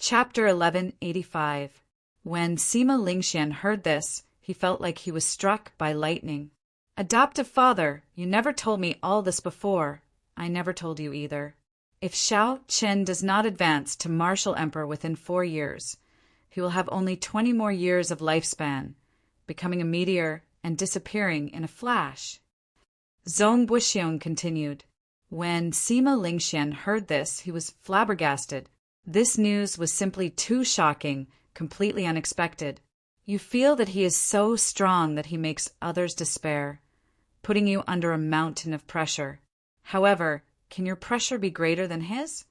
Chapter 1185. When Sima Lingxian heard this, he felt like he was struck by lightning. Adoptive father, you never told me all this before. I never told you either. If Xiao Chen does not advance to martial emperor within 4 years, he will have only 20 more years of lifespan, becoming a meteor and disappearing in a flash. Zhong Buxiong continued. When Sima Lingxian heard this, he was flabbergasted. This news was simply too shocking, completely unexpected. You feel that he is so strong that he makes others despair, putting you under a mountain of pressure. However, can your pressure be greater than his?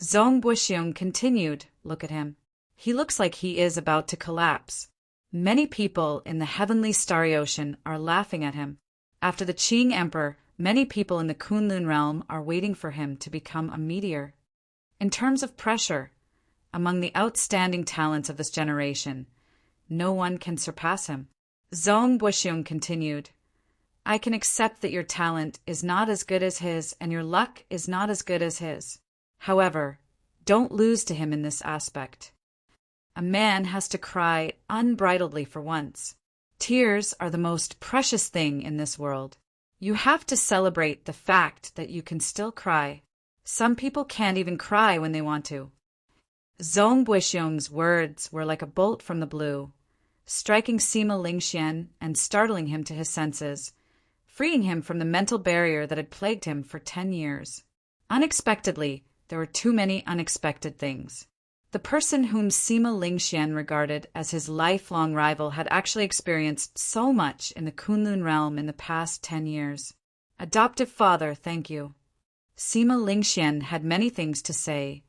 Zhong Buxiong continued. Look at him. He looks like he is about to collapse. Many people in the heavenly starry ocean are laughing at him. After the Qing Emperor, many people in the Kunlun realm are waiting for him to become a meteor. In terms of pressure, among the outstanding talents of this generation, no one can surpass him. Zhong Buxiong continued. I can accept that your talent is not as good as his and your luck is not as good as his. However, don't lose to him in this aspect. A man has to cry unbridledly for once. Tears are the most precious thing in this world. You have to celebrate the fact that you can still cry. Some people can't even cry when they want to. Zhong Buxiong's words were like a bolt from the blue, striking Sima Lingxian and startling him to his senses, freeing him from the mental barrier that had plagued him for 10 years. Unexpectedly, there were too many unexpected things. The person whom Sima Lingxian regarded as his lifelong rival had actually experienced so much in the Kunlun realm in the past 10 years. Adoptive father, thank you. Sima Lingxian had many things to say,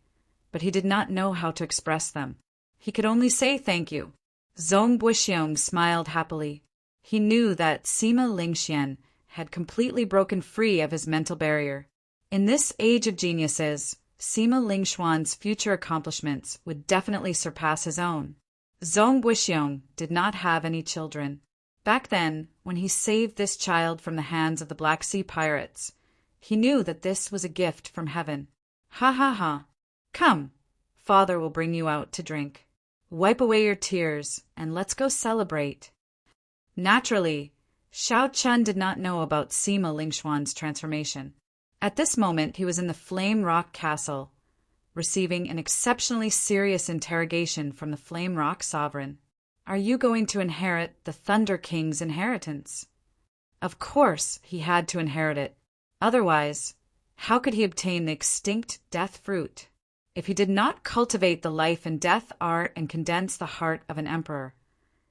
but he did not know how to express them. He could only say thank you. Zhong Buxiong smiled happily. He knew that Sima Lingxian had completely broken free of his mental barrier. In this age of geniuses, Sima Lingxian's future accomplishments would definitely surpass his own. Zhong Buxiong did not have any children. Back then, when he saved this child from the hands of the Black Sea pirates, he knew that this was a gift from heaven. Ha ha ha. Come, father will bring you out to drink. Wipe away your tears, and let's go celebrate. Naturally, Xiao Chen did not know about Sima Lingxian's transformation. At this moment, he was in the Flame Rock Castle, receiving an exceptionally serious interrogation from the Flame Rock Sovereign. Are you going to inherit the Thunder King's inheritance? Of course, he had to inherit it. Otherwise, how could he obtain the extinct death fruit? If he did not cultivate the life and death art and condense the heart of an emperor,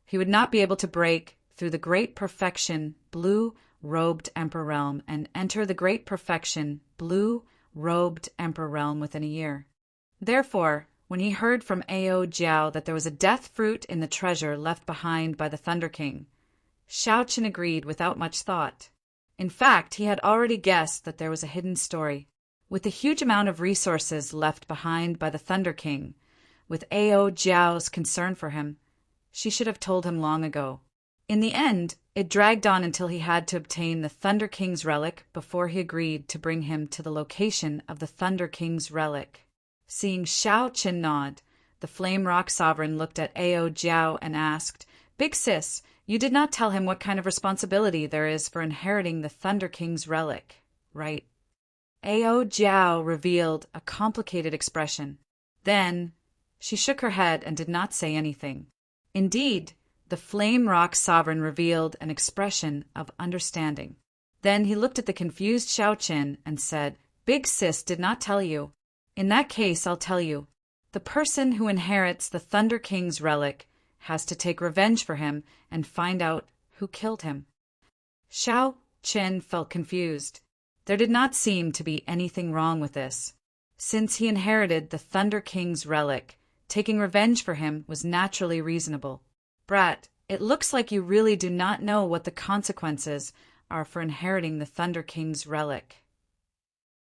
he would not be able to break through the great perfection blue-robed emperor realm and enter the great perfection blue-robed emperor realm within a year. Therefore, when he heard from Ao Jiao that there was a death fruit in the treasure left behind by the Thunder King, Xiao Chen agreed without much thought. In fact, he had already guessed that there was a hidden story. With the huge amount of resources left behind by the Thunder King, with Ao Jiao's concern for him, she should have told him long ago. In the end, it dragged on until he had to obtain the Thunder King's relic before he agreed to bring him to the location of the Thunder King's relic. Seeing Xiao Chen nod, the Flame Rock Sovereign looked at Ao Jiao and asked, Big sis, you did not tell him what kind of responsibility there is for inheriting the Thunder King's relic, right? Ao Jiao revealed a complicated expression. Then, she shook her head and did not say anything. Indeed, the Flame Rock Sovereign revealed an expression of understanding. Then he looked at the confused Xiao Chen and said, Big sis did not tell you. In that case, I'll tell you. The person who inherits the Thunder King's relic has to take revenge for him and find out who killed him. Xiao Chen felt confused. There did not seem to be anything wrong with this. Since he inherited the Thunder King's relic, taking revenge for him was naturally reasonable. Brat, it looks like you really do not know what the consequences are for inheriting the Thunder King's relic.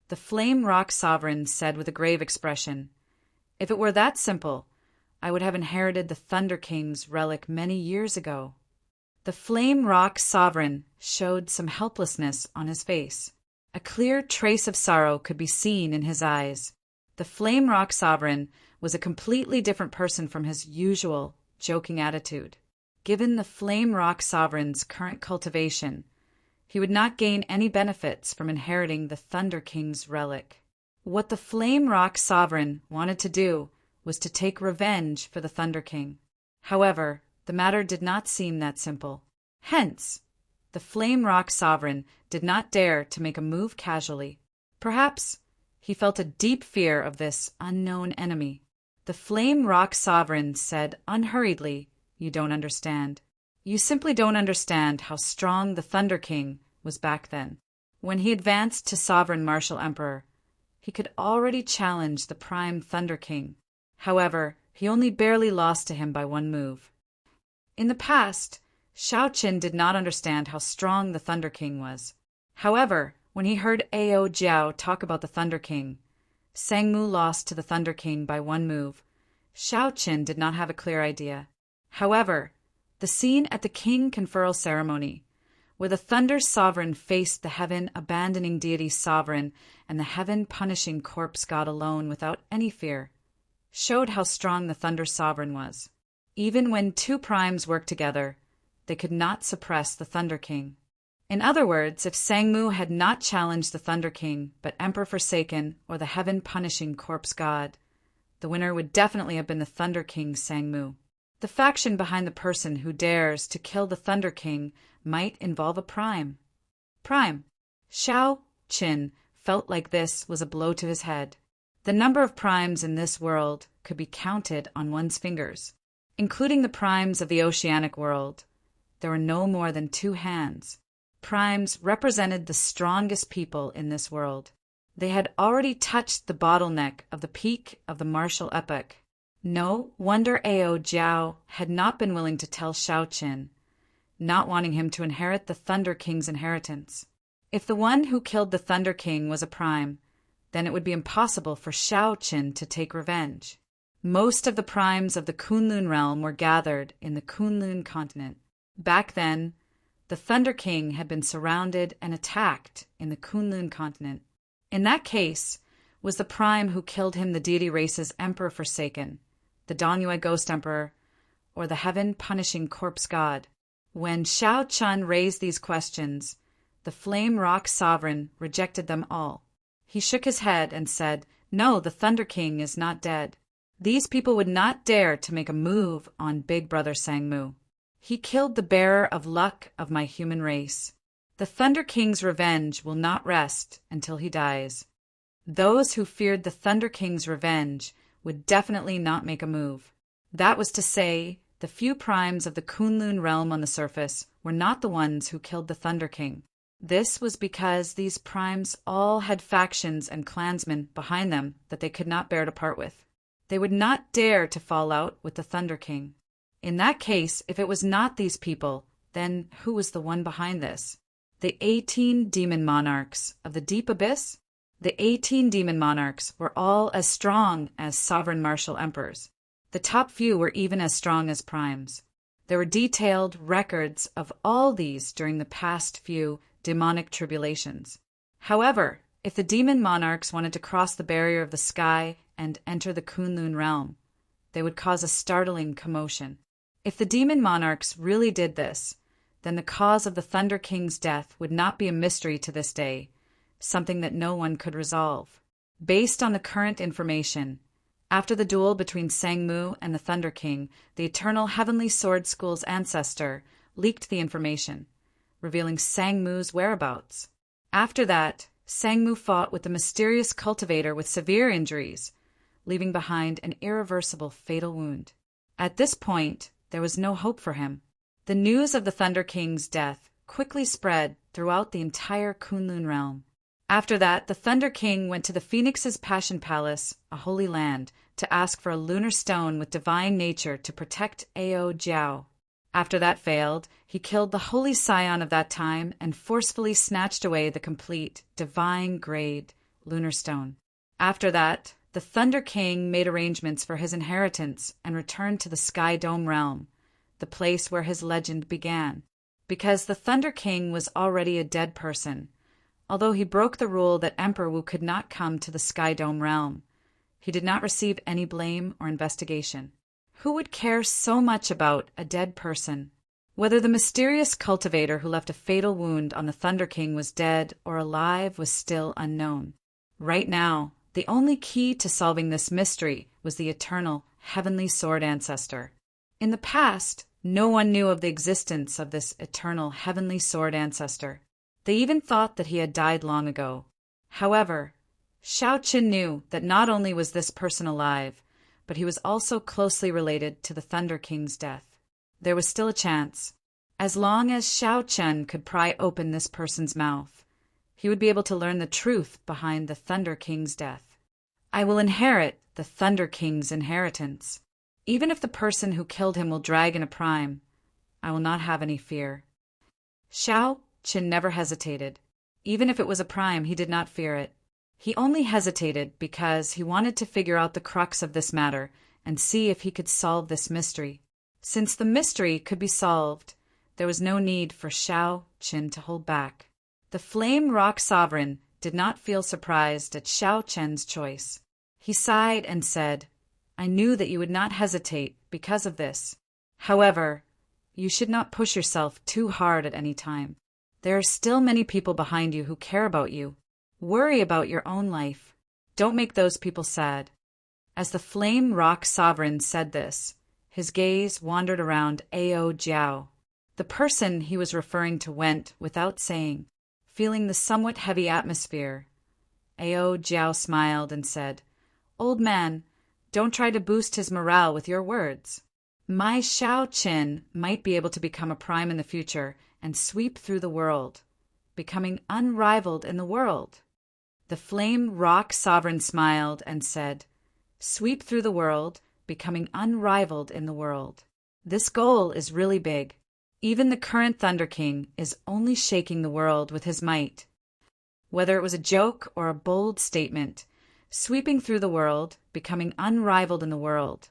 The Flame Rock Sovereign said with a grave expression, If it were that simple, I would have inherited the Thunder King's relic many years ago. The Flame Rock Sovereign showed some helplessness on his face. A clear trace of sorrow could be seen in his eyes. The Flame Rock Sovereign was a completely different person from his usual joking attitude. Given the Flame Rock Sovereign's current cultivation, he would not gain any benefits from inheriting the Thunder King's relic. What the Flame Rock Sovereign wanted to do was to take revenge for the Thunder King. However, the matter did not seem that simple. Hence, the Flame Rock Sovereign did not dare to make a move casually. Perhaps he felt a deep fear of this unknown enemy. The Flame Rock Sovereign said unhurriedly, "You don't understand. You simply don't understand how strong the Thunder King was back then." When he advanced to Sovereign Martial Emperor, he could already challenge the Prime Thunder King. However, he only barely lost to him by one move. In the past, Shao Qin did not understand how strong the Thunder King was. However, when he heard Ao Jiao talk about the Thunder King, Sang Mu lost to the Thunder King by one move. Shao Qin did not have a clear idea. However, the scene at the King Conferral Ceremony, where the Thunder Sovereign faced the Heaven-abandoning deity Sovereign and the Heaven-punishing Corpse God alone without any fear, showed how strong the Thunder Sovereign was. Even when two primes worked together, they could not suppress the Thunder King. In other words, if Sang Mu had not challenged the Thunder King, but Emperor Forsaken or the Heaven-punishing Corpse God, the winner would definitely have been the Thunder King Sang Mu. The faction behind the person who dares to kill the Thunder King might involve a prime. Shao Qin felt like this was a blow to his head. The number of primes in this world could be counted on one's fingers. Including the primes of the oceanic world, there were no more than 2 hands. Primes represented the strongest people in this world. They had already touched the bottleneck of the peak of the martial epoch. No wonder Ao Jiao had not been willing to tell Shao Qin, not wanting him to inherit the Thunder King's inheritance. If the one who killed the Thunder King was a prime, then it would be impossible for Shao Qin to take revenge. Most of the primes of the Kunlun realm were gathered in the Kunlun continent. Back then, the Thunder King had been surrounded and attacked in the Kunlun continent. In that case, was the prime who killed him the deity race's Emperor Forsaken, the Danyue Ghost Emperor, or the Heaven-punishing Corpse God? When Shao Chun raised these questions, the Flame Rock Sovereign rejected them all. He shook his head and said, "No, the Thunder King is not dead. These people would not dare to make a move on Big Brother Sang Mu. He killed the bearer of luck of my human race. The Thunder King's revenge will not rest until he dies." Those who feared the Thunder King's revenge would definitely not make a move. That was to say, the few primes of the Kunlun realm on the surface were not the ones who killed the Thunder King. This was because these primes all had factions and clansmen behind them that they could not bear to part with. They would not dare to fall out with the Thunder King. In that case, if it was not these people, then who was the one behind this? The 18 demon monarchs of the deep abyss? The 18 demon monarchs were all as strong as sovereign martial emperors. The top few were even as strong as primes. There were detailed records of all these during the past few demonic tribulations. However, if the demon monarchs wanted to cross the barrier of the sky and enter the Kunlun realm, they would cause a startling commotion. If the demon monarchs really did this, then the cause of the Thunder King's death would not be a mystery to this day, something that no one could resolve. Based on the current information, after the duel between Sang Mu and the Thunder King, the Eternal Heavenly Sword School's ancestor leaked the information, revealing Sang Mu's whereabouts. After that, Sang Mu fought with the mysterious cultivator with severe injuries, leaving behind an irreversible fatal wound. At this point, there was no hope for him. The news of the Thunder King's death quickly spread throughout the entire Kunlun realm. After that, the Thunder King went to the Phoenix's Passion Palace, a holy land, to ask for a lunar stone with divine nature to protect Ao Jiao. After that failed, he killed the holy scion of that time and forcefully snatched away the complete, divine-grade lunar stone. After that, the Thunder King made arrangements for his inheritance and returned to the Sky Dome realm, the place where his legend began. Because the Thunder King was already a dead person, although he broke the rule that Emperor Wu could not come to the Sky Dome realm, He did not receive any blame or investigation. Who would care so much about a dead person? Whether the mysterious cultivator who left a fatal wound on the Thunder King was dead or alive was still unknown. Right now, the only key to solving this mystery was the eternal, heavenly sword ancestor. In the past, no one knew of the existence of this eternal, heavenly sword ancestor. They even thought that he had died long ago. However, Shao Qin knew that not only was this person alive, but he was also closely related to the Thunder King's death. There was still a chance. As long as Shao Qin could pry open this person's mouth, he would be able to learn the truth behind the Thunder King's death. I will inherit the Thunder King's inheritance. Even if the person who killed him will drag in a prime, I will not have any fear. Shao Qin never hesitated. Even if it was a prime, he did not fear it. He only hesitated because he wanted to figure out the crux of this matter and see if he could solve this mystery. Since the mystery could be solved, there was no need for Shao Qin to hold back. The Flame Rock Sovereign did not feel surprised at Shao Qin's choice. He sighed and said, I knew that you would not hesitate because of this. However, you should not push yourself too hard at any time. There are still many people behind you who care about you. Worry about your own life. Don't make those people sad. As the Flame Rock Sovereign said this, his gaze wandered around Ao Jiao. The person he was referring to went without saying, feeling the somewhat heavy atmosphere. Ao Jiao smiled and said, Old man, don't try to boost his morale with your words. My Shao Qin might be able to become a prime in the future and sweep through the world, becoming unrivaled in the world. The Flame Rock Sovereign smiled and said, Sweep through the world, becoming unrivaled in the world. This goal is really big. Even the current Thunder King is only shaking the world with his might. Whether it was a joke or a bold statement, sweeping through the world, becoming unrivaled in the world,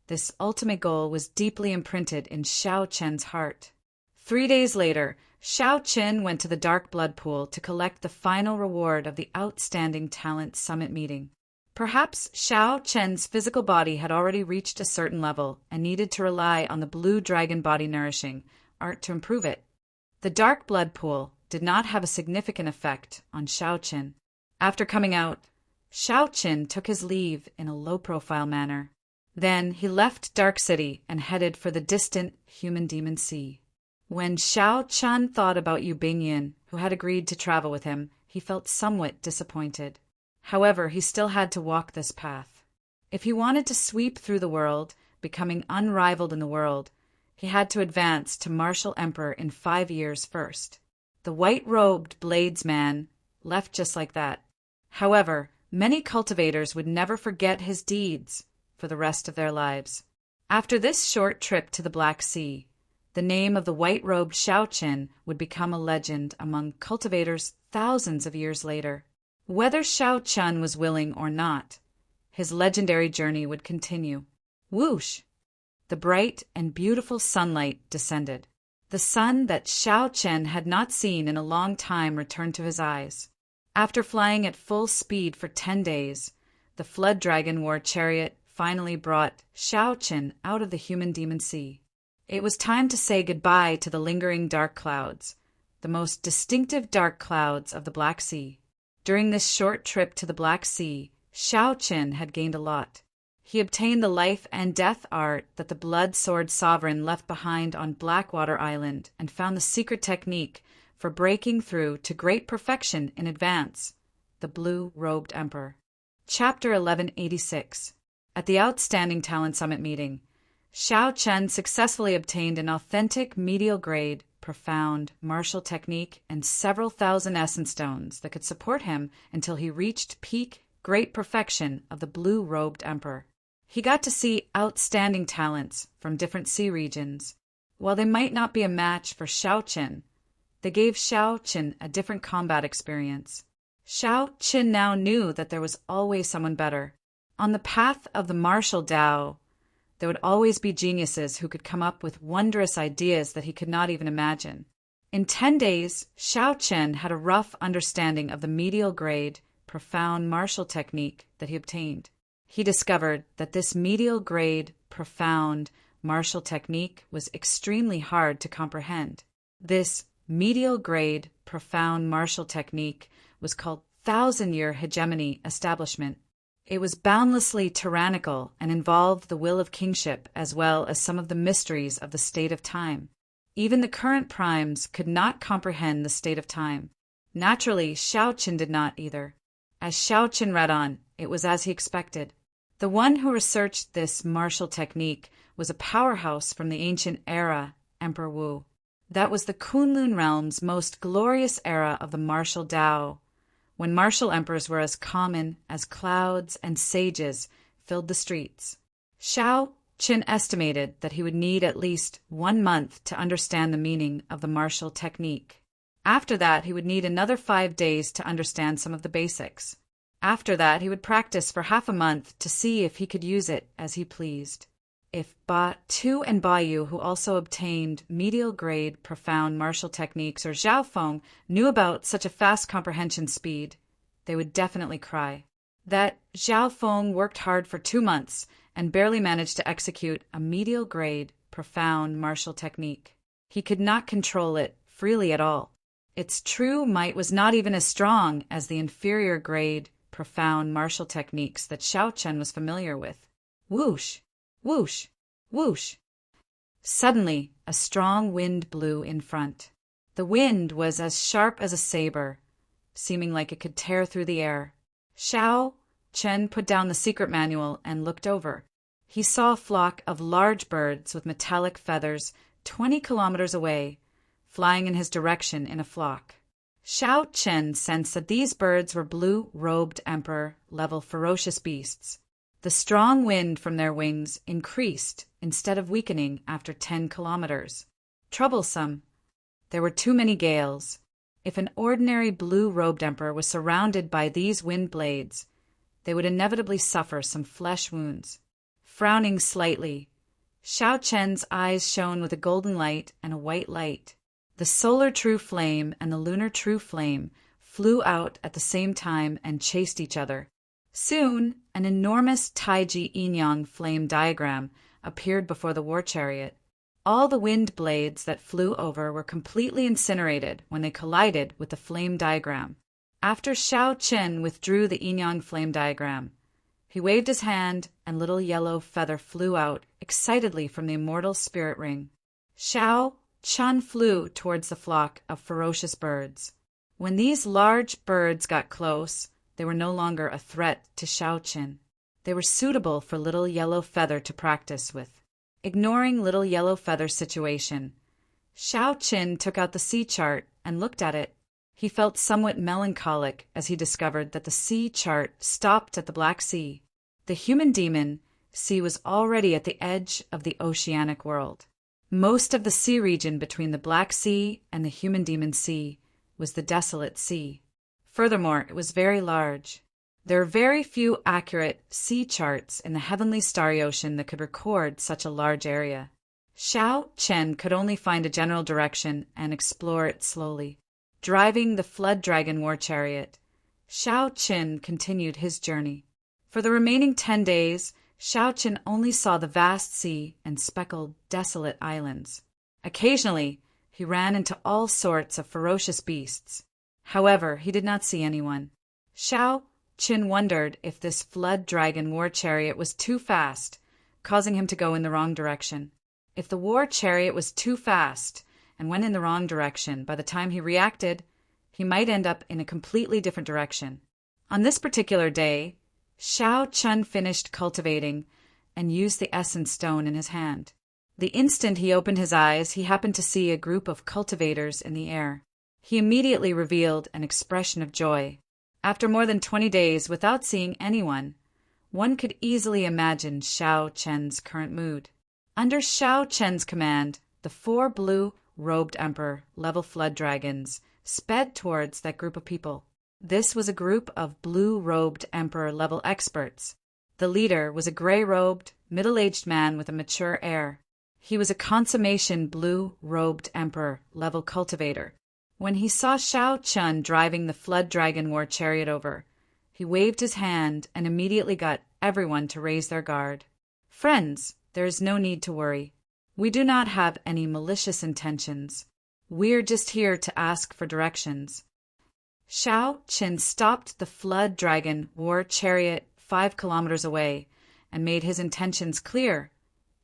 this ultimate goal was deeply imprinted in Shao Qin's heart. 3 days later, Shao Qin went to the Dark Blood Pool to collect the final reward of the Outstanding Talent Summit meeting. Perhaps Shao Qin's physical body had already reached a certain level and needed to rely on the blue dragon body nourishing art to improve it. The Dark Blood Pool did not have a significant effect on Shao Qin. After coming out, Shao Qin took his leave in a low-profile manner. Then he left Dark City and headed for the distant Human-Demon Sea. When Shao Qin thought about Yu Bingyan, who had agreed to travel with him, he felt somewhat disappointed. However, he still had to walk this path. If he wanted to sweep through the world, becoming unrivaled in the world, he had to advance to Martial Emperor in 5 years first. The white-robed bladesman left just like that. However, many cultivators would never forget his deeds for the rest of their lives. After this short trip to the Black Sea, the name of the white-robed Shao Qin would become a legend among cultivators thousands of years later. Whether Shao Qin was willing or not, his legendary journey would continue. Whoosh! The bright and beautiful sunlight descended. The sun that Shao Qin had not seen in a long time returned to his eyes. After flying at full speed for 10 days, the Flood Dragon War Chariot finally brought Shao Qin out of the Human-Demon Sea. It was time to say goodbye to the lingering dark clouds, the most distinctive dark clouds of the Black Sea. During this short trip to the Black Sea, Shao Qin had gained a lot. He obtained the life and death art that the Blood Sword Sovereign left behind on Blackwater Island and found the secret technique for breaking through to great perfection in advance, the Blue-Robed Emperor. Chapter 1186. At the Outstanding Talent Summit meeting, Shao Qin successfully obtained an authentic medial-grade, profound martial technique and several thousand essence stones that could support him until he reached peak great perfection of the Blue-Robed Emperor. He got to see outstanding talents from different sea regions. While they might not be a match for Shao Qin, they gave Shao Qin a different combat experience. Shao Qin now knew that there was always someone better. On the path of the martial Tao, there would always be geniuses who could come up with wondrous ideas that he could not even imagine. In 10 days, Shao Qin had a rough understanding of the medial grade, profound martial technique that he obtained. He discovered that this medial-grade, profound martial technique was extremely hard to comprehend. This medial-grade, profound martial technique was called thousand-year hegemony establishment. It was boundlessly tyrannical and involved the will of kingship as well as some of the mysteries of the state of time. Even the current primes could not comprehend the state of time. Naturally, Shaoqin did not either. As Shaoqin read on, it was as he expected. The one who researched this martial technique was a powerhouse from the ancient era, Emperor Wu. That was the Kunlun realm's most glorious era of the martial Tao, when martial emperors were as common as clouds and sages filled the streets. Shaoqin estimated that he would need at least 1 month to understand the meaning of the martial technique. After that, he would need another 5 days to understand some of the basics. After that, he would practice for half a month to see if he could use it as he pleased. If Ba Tu and Ba Yu, who also obtained medial-grade profound martial techniques, or Zhao Feng, knew about such a fast comprehension speed, they would definitely cry. That Zhao Feng worked hard for 2 months and barely managed to execute a medial-grade profound martial technique. He could not control it freely at all. Its true might was not even as strong as the inferior-grade profound martial techniques that Shaoqin was familiar with. Whoosh! Whoosh! Whoosh! Suddenly, a strong wind blew in front. The wind was as sharp as a saber, seeming like it could tear through the air. Shaoqin put down the secret manual and looked over. He saw a flock of large birds with metallic feathers 20 kilometers away, flying in his direction in a flock. Shaoqin sensed that these birds were blue-robed emperor-level ferocious beasts. The strong wind from their wings increased instead of weakening after 10 kilometers. Troublesome. There were too many gales. If an ordinary blue-robed emperor was surrounded by these wind blades, they would inevitably suffer some flesh wounds. Frowning slightly, Shaoqin's eyes shone with a golden light and a white light. The solar true flame and the lunar true flame flew out at the same time and chased each other. Soon, an enormous Taiji yin-yang flame diagram appeared before the war chariot. All the wind blades that flew over were completely incinerated when they collided with the flame diagram. After Shaoqin withdrew the yin-yang flame diagram, he waved his hand and little yellow feather flew out excitedly from the immortal spirit ring. Shaoqin flew towards the flock of ferocious birds. When these large birds got close, they were no longer a threat to Shaoqin. They were suitable for Little Yellow Feather to practice with. Ignoring Little Yellow Feather's situation, Shaoqin took out the sea chart and looked at it. He felt somewhat melancholic as he discovered that the sea chart stopped at the Black Sea. The human demon sea was already at the edge of the oceanic world. Most of the sea region between the Black Sea and the human demon sea was the desolate sea. Furthermore, it was very large. There are very few accurate sea charts in the heavenly starry ocean that could record such a large area. Shaoqin could only find a general direction and explore it slowly. Driving the flood dragon war chariot, Shaoqin continued his journey. For the remaining 10 days, Shaoqin only saw the vast sea and speckled, desolate islands. Occasionally, he ran into all sorts of ferocious beasts. However, he did not see anyone. Shaoqin wondered if this flood dragon war chariot was too fast, causing him to go in the wrong direction. If the war chariot was too fast and went in the wrong direction, by the time he reacted, he might end up in a completely different direction. On this particular day, Shaoqin finished cultivating and used the essence stone in his hand. The instant he opened his eyes, he happened to see a group of cultivators in the air. He immediately revealed an expression of joy. After more than 20 days without seeing anyone, one could easily imagine Shaoqin's current mood. Under Shaoqin's command, the 4 blue-robed emperor-level flood dragons sped towards that group of people. This was a group of blue-robed emperor-level experts. The leader was a gray-robed, middle-aged man with a mature air. He was a consummation blue-robed emperor-level cultivator. When he saw Shaoqin driving the flood dragon war chariot over, He waved his hand and immediately got everyone to raise their guard. Friends, there is no need to worry. We do not have any malicious intentions. We're just here to ask for directions. Shao Qin stopped the flood dragon war chariot 5 kilometers away and made his intentions clear,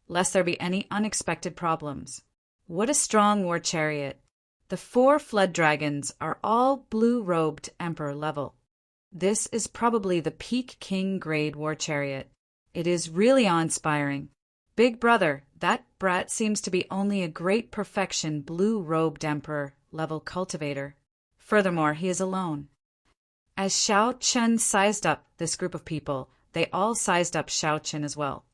lest there be any unexpected problems. What a strong war chariot! The 4 flood dragons are all blue-robed emperor level. This is probably the peak king grade war chariot. It is really awe-inspiring. Big brother, that brat seems to be only a great perfection blue-robed emperor level cultivator. Furthermore, he is alone. As Shao Qin sized up this group of people, they all sized up Shao Qin as well.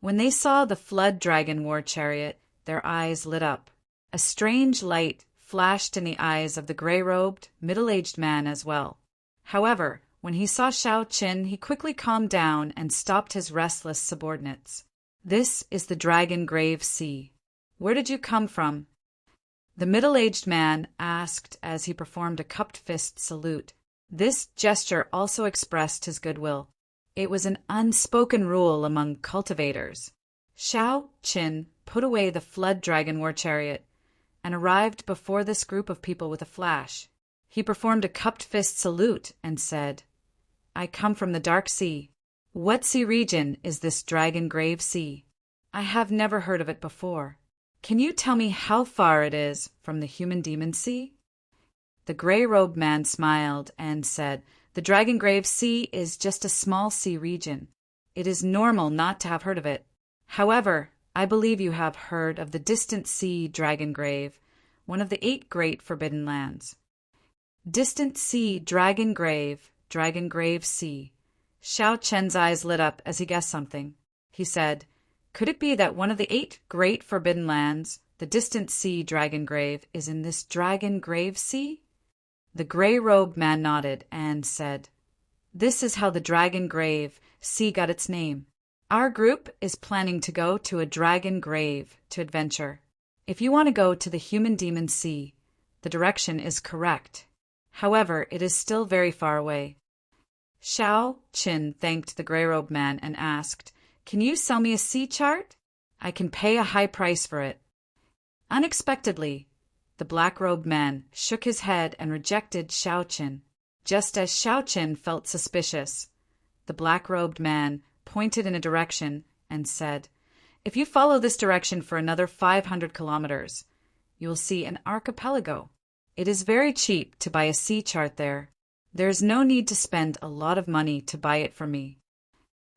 When they saw the flood dragon war chariot, their eyes lit up. A strange light flashed in the eyes of the gray-robed, middle-aged man as well. However, when he saw Shao Qin, he quickly calmed down and stopped his restless subordinates. This is the Dragon Grave Sea. Where did you come from? The middle-aged man asked as he performed a cupped fist salute. This gesture also expressed his goodwill. It was an unspoken rule among cultivators. Shao Qin put away the flood dragon war chariot and arrived before this group of people with a flash. He performed a cupped fist salute and said, I come from the Dark Sea. What sea region is this Dragon Grave Sea? I have never heard of it before. Can you tell me how far it is from the Human Demon Sea? The gray-robed man smiled and said, The Dragon Grave Sea is just a small sea region. It is normal not to have heard of it. However, I believe you have heard of the distant sea Dragon Grave, one of the 8 great forbidden lands. Distant sea Dragon Grave Sea. Shao Chen's eyes lit up as he guessed something. He said, Could it be that one of the 8 great forbidden lands, the distant sea Dragon Grave, is in this Dragon Grave Sea? The gray-robed man nodded and said, This is how the Dragon Grave Sea got its name. Our group is planning to go to a dragon grave to adventure. If you want to go to the Human Demon Sea, the direction is correct. However, it is still very far away. Shao Qin thanked the gray-robed man and asked, Can you sell me a sea chart? I can pay a high price for it. Unexpectedly, the black-robed man shook his head and rejected Shao Qin. Just as Shao Qin felt suspicious, the black-robed man pointed in a direction and said, If you follow this direction for another 500 kilometers, you will see an archipelago. It is very cheap to buy a sea chart there. There is no need to spend a lot of money to buy it for me.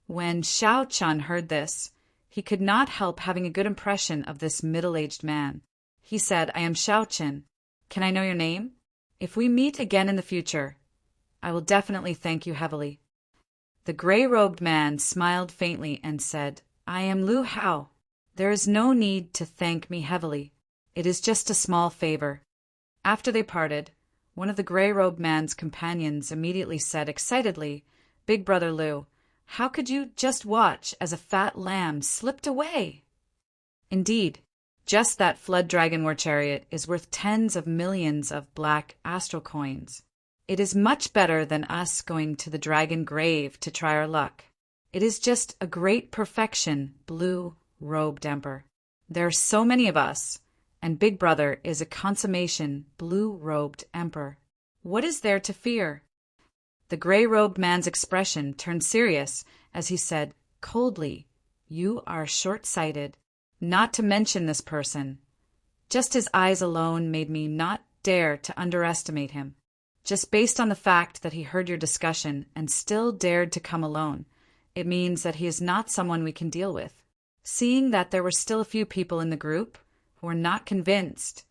When Shao Qin heard this, he could not help having a good impression of this middle-aged man. He said, I am Shao Qin. Can I know your name? If we meet again in the future, I will definitely thank you heavily. The gray-robed man smiled faintly and said, I am Lu Hao. There is no need to thank me heavily. It is just a small favor. After they parted, one of the gray-robed man's companions immediately said excitedly, Big Brother Lu, how could you just watch as a fat lamb slipped away? Indeed, just that flood dragon war chariot is worth tens of millions of black astral coins. It is much better than us going to the dragon grave to try our luck. It is just a great perfection, blue-robed emperor. There are so many of us, and Big Brother is a consummation blue-robed emperor. What is there to fear? The gray-robed man's expression turned serious as he said coldly, You are short-sighted. Not to mention this person. Just his eyes alone made me not dare to underestimate him. Just based on the fact that he heard your discussion and still dared to come alone, it means that he is not someone we can deal with. Seeing that there were still a few people in the group who were not convinced,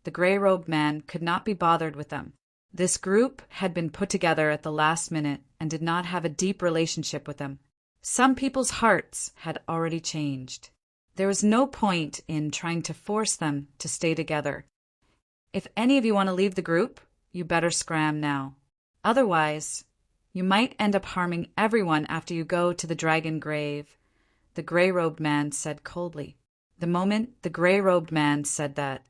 the gray-robed man could not be bothered with them. This group had been put together at the last minute and did not have a deep relationship with them. Some people's hearts had already changed. There was no point in trying to force them to stay together. If any of you want to leave the group, you better scram now. Otherwise, you might end up harming everyone after you go to the dragon grave, the gray-robed man said coldly. The moment the gray-robed man said that,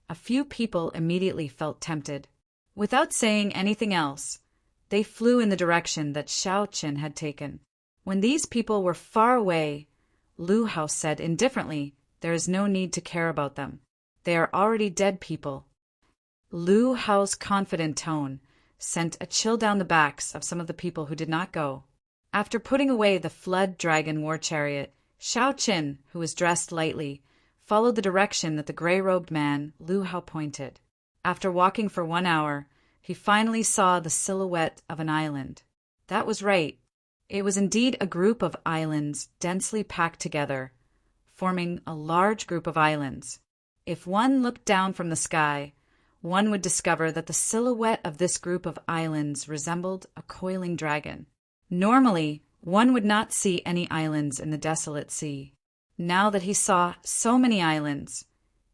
a few people immediately felt tempted. Without saying anything else, They flew in the direction that Xiao Qin had taken. When these people were far away, Lu Hao said indifferently, "There is no need to care about them. They are already dead people." Lu Hao's confident tone sent a chill down the backs of some of the people who did not go. After putting away the flood dragon war chariot, Xiao Qin, who was dressed lightly, followed the direction that the gray-robed man, Lu Hao, pointed. After walking for 1 hour, he finally saw the silhouette of an island. That was right. It was indeed a group of islands densely packed together, forming a large group of islands. If one looked down from the sky, one would discover that the silhouette of this group of islands resembled a coiling dragon. Normally, one would not see any islands in the desolate sea. Now that he saw so many islands,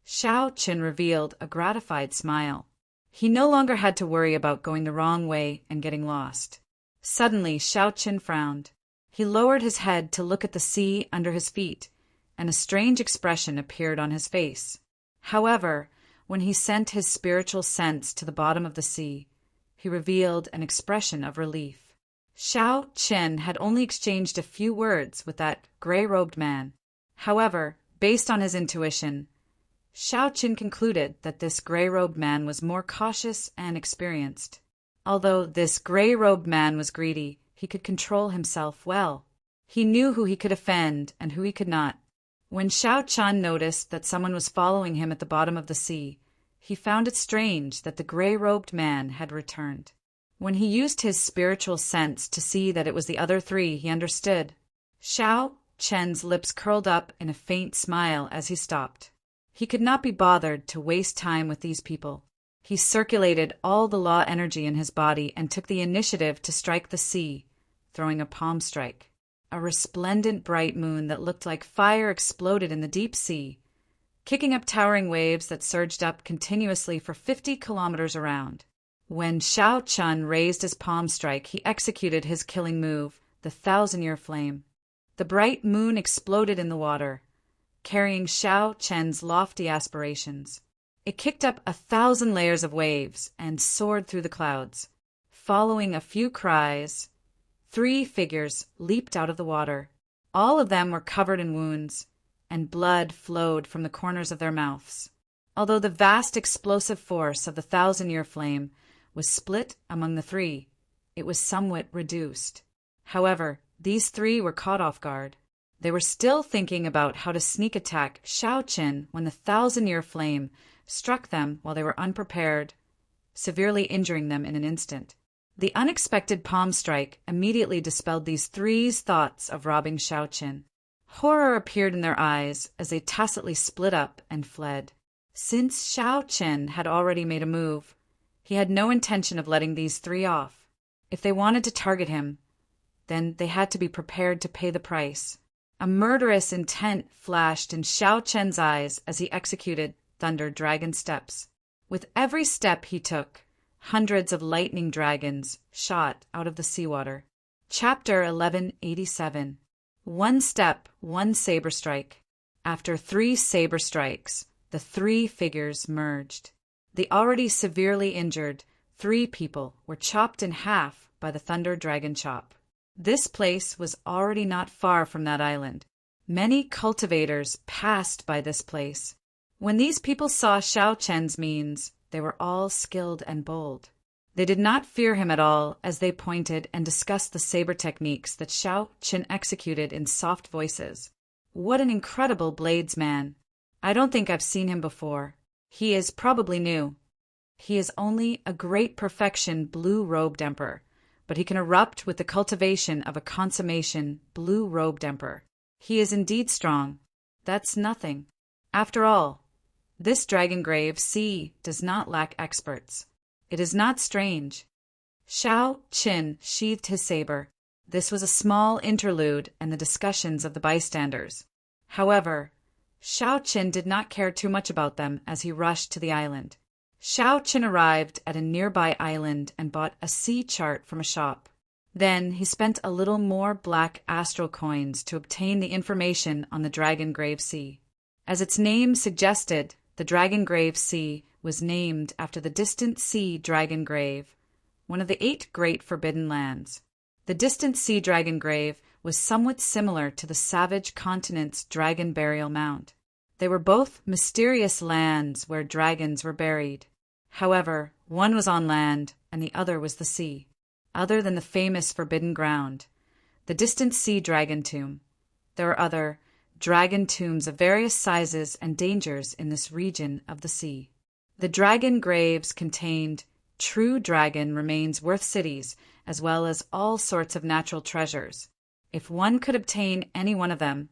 Xiao Qin revealed a gratified smile. He no longer had to worry about going the wrong way and getting lost. Suddenly, Xiao Qin frowned. He lowered his head to look at the sea under his feet, and a strange expression appeared on his face. However, when he sent his spiritual sense to the bottom of the sea, he revealed an expression of relief. Xiao Qin had only exchanged a few words with that gray-robed man. However, based on his intuition, Xiao Qin concluded that this gray-robed man was more cautious and experienced. Although this gray-robed man was greedy, he could control himself well. He knew who he could offend and who he could not. When Xiao Qin noticed that someone was following him at the bottom of the sea, he found it strange that the gray-robed man had returned. When he used his spiritual sense to see that it was the other three, he understood. Xiao Qin's lips curled up in a faint smile as he stopped. He could not be bothered to waste time with these people. He circulated all the law energy in his body and took the initiative to strike the sea, throwing a palm strike. A resplendent bright moon that looked like fire exploded in the deep sea, kicking up towering waves that surged up continuously for 50 kilometers around. When Xiao Qin raised his palm strike, he executed his killing move, the 1,000-year flame. The bright moon exploded in the water, carrying Xiao Qin's lofty aspirations. It kicked up 1,000 layers of waves and soared through the clouds. Following a few cries, 3 figures leaped out of the water. All of them were covered in wounds, and blood flowed from the corners of their mouths. Although the vast explosive force of the 1,000-year flame was split among the 3, it was somewhat reduced. However, these 3 were caught off guard. They were still thinking about how to sneak attack Xiao Qin when the 1,000-year flame struck them while they were unprepared, severely injuring them in an instant. The unexpected palm strike immediately dispelled these 3's thoughts of robbing Xiao Qin. Horror appeared in their eyes as they tacitly split up and fled. Since Xiao Qin had already made a move, he had no intention of letting these 3 off. If they wanted to target him, then they had to be prepared to pay the price. A murderous intent flashed in Xiao Qin's eyes as he executed Thunder Dragon steps. With every step he took, hundreds of lightning dragons shot out of the seawater. Chapter 1187. 1 step, 1 saber strike. After 3 saber strikes, the 3 figures merged. The already severely injured 3 people were chopped in half by the Thunder Dragon chop. This place was already not far from that island. Many cultivators passed by this place. When these people saw Xiao Qin's means, they were all skilled and bold. They did not fear him at all as they pointed and discussed the saber techniques that Xiao Qin executed in soft voices. What an incredible bladesman! I don't think I've seen him before. He is probably new. He is only a great perfection blue-robed emperor, but he can erupt with the cultivation of a consummation blue-robed emperor. He is indeed strong. That's nothing. After all, this Dragongrave Sea does not lack experts. It is not strange. Xiao Qin sheathed his saber. This was a small interlude in the discussions of the bystanders. However, Xiao Qin did not care too much about them as he rushed to the island. Xiao Qin arrived at a nearby island and bought a sea chart from a shop. Then he spent a little more black astral coins to obtain the information on the Dragongrave Sea. As its name suggested, the Dragongrave Sea was named after the distant sea Dragongrave, one of the 8 great forbidden lands. The distant sea dragon grave was somewhat similar to the savage continent's dragon burial mound. They were both mysterious lands where dragons were buried. However, one was on land and the other was the sea. Other than the famous forbidden ground, the distant sea dragon tomb, there are other dragon tombs of various sizes and dangers in this region of the sea. The dragon graves contained true dragon remains worth cities, as well as all sorts of natural treasures. If one could obtain any one of them,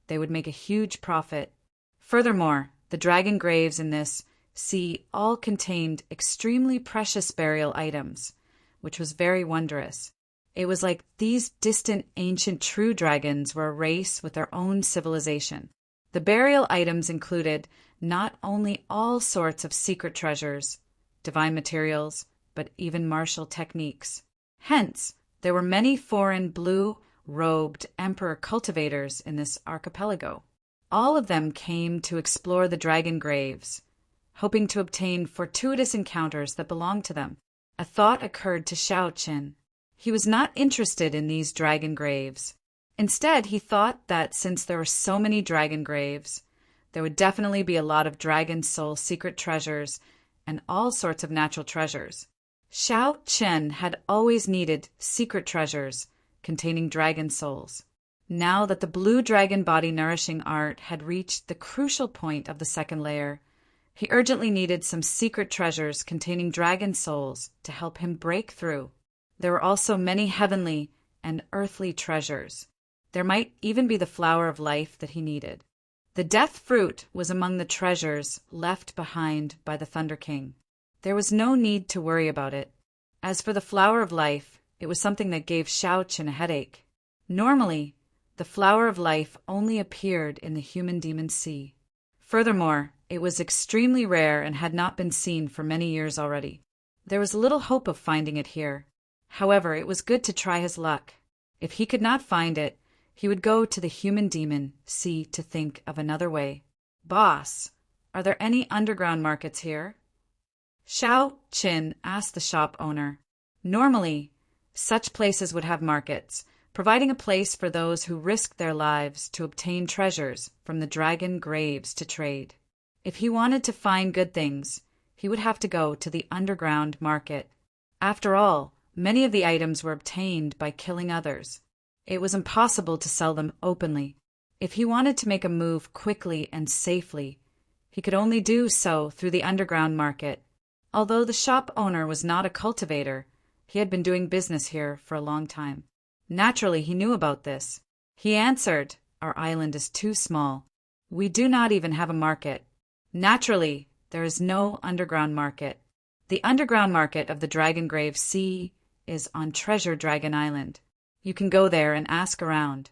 they would make a huge profit. Furthermore, the dragon graves in this sea all contained extremely precious burial items, which was very wondrous. It was like these distant ancient true dragons were a race with their own civilization. The burial items included not only all sorts of secret treasures, divine materials, but even martial techniques. Hence, there were many foreign blue-robed emperor cultivators in this archipelago. All of them came to explore the dragon graves, hoping to obtain fortuitous encounters that belonged to them. A thought occurred to Xiao Qin. He was not interested in these dragon graves. Instead, he thought that since there were so many dragon graves, there would definitely be a lot of dragon soul secret treasures and all sorts of natural treasures. Xiao Qin had always needed secret treasures containing dragon souls. Now that the blue dragon body nourishing art had reached the crucial point of the second layer, he urgently needed some secret treasures containing dragon souls to help him break through. There were also many heavenly and earthly treasures. There might even be the flower of life that he needed. The death fruit was among the treasures left behind by the Thunder King. There was no need to worry about it. As for the flower of life, it was something that gave Xiao Qin a headache. Normally, the flower of life only appeared in the human-demon sea. Furthermore, it was extremely rare and had not been seen for many years already. There was little hope of finding it here. However, it was good to try his luck. If he could not find it, he would go to the human-demon sea to think of another way. "Boss, are there any underground markets here?" Xiao Qin asked the shop owner. Normally, such places would have markets, providing a place for those who risked their lives to obtain treasures from the dragon graves to trade. If he wanted to find good things, he would have to go to the underground market. After all, many of the items were obtained by killing others. It was impossible to sell them openly. If he wanted to make a move quickly and safely, he could only do so through the underground market. Although the shop owner was not a cultivator, he had been doing business here for a long time. Naturally, he knew about this. He answered, "Our island is too small. We do not even have a market. Naturally, there is no underground market. The underground market of the Dragon Grave Sea is on Treasure Dragon Island. You can go there and ask around."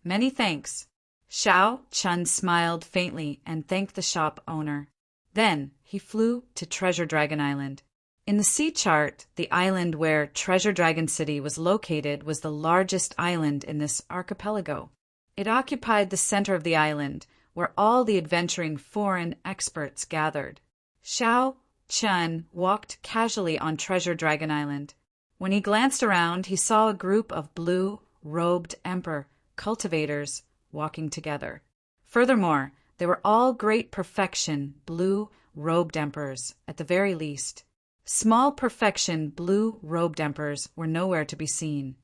"Many thanks." Xiao Qin smiled faintly and thanked the shop owner. Then he flew to Treasure Dragon Island. In the sea chart, the island where Treasure Dragon City was located was the largest island in this archipelago. It occupied the center of the island, where all the adventuring foreign experts gathered. Xiao Qin walked casually on Treasure Dragon Island. When he glanced around, he saw a group of blue-robed emperor cultivators walking together. Furthermore, they were all great perfection blue-robed emperors, at the very least. Small perfection blue-robed emperors were nowhere to be seen.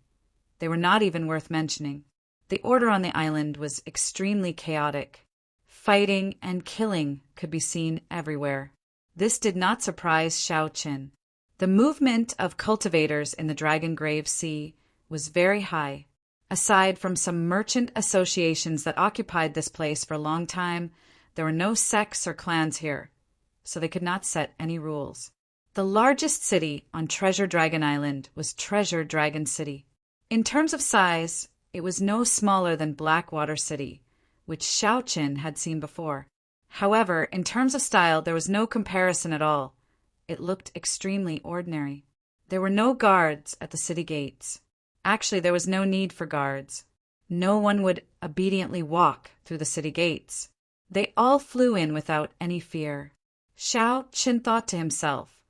They were not even worth mentioning. The order on the island was extremely chaotic. Fighting and killing could be seen everywhere. This did not surprise Xiao Qin. The movement of cultivators in the Dragon Grave Sea was very high. Aside from some merchant associations that occupied this place for a long time, there were no sects or clans here, so they could not set any rules. The largest city on Treasure Dragon Island was Treasure Dragon City. In terms of size, it was no smaller than Blackwater City, which Xiao Qin had seen before. However, in terms of style, there was no comparison at all. It looked extremely ordinary. There were no guards at the city gates. Actually, there was no need for guards. No one would obediently walk through the city gates. They all flew in without any fear. Xiao Qin thought to himself,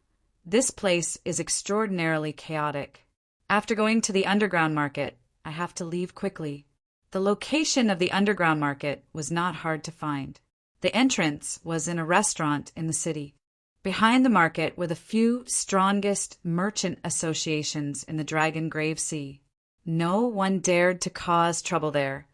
This place is extraordinarily chaotic. After going to the underground market, I have to leave quickly. The location of the underground market was not hard to find. The entrance was in a restaurant in the city. Behind the market were the few strongest merchant associations in the Dragon Grave Sea. No one dared to cause trouble there,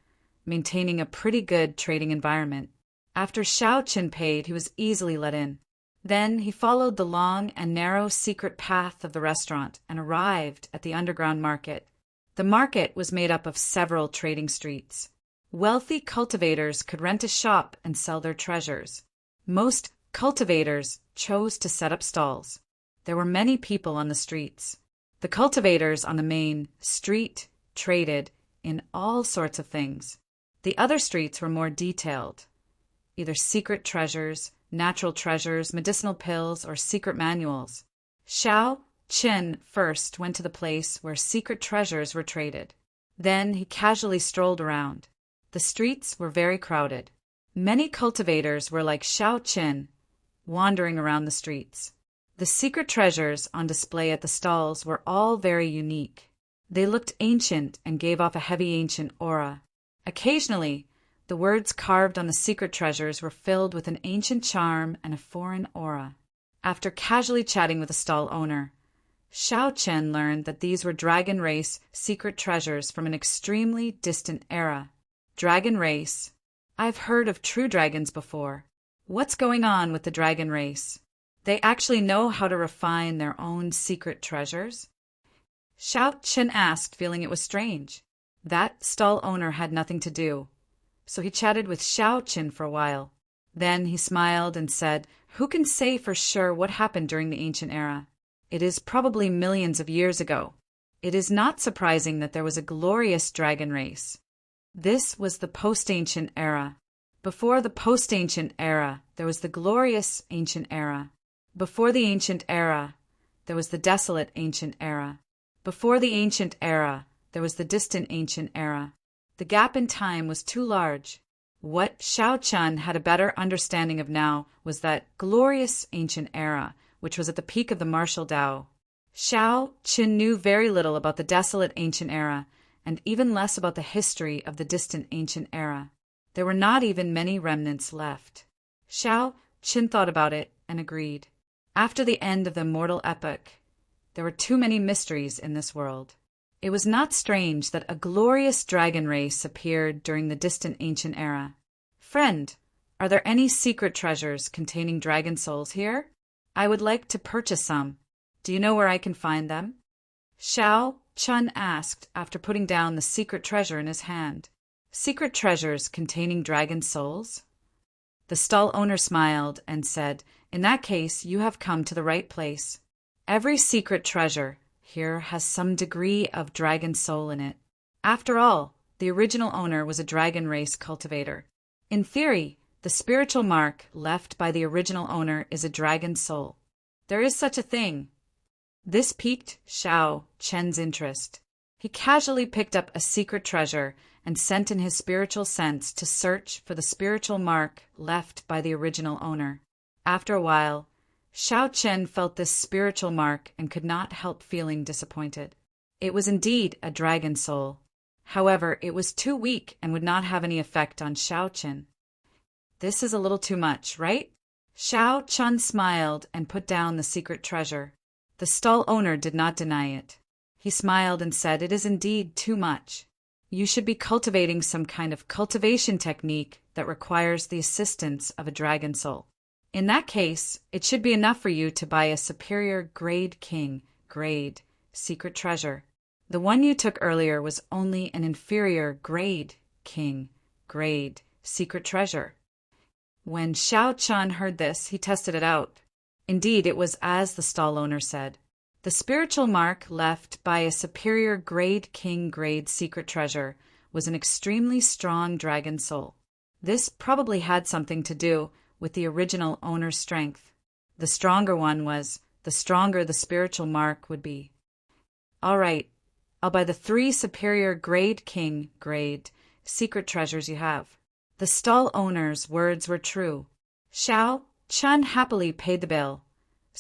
maintaining a pretty good trading environment. After Xiao Qin paid, he was easily let in. Then he followed the long and narrow secret path of the restaurant and arrived at the underground market. The market was made up of several trading streets. Wealthy cultivators could rent a shop and sell their treasures. Most cultivators chose to set up stalls. There were many people on the streets. The cultivators on the main street traded in all sorts of things. The other streets were more detailed, either secret treasures, natural treasures, medicinal pills, or secret manuals. Xiao Qin first went to the place where secret treasures were traded. Then he casually strolled around. The streets were very crowded. Many cultivators were like Xiao Qin, wandering around the streets. The secret treasures on display at the stalls were all very unique. They looked ancient and gave off a heavy ancient aura. Occasionally, the words carved on the secret treasures were filled with an ancient charm and a foreign aura. After casually chatting with the stall owner, Xiao Chen learned that these were dragon race secret treasures from an extremely distant era. Dragon race? I've heard of true dragons before. What's going on with the dragon race? They actually know how to refine their own secret treasures? Xiao Chen asked, feeling it was strange. That stall owner had nothing to do, so he chatted with Xiao Chen for a while. Then he smiled and said, "Who can say for sure what happened during the ancient era? It is probably millions of years ago. It is not surprising that there was a glorious dragon race. This was the post-ancient era. Before the post-ancient era, there was the glorious ancient era. Before the ancient era, there was the desolate ancient era. Before the ancient era, there was the distant ancient era. The gap in time was too large. What Xiao Chen had a better understanding of now was that glorious ancient era, which was at the peak of the martial Tao. Xiao Qin knew very little about the desolate ancient era, and even less about the history of the distant ancient era. There were not even many remnants left. Xiao Qin thought about it and agreed. After the end of the Immortal epoch, there were too many mysteries in this world. It was not strange that a glorious dragon race appeared during the distant ancient era. "Friend, are there any secret treasures containing dragon souls here? I would like to purchase some. Do you know where I can find them?" Xiao Chun asked after putting down the secret treasure in his hand. "Secret treasures containing dragon souls?" The stall owner smiled and said, "In that case, you have come to the right place. Every secret treasure here has some degree of dragon soul in it. After all, the original owner was a dragon race cultivator. In theory, the spiritual mark left by the original owner is a dragon soul. There is such a thing." This piqued Xiao Chen's interest. He casually picked up a secret treasure and sent in his spiritual sense to search for the spiritual mark left by the original owner. After a while, Xiao Chen felt this spiritual mark and could not help feeling disappointed. It was indeed a dragon soul. However, it was too weak and would not have any effect on Xiao Chen. "This is a little too much, right?" Xiao Chen smiled and put down the secret treasure. The stall owner did not deny it. He smiled and said, "It is indeed too much. You should be cultivating some kind of cultivation technique that requires the assistance of a dragon soul. In that case, it should be enough for you to buy a superior grade king, grade, secret treasure. The one you took earlier was only an inferior grade king, grade, secret treasure." When Xiao Chan heard this, he tested it out. Indeed, it was as the stall owner said. The spiritual mark left by a superior grade king grade secret treasure was an extremely strong dragon soul. This probably had something to do with the original owner's strength. The stronger one was, the stronger the spiritual mark would be. "All right, I'll buy the 3 superior grade king grade secret treasures you have." The stall owner's words were true. Xiao Chun happily paid the bill.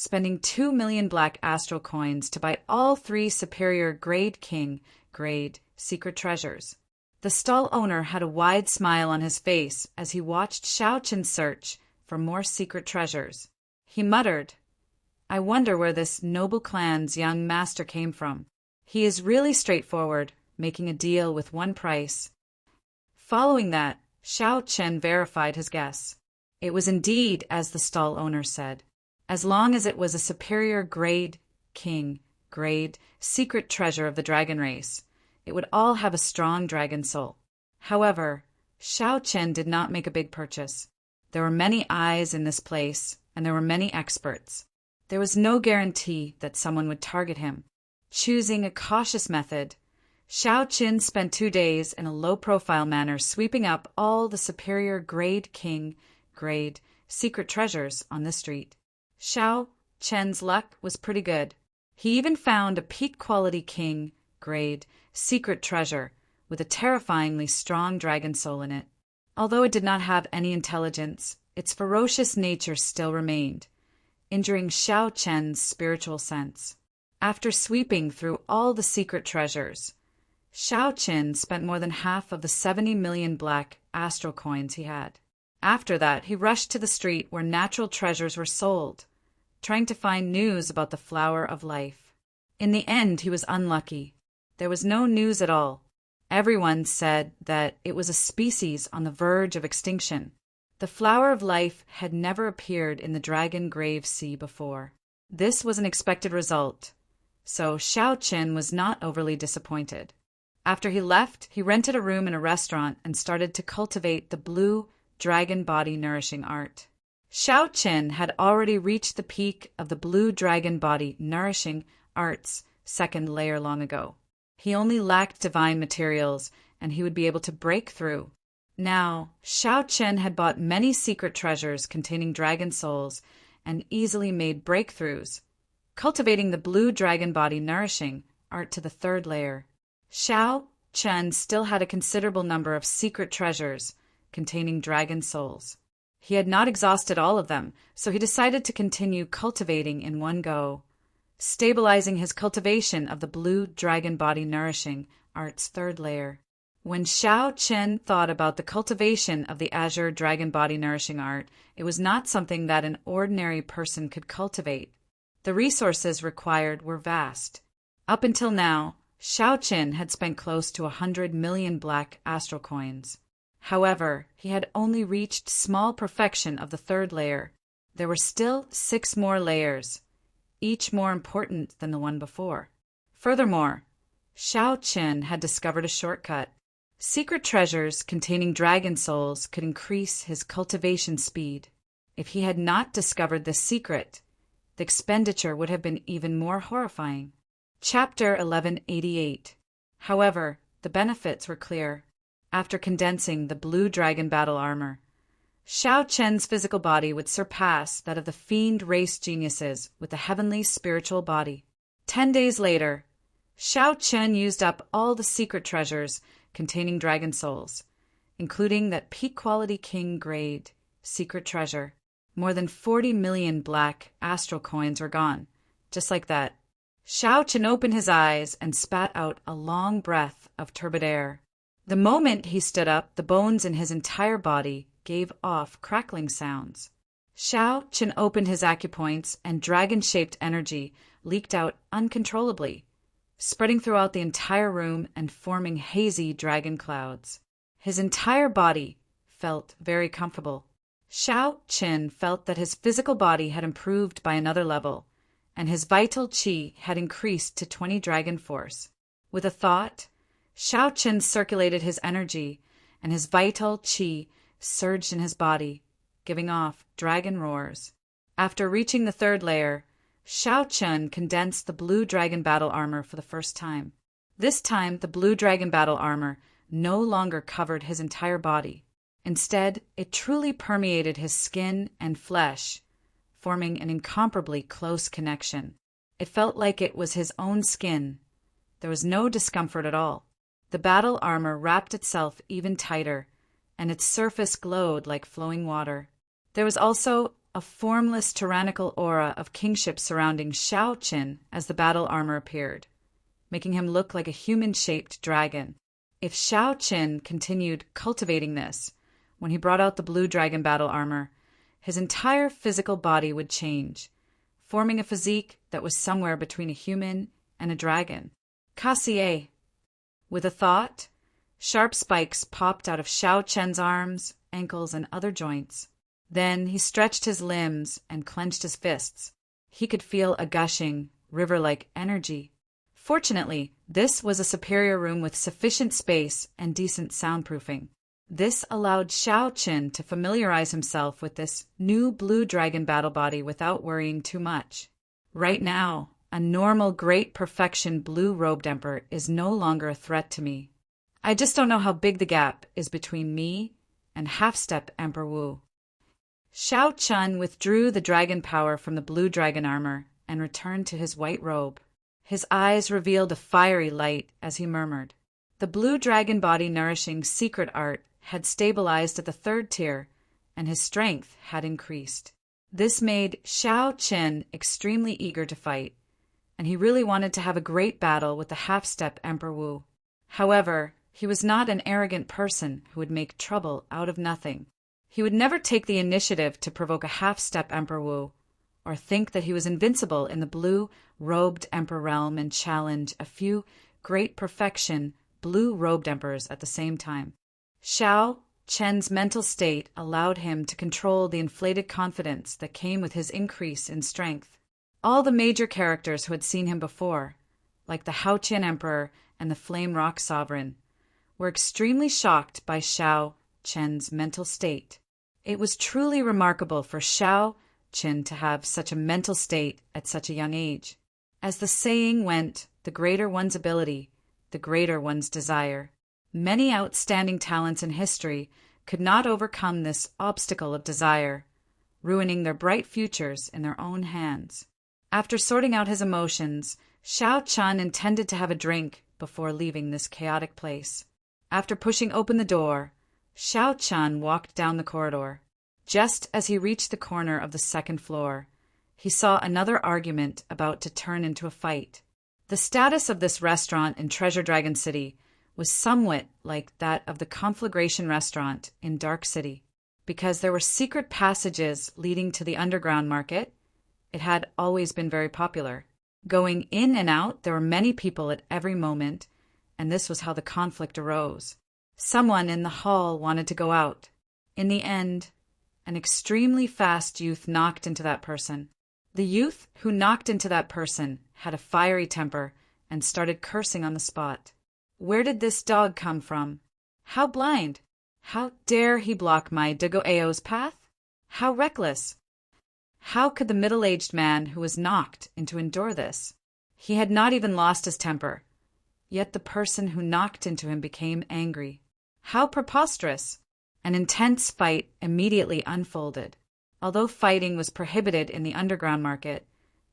spending 2 million black astral coins to buy all 3 superior grade king, grade, secret treasures. The stall owner had a wide smile on his face as he watched Xiao Chen search for more secret treasures. He muttered, "I wonder where this noble clan's young master came from. He is really straightforward, making a deal with one price." Following that, Xiao Chen verified his guess. It was indeed as the stall owner said. As long as it was a superior grade, king, grade, secret treasure of the dragon race, it would all have a strong dragon soul. However, Xiao Chen did not make a big purchase. There were many eyes in this place, and there were many experts. There was no guarantee that someone would target him. Choosing a cautious method, Xiao Chen spent 2 days in a low-profile manner sweeping up all the superior grade king, grade, secret treasures on the street. Xiao Chen's luck was pretty good. He even found a peak-quality king, grade, secret treasure with a terrifyingly strong dragon soul in it. Although it did not have any intelligence, its ferocious nature still remained, injuring Xiao Chen's spiritual sense. After sweeping through all the secret treasures, Xiao Chen spent more than half of the 70 million black astral coins he had. After that, he rushed to the street where natural treasures were sold, trying to find news about the flower of life. In the end, he was unlucky. There was no news at all. Everyone said that it was a species on the verge of extinction. The flower of life had never appeared in the Dragon Grave Sea before. This was an expected result, so Xiao Chen was not overly disappointed. After he left, he rented a room in a restaurant and started to cultivate the blue dragon body nourishing art. Xiao Chen had already reached the peak of the blue dragon body nourishing art's second layer long ago. He only lacked divine materials, and he would be able to break through. Now, Xiao Chen had bought many secret treasures containing dragon souls and easily made breakthroughs, cultivating the blue dragon body nourishing art to the 3rd layer. Xiao Chen still had a considerable number of secret treasures containing dragon souls. He had not exhausted all of them, so he decided to continue cultivating in one go, stabilizing his cultivation of the blue dragon body nourishing art's 3rd layer. When Xiao Chen thought about the cultivation of the azure dragon body nourishing art, it was not something that an ordinary person could cultivate. The resources required were vast. Up until now, Xiao Chen had spent close to 100 million black astral coins. However, he had only reached small perfection of the 3rd layer. There were still 6 more layers, each more important than the one before. Furthermore, Xiao Chen had discovered a shortcut. Secret treasures containing dragon souls could increase his cultivation speed. If he had not discovered this secret, the expenditure would have been even more horrifying. Chapter 1188. However, the benefits were clear. After condensing the blue dragon battle armor, Xiao Chen's physical body would surpass that of the fiend race geniuses with the heavenly spiritual body. 10 days later, Xiao Chen used up all the secret treasures containing dragon souls, including that peak-quality king grade secret treasure. More than 40 million black astral coins were gone, just like that. Xiao Chen opened his eyes and spat out a long breath of turbid air. The moment he stood up, the bones in his entire body gave off crackling sounds. Xiao Chen opened his acupoints, and dragon-shaped energy leaked out uncontrollably, spreading throughout the entire room and forming hazy dragon clouds. His entire body felt very comfortable. Xiao Chen felt that his physical body had improved by another level, and his vital qi had increased to 20 dragon force. With a thought, Xiao Chen circulated his energy, and his vital qi surged in his body, giving off dragon roars. After reaching the 3rd layer, Xiao Chen condensed the blue dragon battle armor for the first time. This time, the blue dragon battle armor no longer covered his entire body. Instead, it truly permeated his skin and flesh, forming an incomparably close connection. It felt like it was his own skin. There was no discomfort at all. The battle armor wrapped itself even tighter, and its surface glowed like flowing water. There was also a A formless, tyrannical aura of kingship surrounding Xiao Qin as the battle armor appeared, making him look like a human-shaped dragon. If Xiao Qin continued cultivating this, when he brought out the blue dragon battle armor, his entire physical body would change, forming a physique that was somewhere between a human and a dragon. Cassier. With a thought, sharp spikes popped out of Xiao Qin's arms, ankles, and other joints. Then he stretched his limbs and clenched his fists. He could feel a gushing, river-like energy. Fortunately, this was a superior room with sufficient space and decent soundproofing. This allowed Xiao Qin to familiarize himself with this new blue dragon battle body without worrying too much. Right now, a normal great perfection blue-robed emperor is no longer a threat to me. I just don't know how big the gap is between me and half-step Emperor Wu. Xiao Qin withdrew the dragon power from the blue dragon armor and returned to his white robe. His eyes revealed a fiery light as he murmured. The blue dragon body nourishing secret art had stabilized at the 3rd tier, and his strength had increased. This made Xiao Qin extremely eager to fight, and he really wanted to have a great battle with the half-step Emperor Wu. However, he was not an arrogant person who would make trouble out of nothing. He would never take the initiative to provoke a half-step Emperor Wu, or think that he was invincible in the blue-robed emperor realm and challenge a few great perfection blue-robed emperors at the same time. Xiao Qin's mental state allowed him to control the inflated confidence that came with his increase in strength. All the major characters who had seen him before, like the Haotian Emperor and the Flame Rock Sovereign, were extremely shocked by Xiao Qin's mental state. It was truly remarkable for Xiao Qin to have such a mental state at such a young age. As the saying went, the greater one's ability, the greater one's desire. Many outstanding talents in history could not overcome this obstacle of desire, ruining their bright futures in their own hands. After sorting out his emotions, Xiao Qin intended to have a drink before leaving this chaotic place. After pushing open the door, Xiao Qin walked down the corridor. Just as he reached the corner of the 2nd floor, he saw another argument about to turn into a fight. The status of this restaurant in Treasure Dragon City was somewhat like that of the Conflagration restaurant in Dark City. Because there were secret passages leading to the underground market, it had always been very popular. Going in and out, there were many people at every moment, and this was how the conflict arose. Someone in the hall wanted to go out. In the end, an extremely fast youth knocked into that person. The youth who knocked into that person had a fiery temper and started cursing on the spot. Where did this dog come from? How blind! How dare he block my Dugo-Ao's path? How reckless! How could the middle-aged man who was knocked into endure this? He had not even lost his temper, yet the person who knocked into him became angry. How preposterous! An intense fight immediately unfolded. Although fighting was prohibited in the underground market,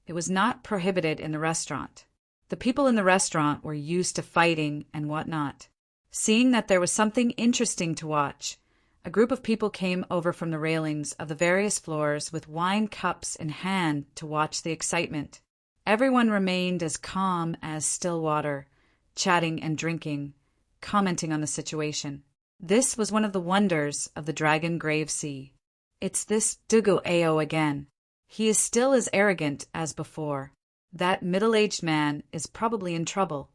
it was not prohibited in the restaurant. The people in the restaurant were used to fighting and whatnot. Seeing that there was something interesting to watch, a group of people came over from the railings of the various floors with wine cups in hand to watch the excitement. Everyone remained as calm as still water, chatting and drinking, commenting on the situation. This was one of the wonders of the Dragon Grave Sea. It's this Dugo-Ao again. He is still as arrogant as before. That middle-aged man is probably in trouble.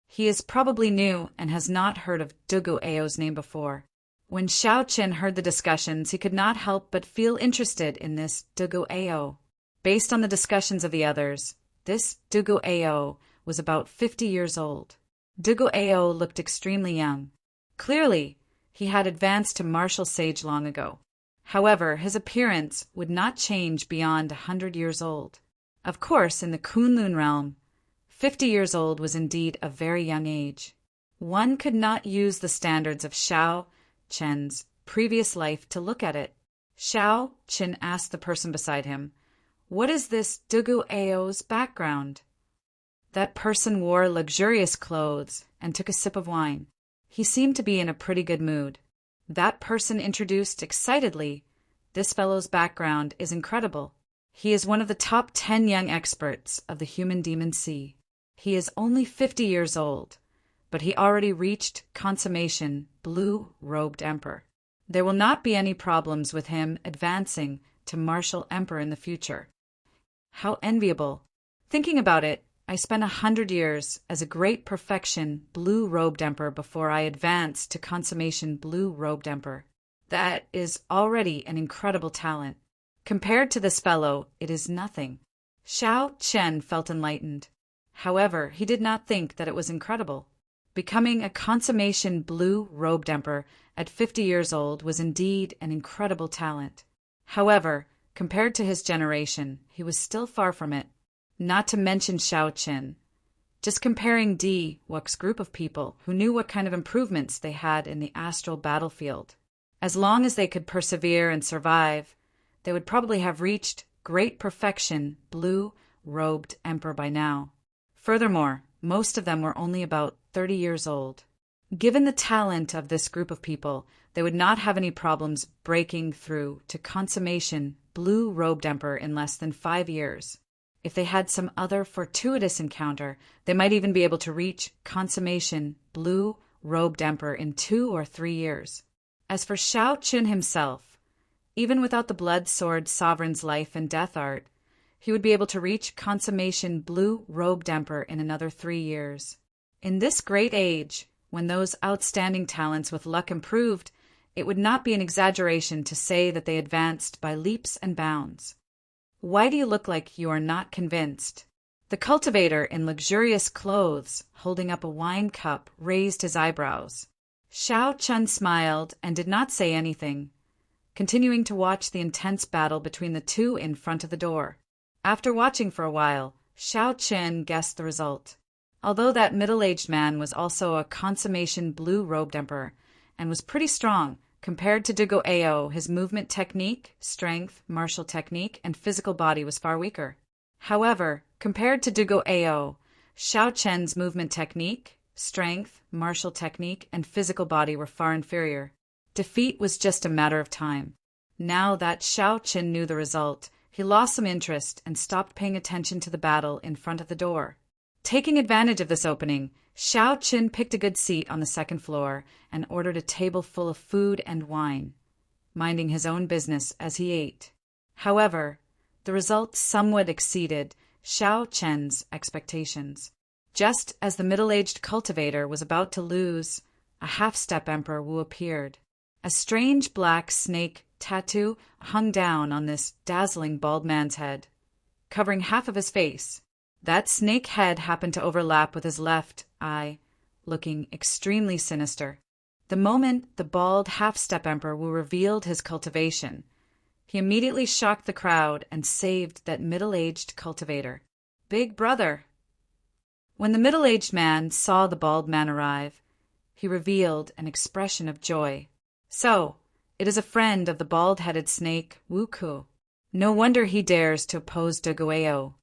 He is probably new and has not heard of Dugo-Ao's name before. When Xiao Qin heard the discussions, he could not help but feel interested in this Dugo-Ao. Based on the discussions of the others, this Dugo-Ao was about 50 years old. Dugo-Ao looked extremely young. Clearly, he had advanced to martial sage long ago. However, his appearance would not change beyond 100 years old. Of course, in the Kunlun realm, 50 years old was indeed a very young age. One could not use the standards of Xiao Qin's previous life to look at it. Xiao Qin asked the person beside him, "What is this Dugo-Ao's background?" That person wore luxurious clothes and took a sip of wine. He seemed to be in a pretty good mood. That person introduced excitedly This fellow's background is incredible. He is one of the top 10 young experts of the human demon sea. He is only 50 years old, but he already reached consummation, blue-robed emperor. There will not be any problems with him advancing to martial emperor in the future. How enviable. Thinking about it, I spent 100 years as a great perfection blue-robed emperor before I advanced to consummation blue-robed emperor. That is already an incredible talent. Compared to this fellow, it is nothing. Xiao Chen felt enlightened. However, he did not think that it was incredible. Becoming a consummation blue-robed emperor at 50 years old was indeed an incredible talent. However, compared to his generation, he was still far from it. Not to mention Xiao Chen. Just comparing Wu's group of people who knew what kind of improvements they had in the astral battlefield. As long as they could persevere and survive, they would probably have reached great perfection blue-robed emperor by now. Furthermore, most of them were only about 30 years old. Given the talent of this group of people, they would not have any problems breaking through to consummation blue-robed emperor in less than 5 years. If they had some other fortuitous encounter, they might even be able to reach consummation blue-robed emperor in 2 or 3 years. As for Xiao Chen himself, even without the blood sword sovereign's life and death art, he would be able to reach consummation blue-robed emperor in another 3 years. In this great age, when those outstanding talents with luck improved, it would not be an exaggeration to say that they advanced by leaps and bounds. Why do you look like you are not convinced? The cultivator in luxurious clothes, holding up a wine cup, raised his eyebrows. Xiao Chen smiled and did not say anything, continuing to watch the intense battle between the two in front of the door. After watching for a while, Xiao Chen guessed the result. Although that middle-aged man was also a consummation blue-robed emperor and was pretty strong, compared to Dugo, his movement technique, strength, martial technique, and physical body was far weaker. However, compared to Dugo, Xiao Chen's movement technique, strength, martial technique, and physical body were far inferior. Defeat was just a matter of time. Now that Xiao Chen knew the result, he lost some interest and stopped paying attention to the battle in front of the door. Taking advantage of this opening, Xiao Chen picked a good seat on the second floor and ordered a table full of food and wine, minding his own business as he ate. However, the result somewhat exceeded Xiao Chen's expectations. Just as the middle-aged cultivator was about to lose, a half-step Emperor Wu appeared. A strange black snake tattoo hung down on this dazzling bald man's head, covering half of his face. That snake head happened to overlap with his left eye, looking extremely sinister. The moment the bald half-step Emperor Wu revealed his cultivation, he immediately shocked the crowd and saved that middle-aged cultivator. Big brother! When the middle-aged man saw the bald man arrive, he revealed an expression of joy. So, it is a friend of the bald-headed snake, Wu Ku. No wonder he dares to oppose Duguayao.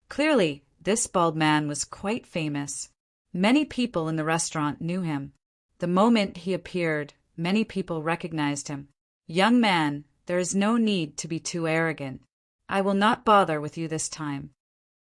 Clearly, this bald man was quite famous. Many people in the restaurant knew him. The moment he appeared, many people recognized him. Young man, there is no need to be too arrogant. I will not bother with you this time.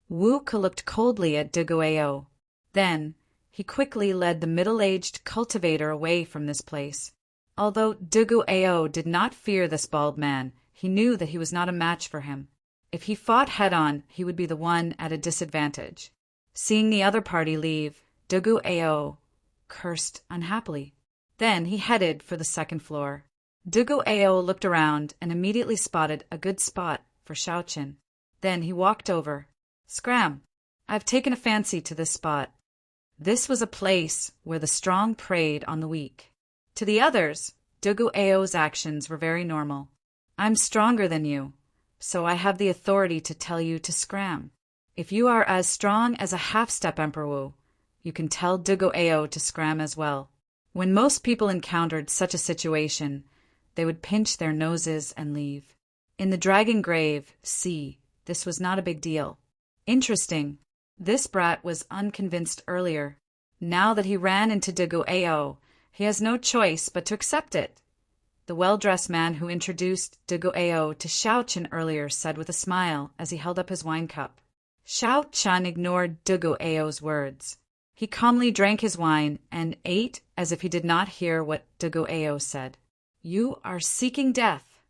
Wu Ku looked coldly at Duguayao. Then, he quickly led the middle-aged cultivator away from this place. Although Duguayao did not fear this bald man, he knew that he was not a match for him. If he fought head-on, he would be the one at a disadvantage. Seeing the other party leave, Duguayao cursed unhappily. Then he headed for the second floor. Duguayao looked around and immediately spotted a good spot for Xiao Chen. Then he walked over. Scram! I've taken a fancy to this spot. This was a place where the strong preyed on the weak. To the others, Duguayao's actions were very normal. I'm stronger than you, so I have the authority to tell you to scram. If you are as strong as a half-step Emperor Wu, you can tell Duguayao to scram as well. When most people encountered such a situation, they would pinch their noses and leave. In the Dragon Grave, this was not a big deal. Interesting. This brat was unconvinced earlier. Now that he ran into Duguayao, he has no choice but to accept it. The well-dressed man who introduced Duguayao to Xiao Chen earlier said with a smile as he held up his wine cup. Xiao Chen ignored Duguayao's words. He calmly drank his wine and ate as if he did not hear what Duguayao said. You are seeking death.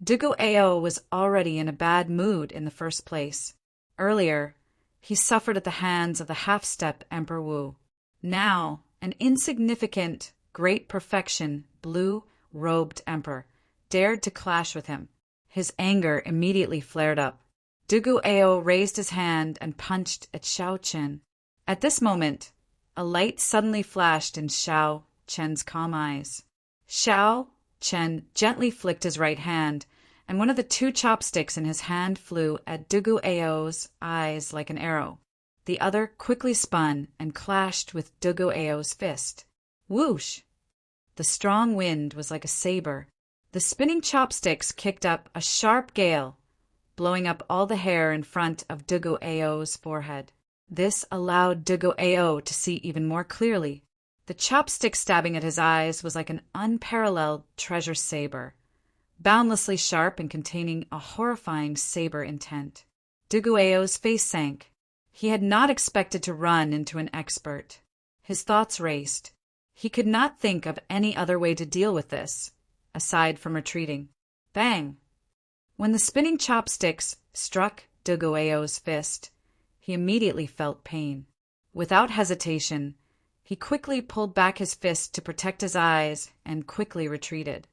Duguayao was already in a bad mood in the first place. Earlier, he suffered at the hands of the half-step Emperor Wu. Now, an insignificant, great perfection, blue-robed emperor dared to clash with him. His anger immediately flared up. Duguayao raised his hand and punched at Xiao Chen. At this moment, a light suddenly flashed in Xiao Chen's calm eyes. Xiao Chen gently flicked his right hand, and one of the two chopsticks in his hand flew at Duguayao's eyes like an arrow. The other quickly spun and clashed with Duguayao's fist. Whoosh! The strong wind was like a saber. The spinning chopsticks kicked up a sharp gale, blowing up all the hair in front of Duguayao's forehead. This allowed Duguayao to see even more clearly. The chopstick stabbing at his eyes was like an unparalleled treasure saber, boundlessly sharp and containing a horrifying saber intent. Duguayao's face sank. He had not expected to run into an expert. His thoughts raced. He could not think of any other way to deal with this, aside from retreating. Bang! When the spinning chopsticks struck Duguayao's fist, he immediately felt pain. Without hesitation, he quickly pulled back his fist to protect his eyes and quickly retreated.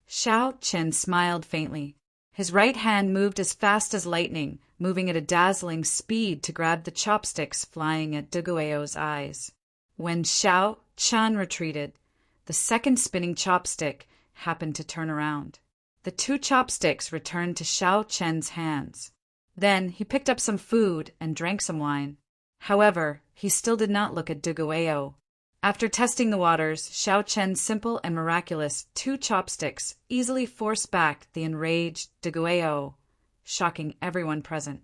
Xiao Chen smiled faintly. His right hand moved as fast as lightning, moving at a dazzling speed to grab the chopsticks flying at Duguayao's eyes. When Xiao Chen retreated, the second spinning chopstick happened to turn around. The two chopsticks returned to Xiao Chen's hands. Then he picked up some food and drank some wine. However, he still did not look at Duguayao. After testing the waters, Xiao Chen's simple and miraculous two chopsticks easily forced back the enraged Duguayao, shocking everyone present.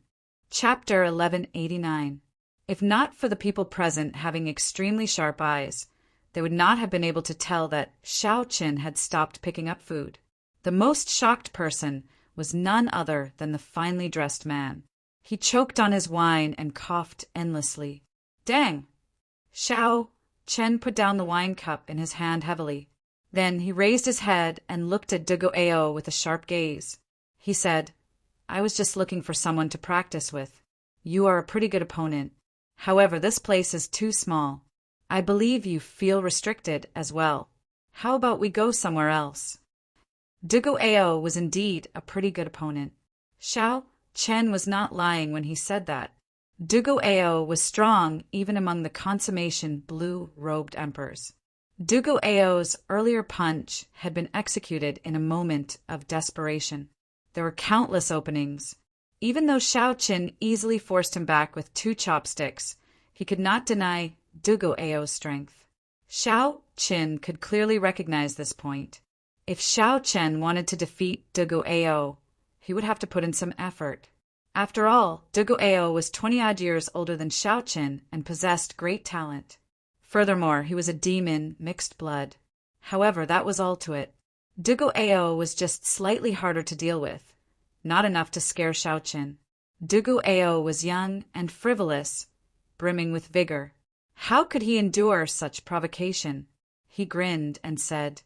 Chapter 1189. If not for the people present having extremely sharp eyes, they would not have been able to tell that Xiao Chen had stopped picking up food. The most shocked person was none other than the finely dressed man. He choked on his wine and coughed endlessly. Dang! Xiao Chen put down the wine cup in his hand heavily. Then he raised his head and looked at Duguayao with a sharp gaze. He said, I was just looking for someone to practice with. You are a pretty good opponent. However, this place is too small. I believe you feel restricted as well. How about we go somewhere else? Duguayao was indeed a pretty good opponent. Xiao Chen was not lying when he said that. Duguayao was strong even among the consummation blue-robed emperors. Duguayao's earlier punch had been executed in a moment of desperation. There were countless openings. Even though Xiao Chen easily forced him back with two chopsticks, he could not deny Duguayao's strength. Xiao Chen could clearly recognize this point. If Xiao Chen wanted to defeat Duguayao, he would have to put in some effort. After all, Duguayao was 20-odd years older than Xiao Chen and possessed great talent. Furthermore, he was a demon, mixed blood. However, that was all to it. Duguayao was just slightly harder to deal with, not enough to scare Xiao Chen. Duguayao was young and frivolous, brimming with vigor. How could he endure such provocation? He grinned and said,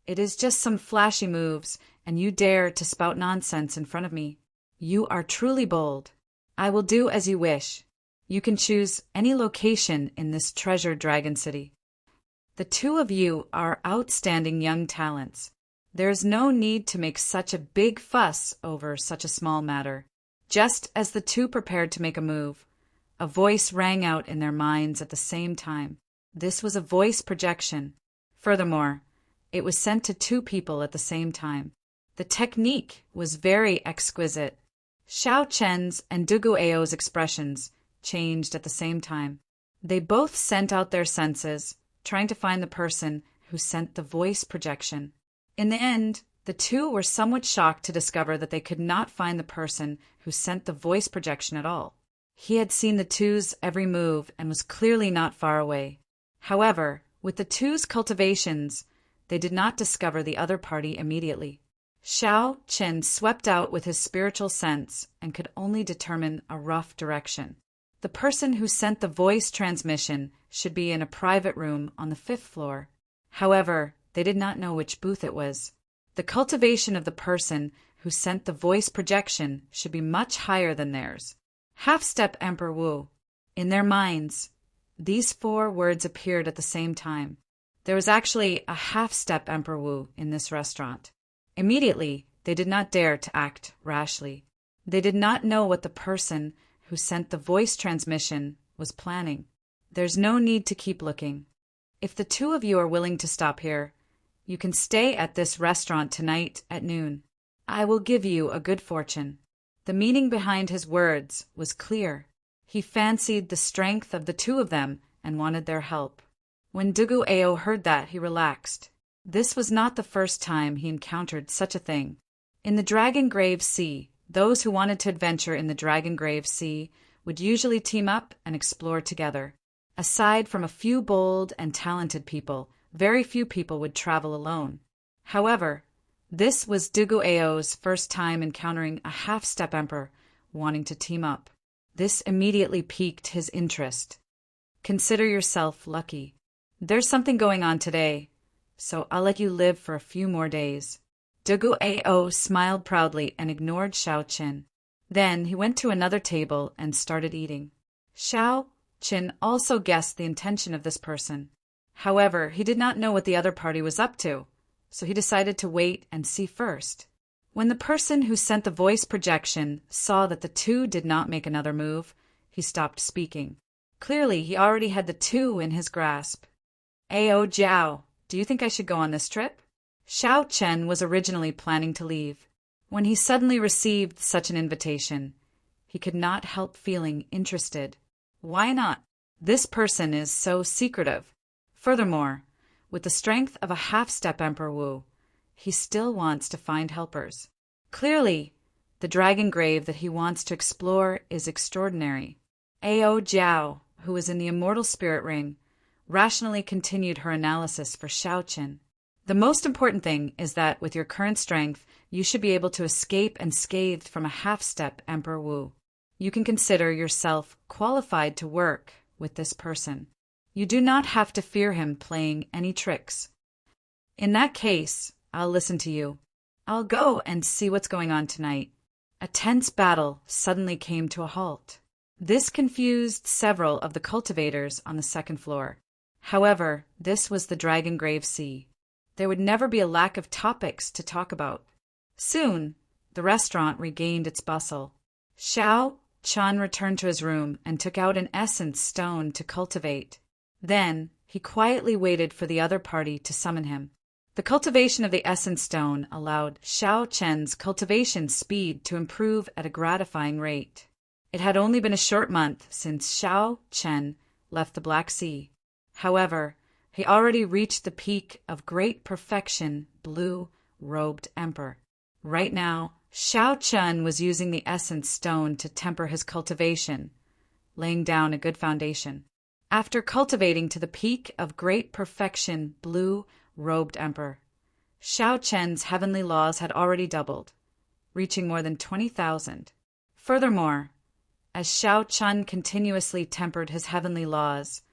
It is just some flashy moves, and you dare to spout nonsense in front of me. You are truly bold. I will do as you wish. You can choose any location in this treasured dragon city. The two of you are outstanding young talents. There is no need to make such a big fuss over such a small matter. Just as the two prepared to make a move, a voice rang out in their minds at the same time. This was a voice projection. Furthermore, it was sent to two people at the same time. The technique was very exquisite. Xiao Chen's and Duguayao's expressions changed at the same time. They both sent out their senses, trying to find the person who sent the voice projection. In the end, the two were somewhat shocked to discover that they could not find the person who sent the voice projection at all. He had seen the two's every move and was clearly not far away. However, with the two's cultivations, they did not discover the other party immediately. Xiao Chen swept out with his spiritual sense and could only determine a rough direction. The person who sent the voice transmission should be in a private room on the 5th floor. However, they did not know which booth it was. The cultivation of the person who sent the voice projection should be much higher than theirs. Half-step Emperor Wu. In their minds, these 4 words appeared at the same time. There was actually a half-step Emperor Wu in this restaurant. Immediately, they did not dare to act rashly. They did not know what the person who sent the voice transmission was planning. There's no need to keep looking. If the 2 of you are willing to stop here, you can stay at this restaurant tonight at noon. I will give you a good fortune. The meaning behind his words was clear. He fancied the strength of the 2 of them and wanted their help. When Dugu Ao heard that, he relaxed. This was not the first time he encountered such a thing. In the Dragon Grave Sea, those who wanted to adventure in the Dragon Grave Sea would usually team up and explore together. Aside from a few bold and talented people, very few people would travel alone. However, this was Dugu Ao's first time encountering a half-step emperor wanting to team up. This immediately piqued his interest. Consider yourself lucky. There's something going on today, so I'll let you live for a few more days. Dugu Ao smiled proudly and ignored Xiao Qin. Then he went to another table and started eating. Xiao Qin also guessed the intention of this person. However, he did not know what the other party was up to, so he decided to wait and see first. When the person who sent the voice projection saw that the 2 did not make another move, he stopped speaking. Clearly, he already had the 2 in his grasp. Ao Jiao, do you think I should go on this trip? Xiao Chen was originally planning to leave. When he suddenly received such an invitation, he could not help feeling interested. Why not? This person is so secretive. Furthermore, with the strength of a half-step Emperor Wu, he still wants to find helpers. Clearly, the dragon grave that he wants to explore is extraordinary. Ao Jiao, who was in the Immortal Spirit Ring, rationally continued her analysis for Xiao Qin. The most important thing is that with your current strength, you should be able to escape unscathed from a half-step Emperor Wu. You can consider yourself qualified to work with this person. You do not have to fear him playing any tricks. In that case, I'll listen to you. I'll go and see what's going on tonight. A tense battle suddenly came to a halt. This confused several of the cultivators on the 2nd floor. However, this was the Dragon Grave Sea. There would never be a lack of topics to talk about. Soon, the restaurant regained its bustle. Xiao Chen returned to his room and took out an essence stone to cultivate. Then, he quietly waited for the other party to summon him. The cultivation of the essence stone allowed Xiao Chen's cultivation speed to improve at a gratifying rate. It had only been a short month since Xiao Chen left the Black Sea. However, he already reached the peak of great perfection, blue-robed emperor. Right now, Xiao Chen was using the essence stone to temper his cultivation, laying down a good foundation. After cultivating to the peak of great perfection, blue-robed emperor, Xiao Chen's heavenly laws had already doubled, reaching more than 20,000. Furthermore, as Xiao Chen continuously tempered his heavenly laws,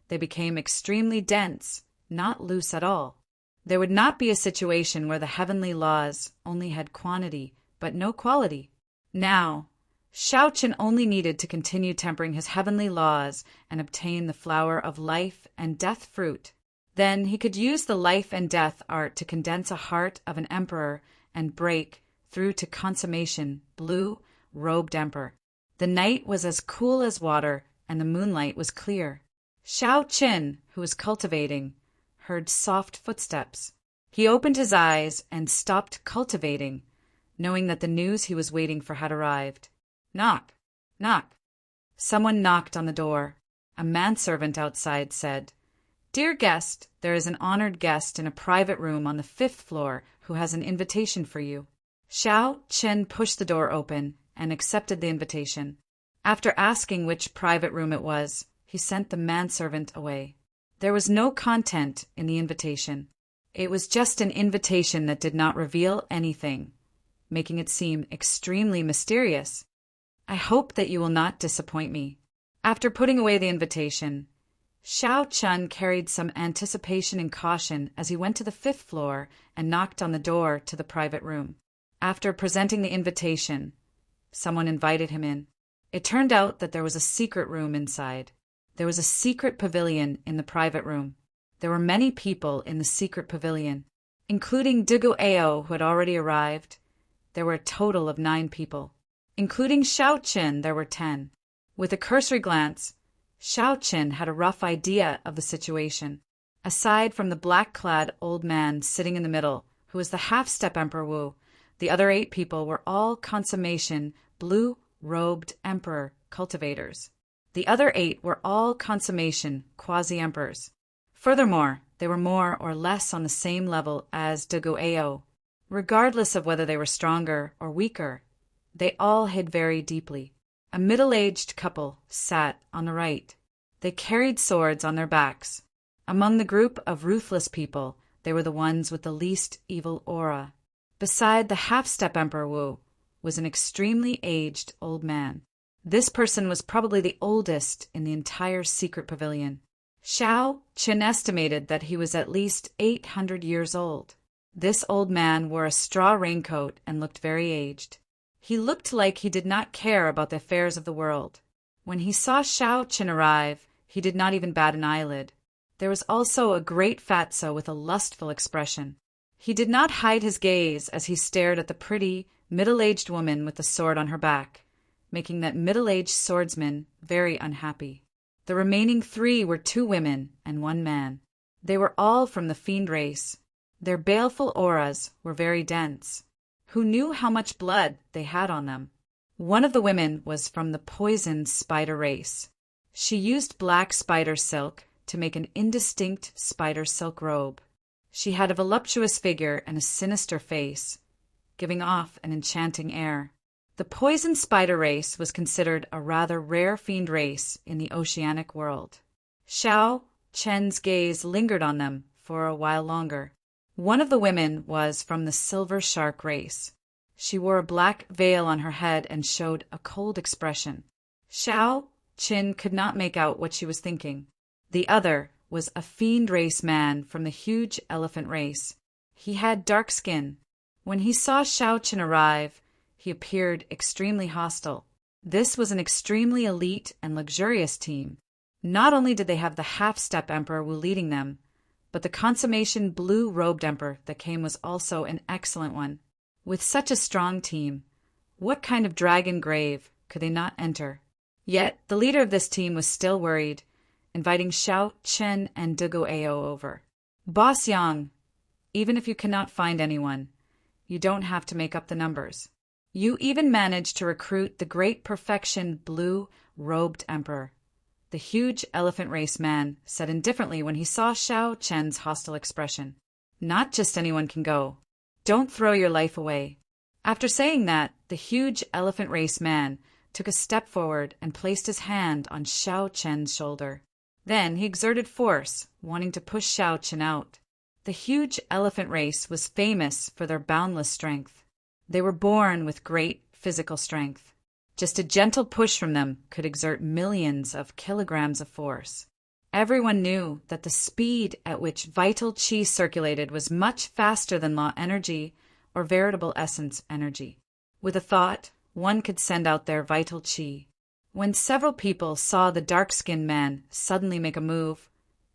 they became extremely dense, not loose at all. There would not be a situation where the heavenly laws only had quantity, but no quality. Now, Xiao Chen only needed to continue tempering his heavenly laws and obtain the flower of life and death fruit. Then he could use the life and death art to condense a heart of an emperor and break through to consummation, blue-robed emperor. The night was as cool as water, and the moonlight was clear. Xiao Qin, who was cultivating, heard soft footsteps. He opened his eyes and stopped cultivating, knowing that the news he was waiting for had arrived. Knock, knock. Someone knocked on the door. A manservant outside said, "Dear guest, there is an honored guest in a private room on the 5th floor who has an invitation for you." Xiao Qin pushed the door open and accepted the invitation. After asking which private room it was, he sent the manservant away. There was no content in the invitation. It was just an invitation that did not reveal anything, making it seem extremely mysterious. I hope that you will not disappoint me. After putting away the invitation, Xiao Chun carried some anticipation and caution as he went to the 5th floor and knocked on the door to the private room. After presenting the invitation, someone invited him in. It turned out that there was a secret room inside. There was a secret pavilion in the private room. There were many people in the secret pavilion, including Digu Ao, who had already arrived. There were a total of 9 people. Including Xiao Qin, there were 10. With a cursory glance, Xiao Qin had a rough idea of the situation. Aside from the black-clad old man sitting in the middle, who was the half-step Emperor Wu, the other 8 people were all consummation blue-robed emperor cultivators. The other 8 were all consummation quasi-emperors. Furthermore, they were more or less on the same level as Digu Ao. Regardless of whether they were stronger or weaker, they all hid very deeply. A middle-aged couple sat on the right. They carried swords on their backs. Among the group of ruthless people, they were the ones with the least evil aura. Beside the half-step Emperor Wu was an extremely aged old man. This person was probably the oldest in the entire secret pavilion. Xiao Qin estimated that he was at least 800 years old. This old man wore a straw raincoat and looked very aged. He looked like he did not care about the affairs of the world. When he saw Xiao Qin arrive, he did not even bat an eyelid. There was also a great fatso with a lustful expression. He did not hide his gaze as he stared at the pretty, middle-aged woman with the sword on her back, making that middle-aged swordsman very unhappy. The remaining 3 were 2 women and 1 man. They were all from the fiend race. Their baleful auras were very dense. Who knew how much blood they had on them? One of the women was from the poison spider race. She used black spider silk to make an indistinct spider silk robe. She had a voluptuous figure and a sinister face, giving off an enchanting air. The poison spider race was considered a rather rare fiend race in the oceanic world. Xiao Chen's gaze lingered on them for a while longer. One of the women was from the silver shark race. She wore a black veil on her head and showed a cold expression. Xiao Qin could not make out what she was thinking. The other was a fiend race man from the huge elephant race. He had dark skin. When he saw Xiao Qin arrive, he appeared extremely hostile. This was an extremely elite and luxurious team. Not only did they have the half-step Emperor Wu leading them, but the consummation blue-robed emperor that came was also an excellent one. With such a strong team, what kind of dragon grave could they not enter? Yet the leader of this team was still worried, inviting Xiao Chen and Digu Ao over. Boss Yang, even if you cannot find anyone, you don't have to make up the numbers. You even managed to recruit the great perfection blue-robed emperor. The huge elephant race man said indifferently when he saw Xiao Chen's hostile expression. Not just anyone can go. Don't throw your life away. After saying that, the huge elephant race man took a step forward and placed his hand on Xiao Chen's shoulder. Then he exerted force, wanting to push Xiao Chen out. The huge elephant race was famous for their boundless strength. They were born with great physical strength. Just a gentle push from them could exert millions of kilograms of force. Everyone knew that the speed at which vital qi circulated was much faster than law energy or veritable essence energy. With a thought, one could send out their vital qi. When several people saw the dark-skinned man suddenly make a move,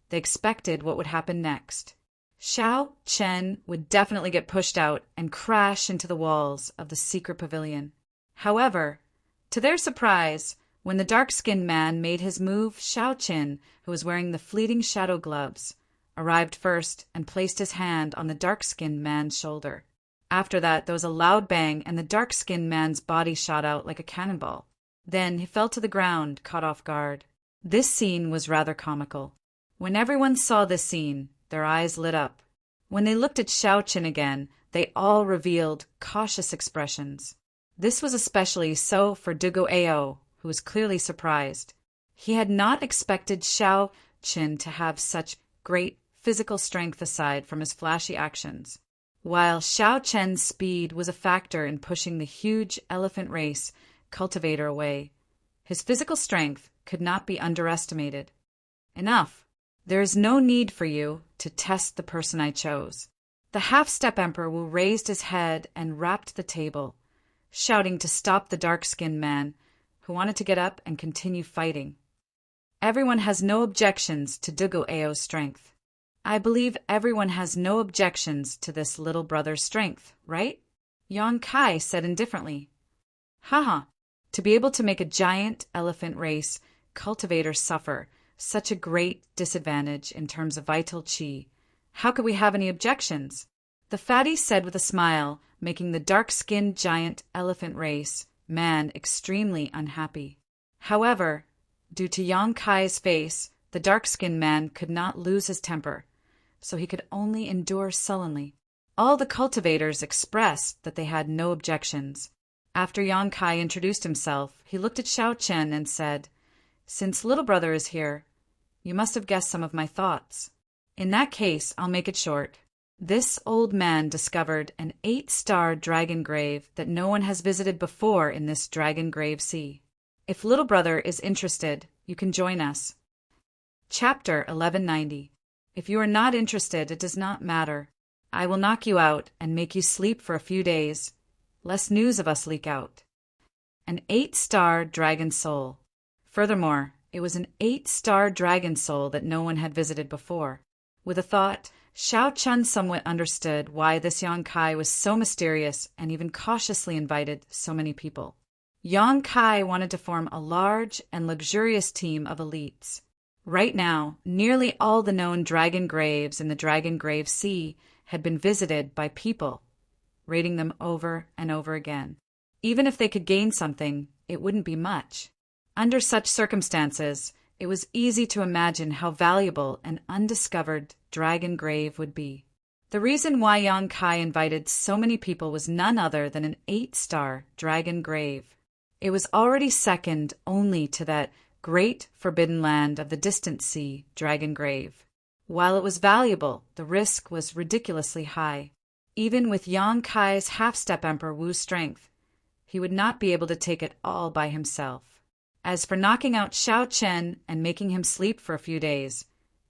they expected what would happen next. Xiao Chen would definitely get pushed out and crash into the walls of the secret pavilion. However, to their surprise, when the dark-skinned man made his move, Xiao Qin, who was wearing the fleeting shadow gloves, arrived first and placed his hand on the dark-skinned man's shoulder. After that, there was a loud bang and the dark-skinned man's body shot out like a cannonball. Then he fell to the ground, caught off guard. This scene was rather comical. When everyone saw this scene, their eyes lit up. When they looked at Xiao Qin again, they all revealed cautious expressions. This was especially so for Digu Ao, who was clearly surprised. He had not expected Xiao Qin to have such great physical strength aside from his flashy actions. While Xiao Chen's speed was a factor in pushing the huge elephant race cultivator away, his physical strength could not be underestimated. Enough. There is no need for you to test the person I chose. The half-step emperor Wu raised his head and rapped the table, shouting to stop the dark-skinned man, who wanted to get up and continue fighting. Everyone has no objections to Dugu Ao's strength. I believe everyone has no objections to this little brother's strength, right? Yang Kai said indifferently. Haha, to be able to make a giant elephant race cultivator suffer such a great disadvantage in terms of vital qi. How could we have any objections? The fatty said with a smile, making the dark-skinned giant elephant race man extremely unhappy. However, due to Yang Kai's face, the dark-skinned man could not lose his temper, so he could only endure sullenly. All the cultivators expressed that they had no objections. After Yang Kai introduced himself, he looked at Xiao Chen and said, "Since little brother is here, you must have guessed some of my thoughts. In that case, I'll make it short. This old man discovered an 8-star dragon grave that no one has visited before in this dragon grave sea. If little brother is interested, you can join us." Chapter 1190. If you are not interested, it does not matter. I will knock you out and make you sleep for a few days, lest news of us leak out. An 8-star dragon soul. Furthermore, it was an 8-star dragon soul that no one had visited before. With a thought, Xiao Chen somewhat understood why this Yang Kai was so mysterious and even cautiously invited so many people. Yang Kai wanted to form a large and luxurious team of elites. Right now, nearly all the known dragon graves in the Dragon Grave Sea had been visited by people, raiding them over and over again. Even if they could gain something, it wouldn't be much. Under such circumstances, it was easy to imagine how valuable an undiscovered dragon grave would be. The reason why Yang Kai invited so many people was none other than an 8-star dragon grave. It was already second only to that great forbidden land of the distant sea, Dragon Grave. While it was valuable, the risk was ridiculously high. Even with Yang Kai's half-step emperor Wu's strength, he would not be able to take it all by himself. As for knocking out Xiao Chen and making him sleep for a few days,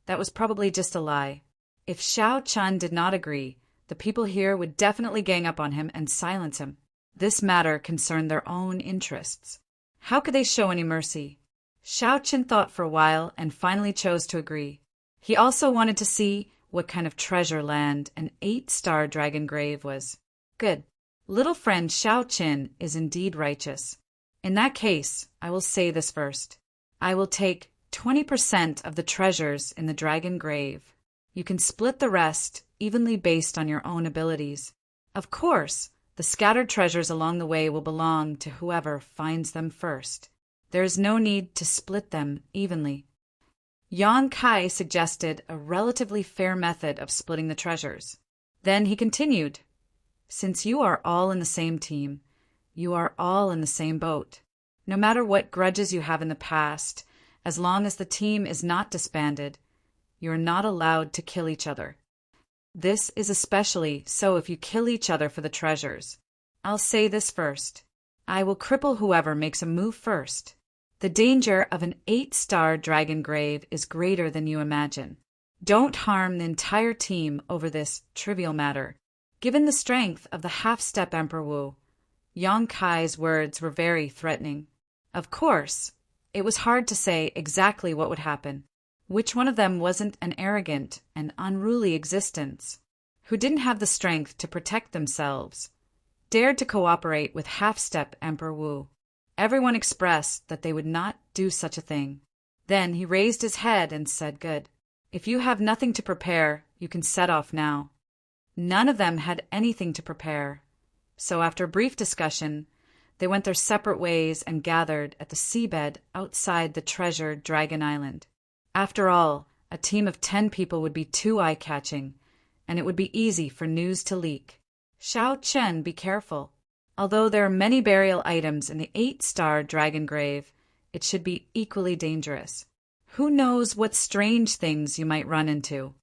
that was probably just a lie. If Xiao Chen did not agree, the people here would definitely gang up on him and silence him. This matter concerned their own interests. How could they show any mercy? Xiao Chen thought for a while and finally chose to agree. He also wanted to see what kind of treasure land an 8-star dragon grave was. Good. Little friend Xiao Chen is indeed righteous. In that case, I will say this first. I will take 20% of the treasures in the dragon grave. You can split the rest evenly based on your own abilities. Of course, the scattered treasures along the way will belong to whoever finds them first. There is no need to split them evenly. Yang Kai suggested a relatively fair method of splitting the treasures. Then he continued, "Since you are all in the same team, you are all in the same boat. No matter what grudges you have in the past, as long as the team is not disbanded, you are not allowed to kill each other. This is especially so if you kill each other for the treasures. I'll say this first. I will cripple whoever makes a move first. The danger of an 8-star dragon grave is greater than you imagine. Don't harm the entire team over this trivial matter." Given the strength of the half-step Emperor Wu, Yang Kai's words were very threatening. Of course, it was hard to say exactly what would happen. Which one of them wasn't an arrogant and unruly existence, who didn't have the strength to protect themselves, dared to cooperate with half-step Emperor Wu? Everyone expressed that they would not do such a thing. Then he raised his head and said, "Good. If you have nothing to prepare, you can set off now." None of them had anything to prepare. So after a brief discussion, they went their separate ways and gathered at the seabed outside the treasured Dragon Island. After all, a team of 10 people would be too eye-catching, and it would be easy for news to leak. Xiao Chen, be careful. Although there are many burial items in the 8-star dragon grave, it should be equally dangerous. Who knows what strange things you might run into?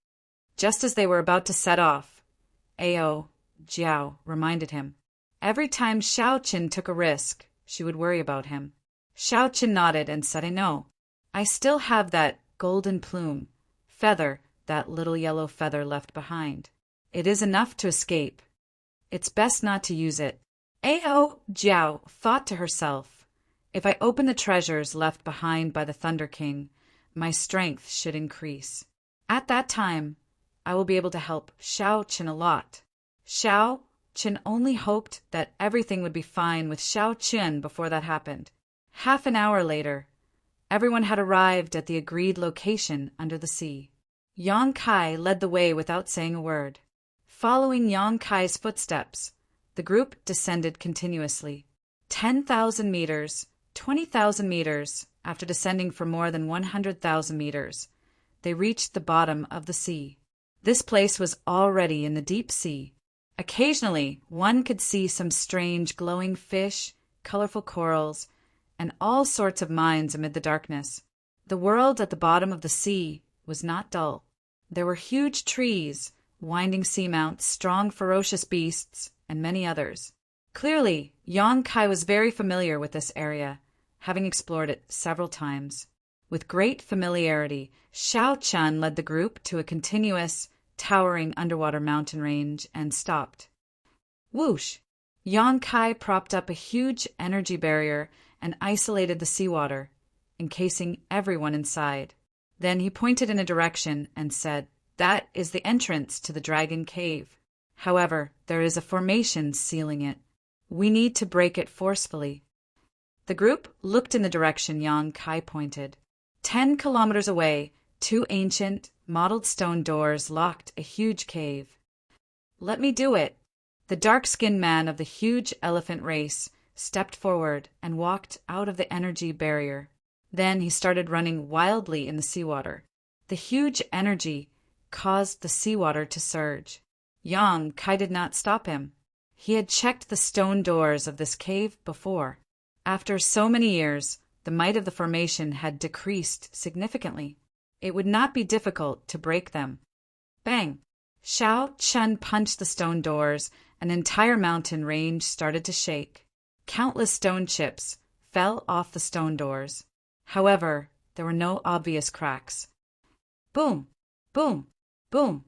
Just as they were about to set off, Ao Jiao reminded him. Every time Xiao Qin took a risk, she would worry about him. Xiao Qin nodded and said, I know. I still have that golden plume, feather, that little yellow feather left behind. It is enough to escape. It's best not to use it. Ao Jiao thought to herself, if I open the treasures left behind by the Thunder King, my strength should increase. At that time, I will be able to help Xiao Qin a lot. Xiao Qin only hoped that everything would be fine with Xiao Qin before that happened. Half an hour later, everyone had arrived at the agreed location under the sea. Yang Kai led the way without saying a word. Following Yang Kai's footsteps, the group descended continuously. 10,000 meters, 20,000 meters, after descending for more than 100,000 meters, they reached the bottom of the sea. This place was already in the deep sea. Occasionally, one could see some strange glowing fish, colorful corals, and all sorts of mines amid the darkness. The world at the bottom of the sea was not dull. There were huge trees, winding seamounts, strong ferocious beasts, and many others. Clearly, Yang Kai was very familiar with this area, having explored it several times. With great familiarity, Xiao Chen led the group to a continuous, towering underwater mountain range and stopped. Whoosh! Yang Kai propped up a huge energy barrier and isolated the seawater, encasing everyone inside. Then he pointed in a direction and said, That is the entrance to the Dragon Cave. However, there is a formation sealing it. We need to break it forcefully. The group looked in the direction Yang Kai pointed. 10 kilometers away, 2 ancient, mottled stone doors locked a huge cave. Let me do it. The dark-skinned man of the huge elephant race stepped forward and walked out of the energy barrier. Then he started running wildly in the seawater. The huge energy caused the seawater to surge. Yang Kai did not stop him. He had checked the stone doors of this cave before. After so many years, the might of the formation had decreased significantly. It would not be difficult to break them. Bang! Xiao Chen punched the stone doors. An entire mountain range started to shake. Countless stone chips fell off the stone doors. However, there were no obvious cracks. Boom! Boom! Boom!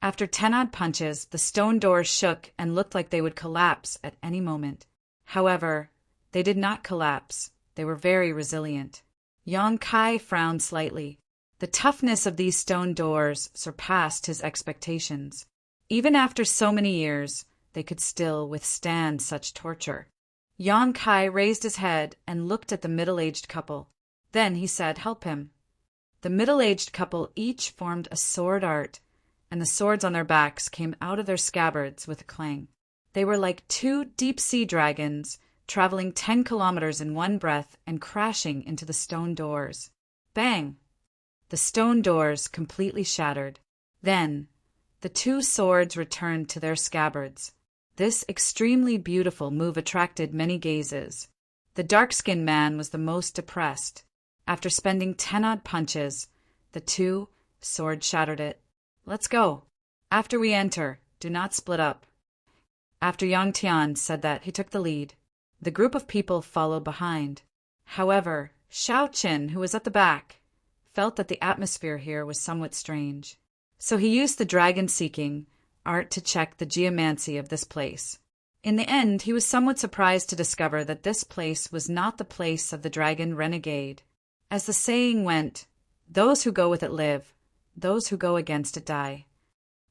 After 10-odd punches, the stone doors shook and looked like they would collapse at any moment. However, they did not collapse. They were very resilient. Yang Kai frowned slightly. The toughness of these stone doors surpassed his expectations. Even after so many years, they could still withstand such torture. Yang Kai raised his head and looked at the middle-aged couple. Then he said, Help him. The middle-aged couple each formed a sword art, and the swords on their backs came out of their scabbards with a clang. They were like 2 deep-sea dragons, traveling 10 kilometers in one breath and crashing into the stone doors. Bang! The stone doors completely shattered. Then, the 2 swords returned to their scabbards. This extremely beautiful move attracted many gazes. The dark-skinned man was the most depressed. After spending 10-odd punches, the 2 swords shattered it. Let's go. After we enter, do not split up. After Yang Tian said that, he took the lead. The group of people followed behind. However, Xiao Qin, who was at the back, felt that the atmosphere here was somewhat strange. So he used the dragon-seeking art to check the geomancy of this place. In the end, he was somewhat surprised to discover that this place was not the place of the dragon renegade. As the saying went, those who go with it live, those who go against it die.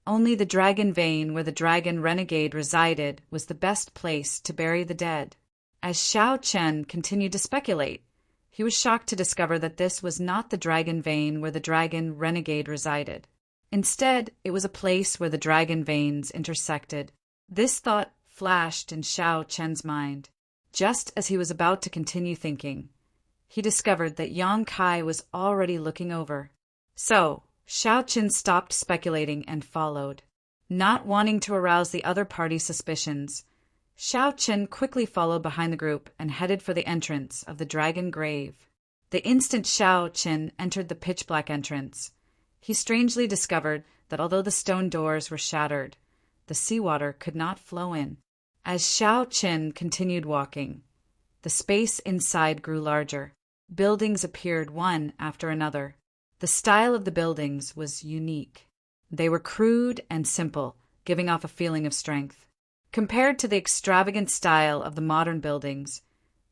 Only the dragon vein where the dragon renegade resided was the best place to bury the dead. As Xiao Chen continued to speculate, he was shocked to discover that this was not the dragon vein where the dragon renegade resided. Instead, it was a place where the dragon veins intersected. This thought flashed in Xiao Chen's mind. Just as he was about to continue thinking, he discovered that Yang Kai was already looking over. So, Xiao Chen stopped speculating and followed. Not wanting to arouse the other party's suspicions, Xiao Chen quickly followed behind the group and headed for the entrance of the dragon grave. The instant Xiao Chen entered the pitch-black entrance, he strangely discovered that although the stone doors were shattered, the seawater could not flow in. As Xiao Qin continued walking, the space inside grew larger. Buildings appeared one after another. The style of the buildings was unique. They were crude and simple, giving off a feeling of strength. Compared to the extravagant style of the modern buildings,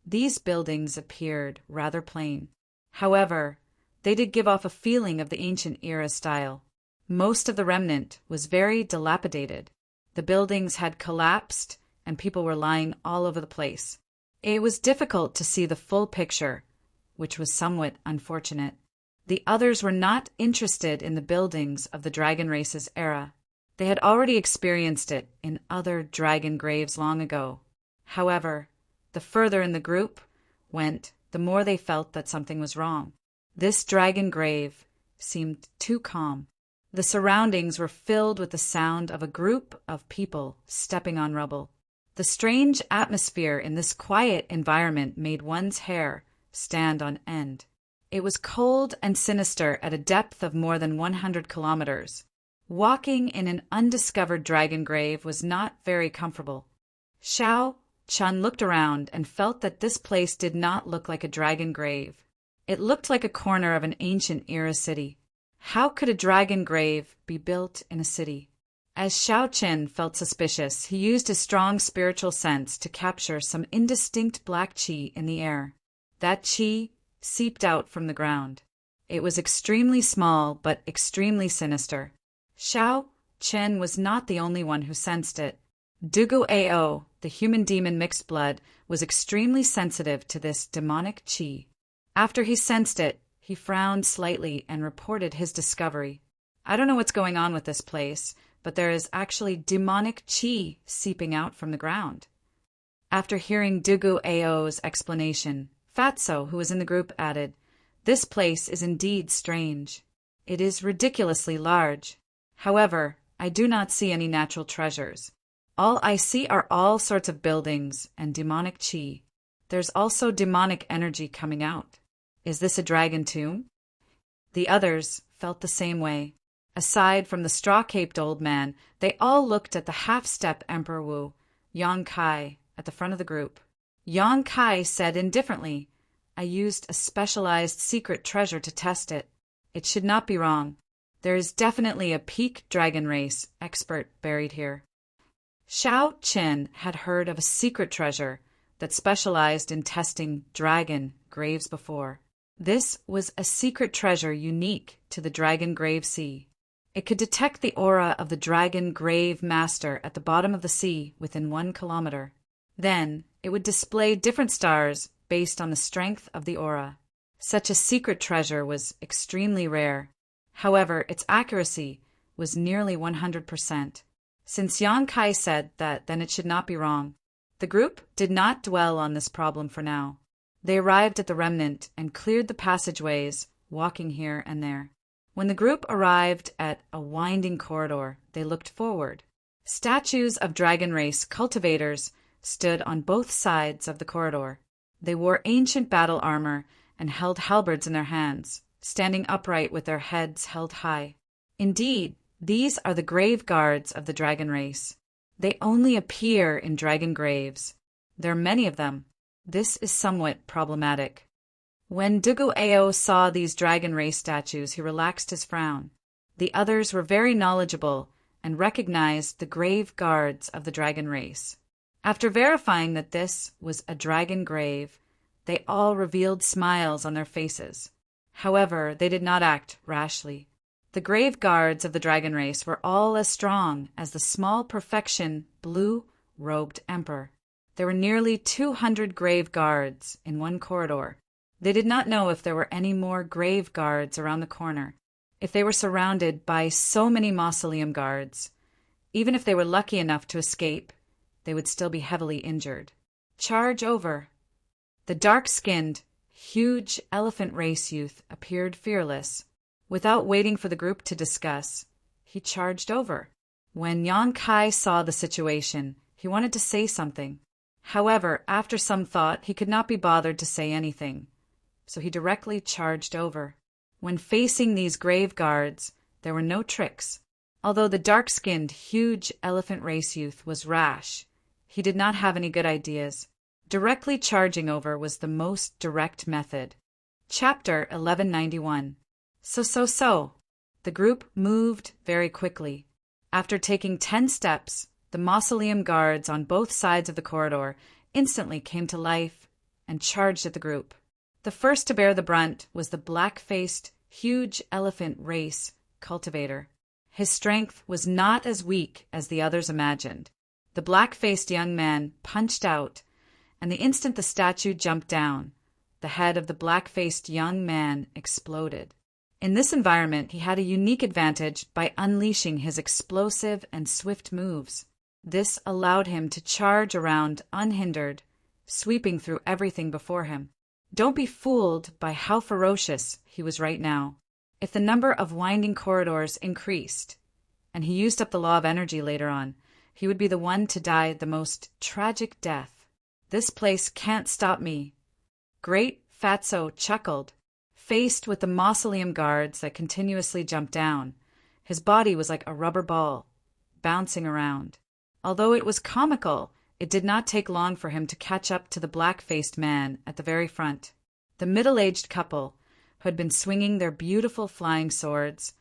these buildings appeared rather plain. However, they did give off a feeling of the ancient era style. Most of the remnant was very dilapidated. The buildings had collapsed and people were lying all over the place. It was difficult to see the full picture, which was somewhat unfortunate. The others were not interested in the buildings of the dragon race's era. They had already experienced it in other dragon graves long ago. However, the further in the group went, the more they felt that something was wrong. This dragon grave seemed too calm. The surroundings were filled with the sound of a group of people stepping on rubble. The strange atmosphere in this quiet environment made one's hair stand on end. It was cold and sinister at a depth of more than 100 kilometers. Walking in an undiscovered dragon grave was not very comfortable. Xiao Chun looked around and felt that this place did not look like a dragon grave. It looked like a corner of an ancient era city. How could a dragon grave be built in a city? As Xiao Qin felt suspicious, he used his strong spiritual sense to capture some indistinct black qi in the air. That qi seeped out from the ground. It was extremely small but extremely sinister. Xiao Qin was not the only one who sensed it. Dugu Ao, the human-demon mixed blood, was extremely sensitive to this demonic qi. After he sensed it, he frowned slightly and reported his discovery. I don't know what's going on with this place, but there is actually demonic qi seeping out from the ground. After hearing Dugu Ao's explanation, Fatso, who was in the group, added, "This place is indeed strange. It is ridiculously large. However, I do not see any natural treasures. All I see are all sorts of buildings and demonic qi. There's also demonic energy coming out. Is this a dragon tomb?" The others felt the same way. Aside from the straw-caped old man, they all looked at the half-step Emperor Wu, Yang Kai, at the front of the group. Yang Kai said indifferently, "I used a specialized secret treasure to test it. It should not be wrong. There is definitely a peak dragon race expert buried here." Xiao Qin had heard of a secret treasure that specialized in testing dragon graves before. This was a secret treasure unique to the Dragon Grave Sea. It could detect the aura of the Dragon Grave Master at the bottom of the sea within 1 kilometer. Then, it would display different stars based on the strength of the aura. Such a secret treasure was extremely rare. However, its accuracy was nearly 100%. Since Yang Kai said that, then it should not be wrong. The group did not dwell on this problem for now. They arrived at the remnant and cleared the passageways, walking here and there. When the group arrived at a winding corridor, they looked forward. Statues of dragon race cultivators stood on both sides of the corridor. They wore ancient battle armor and held halberds in their hands, standing upright with their heads held high. Indeed, these are the grave guards of the dragon race. They only appear in dragon graves. There are many of them. This is somewhat problematic. When Dugu Ao saw these dragon race statues, he relaxed his frown. The others were very knowledgeable and recognized the grave guards of the dragon race. After verifying that this was a dragon grave, they all revealed smiles on their faces. However, they did not act rashly. The grave guards of the dragon race were all as strong as the small perfection blue-robed emperor. There were nearly 200 grave guards in one corridor. They did not know if there were any more grave guards around the corner. If they were surrounded by so many mausoleum guards, even if they were lucky enough to escape, they would still be heavily injured. Charge over. The dark-skinned, huge elephant race youth appeared fearless. Without waiting for the group to discuss, he charged over. When Yang Kai saw the situation, he wanted to say something. However, after some thought, he could not be bothered to say anything, so he directly charged over. When facing these grave guards, there were no tricks. Although the dark-skinned, huge elephant race youth was rash, he did not have any good ideas. Directly charging over was the most direct method. Chapter 1191. So. The group moved very quickly. After taking 10 steps, the mausoleum guards on both sides of the corridor instantly came to life and charged at the group. The first to bear the brunt was the black-faced, huge elephant race cultivator. His strength was not as weak as the others imagined. The black-faced young man punched out, and the instant the statue jumped down, the head of the black-faced young man exploded. In this environment, he had a unique advantage by unleashing his explosive and swift moves. This allowed him to charge around unhindered, sweeping through everything before him. Don't be fooled by how ferocious he was right now. If the number of winding corridors increased, and he used up the law of energy later on, he would be the one to die the most tragic death. This place can't stop me. Great Fatso chuckled. Faced with the mausoleum guards that continuously jumped down, his body was like a rubber ball, bouncing around. Although it was comical, it did not take long for him to catch up to the black-faced man at the very front. The middle-aged couple, who had been swinging their beautiful flying swords,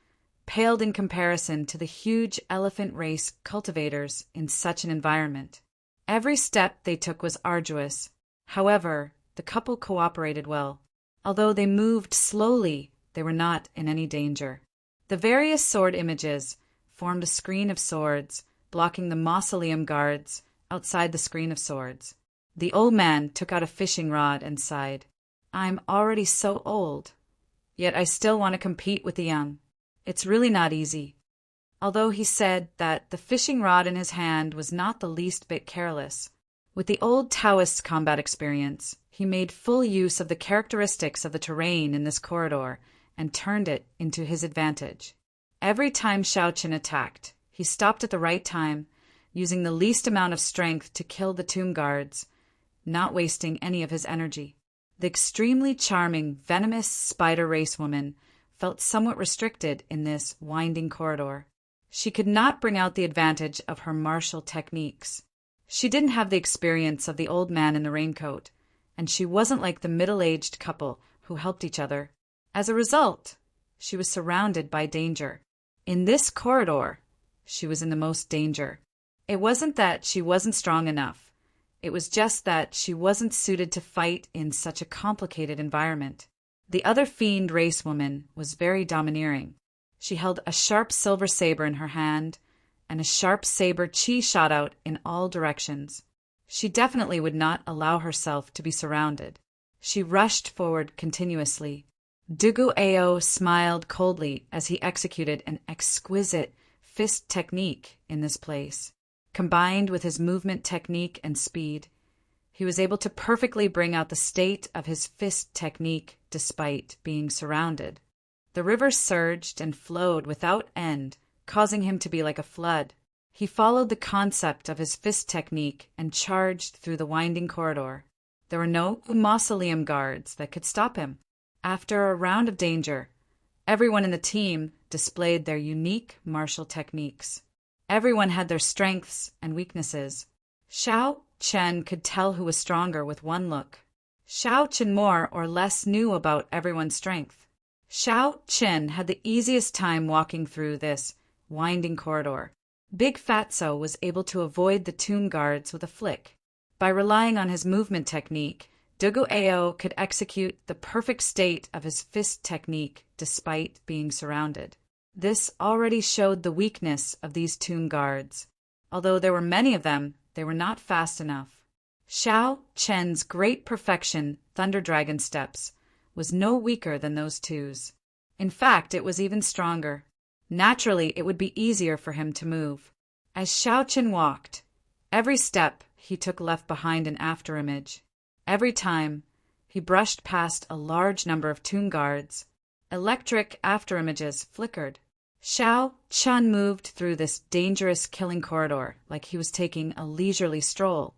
paled in comparison to the huge elephant race cultivators in such an environment. Every step they took was arduous. However, the couple cooperated well. Although they moved slowly, they were not in any danger. The various sword images formed a screen of swords, blocking the mausoleum guards outside the screen of swords. The old man took out a fishing rod and sighed. I'm already so old, yet I still want to compete with the young. It's really not easy. Although he said that the fishing rod in his hand was not the least bit careless. With the old Taoist combat experience, he made full use of the characteristics of the terrain in this corridor and turned it into his advantage. Every time Xiaoqin attacked, he stopped at the right time, using the least amount of strength to kill the tomb guards, not wasting any of his energy. The extremely charming, venomous spider race woman felt somewhat restricted in this winding corridor. She could not bring out the advantage of her martial techniques. She didn't have the experience of the old man in the raincoat, and she wasn't like the middle-aged couple who helped each other. As a result, she was surrounded by danger. In this corridor, she was in the most danger. It wasn't that she wasn't strong enough. It was just that she wasn't suited to fight in such a complicated environment. The other fiend race woman was very domineering. She held a sharp silver saber in her hand, and a sharp saber chi shot out in all directions. She definitely would not allow herself to be surrounded. She rushed forward continuously. Dugu Ao smiled coldly as he executed an exquisite fist technique in this place. Combined with his movement technique and speed, he was able to perfectly bring out the state of his fist technique despite being surrounded. The river surged and flowed without end, causing him to be like a flood. He followed the concept of his fist technique and charged through the winding corridor. There were no mausoleum guards that could stop him. After a round of danger, everyone in the team displayed their unique martial techniques. Everyone had their strengths and weaknesses. Xiao Chen could tell who was stronger with one look. Xiao Chen more or less knew about everyone's strength. Xiao Chen had the easiest time walking through this winding corridor. Big Fatso was able to avoid the tomb guards with a flick. By relying on his movement technique, Dugu Ao could execute the perfect state of his fist technique despite being surrounded. This already showed the weakness of these tomb guards. Although there were many of them, they were not fast enough. Xiao Chen's great perfection Thunder Dragon steps was no weaker than those twos. In fact, it was even stronger. Naturally, it would be easier for him to move. As Xiao Chen walked, every step he took left behind an afterimage. Every time, he brushed past a large number of tomb guards. Electric afterimages flickered. Xiao Chen moved through this dangerous killing corridor like he was taking a leisurely stroll,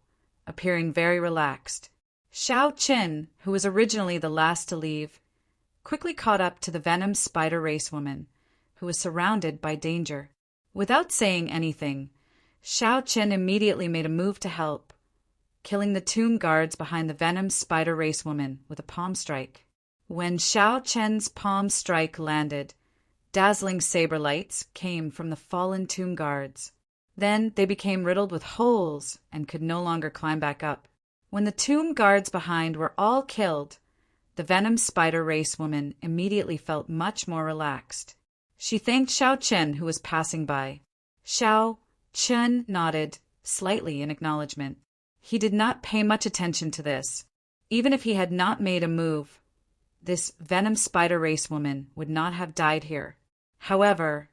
appearing very relaxed. Xiao Chen, who was originally the last to leave, quickly caught up to the venom spider race woman, who was surrounded by danger. Without saying anything, Xiao Chen immediately made a move to help, killing the tomb guards behind the venom spider race woman with a palm strike. When Xiao Chen's palm strike landed, dazzling saber lights came from the fallen tomb guards. Then they became riddled with holes and could no longer climb back up. When the tomb guards behind were all killed, the venom spider race woman immediately felt much more relaxed. She thanked Xiao Chen, who was passing by. Xiao Chen nodded slightly in acknowledgement. He did not pay much attention to this. Even if he had not made a move, this venom spider race woman would not have died here. However,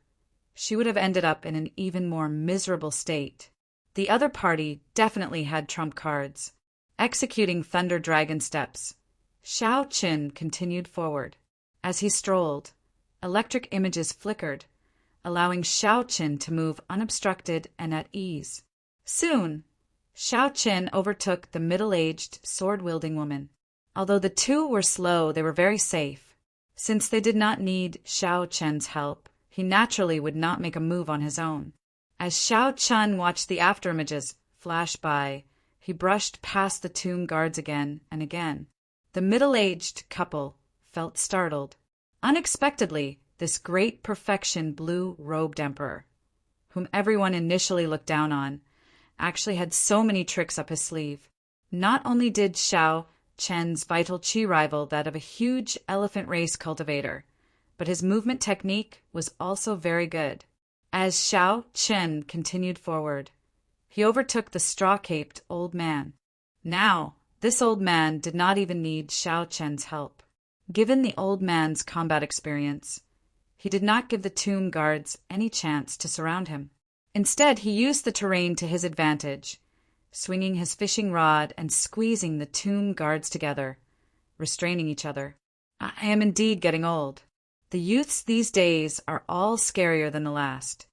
she would have ended up in an even more miserable state. The other party definitely had trump cards. Executing Thunder Dragon steps, Xiao Chen continued forward. As he strolled, electric images flickered, allowing Xiao Chen to move unobstructed and at ease. Soon, Xiao Chen overtook the middle-aged, sword-wielding woman. Although the two were slow, they were very safe. Since they did not need Xiao Chen's help, he naturally would not make a move on his own. As Xiao Chen watched the afterimages flash by, he brushed past the tomb guards again and again. The middle-aged couple felt startled. Unexpectedly, this great perfection blue-robed emperor, whom everyone initially looked down on, actually had so many tricks up his sleeve. Not only did Xiao Chen's vital qi rival that of a huge elephant race cultivator, but his movement technique was also very good. As Xiao Chen continued forward, he overtook the straw-caped old man. Now, this old man did not even need Xiao Chen's help. Given the old man's combat experience, he did not give the tomb guards any chance to surround him. Instead, he used the terrain to his advantage, swinging his fishing rod and squeezing the tomb guards together, restraining each other. I am indeed getting old. The youths these days are all scarier than the last.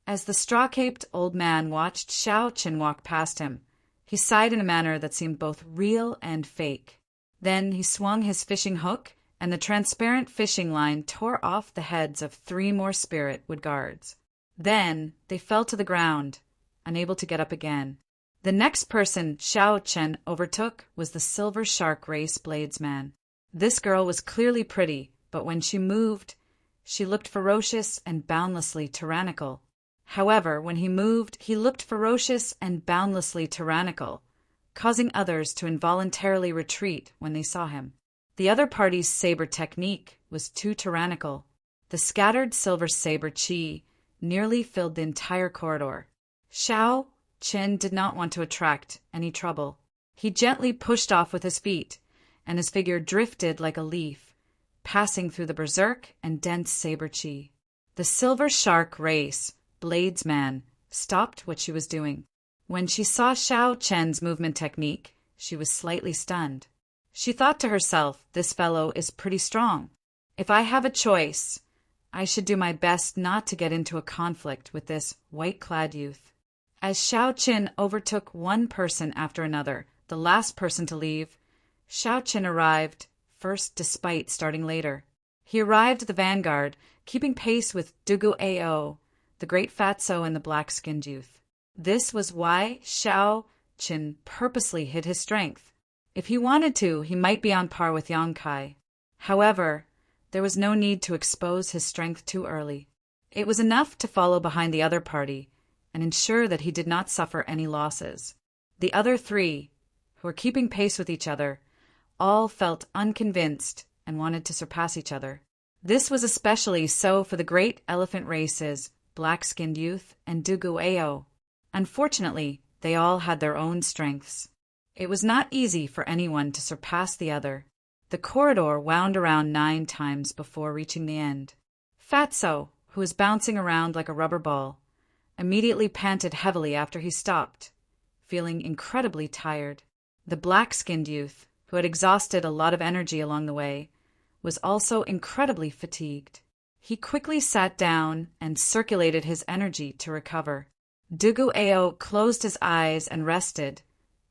As the straw-caped old man watched Xiao Chen walk past him, he sighed in a manner that seemed both real and fake. Then he swung his fishing hook, and the transparent fishing line tore off the heads of 3 more spirit wood guards. Then they fell to the ground, unable to get up again. The next person Xiao Chen overtook was the silver shark race bladesman. This girl was clearly pretty, but when she moved, she looked ferocious and boundlessly tyrannical. However, when he moved, he looked ferocious and boundlessly tyrannical, causing others to involuntarily retreat when they saw him. The other party's saber technique was too tyrannical. The scattered silver saber qi nearly filled the entire corridor. Xiao Chen did not want to attract any trouble. He gently pushed off with his feet, and his figure drifted like a leaf, passing through the berserk and dense saber qi. The silver shark race bladesman stopped what she was doing. When she saw Xiao Chen's movement technique, she was slightly stunned. She thought to herself, this fellow is pretty strong. If I have a choice, I should do my best not to get into a conflict with this white-clad youth. As Xiao Chen overtook one person after another, the last person to leave, Xiao Chen arrived first despite starting later. He arrived at the vanguard, keeping pace with Dugu Ao, the great fatso and the black-skinned youth. This was why Xiao Chen purposely hid his strength. If he wanted to, he might be on par with Yang Kai. However, there was no need to expose his strength too early. It was enough to follow behind the other party and ensure that he did not suffer any losses. The other 3, who were keeping pace with each other, all felt unconvinced and wanted to surpass each other. This was especially so for the great elephant races, black-skinned youth, and Dugu Ao. Unfortunately, they all had their own strengths. It was not easy for anyone to surpass the other. The corridor wound around 9 times before reaching the end. Fatso, who was bouncing around like a rubber ball, immediately panted heavily after he stopped, feeling incredibly tired. The black-skinned youth, who had exhausted a lot of energy along the way, was also incredibly fatigued. He quickly sat down and circulated his energy to recover. Dugu Ao closed his eyes and rested,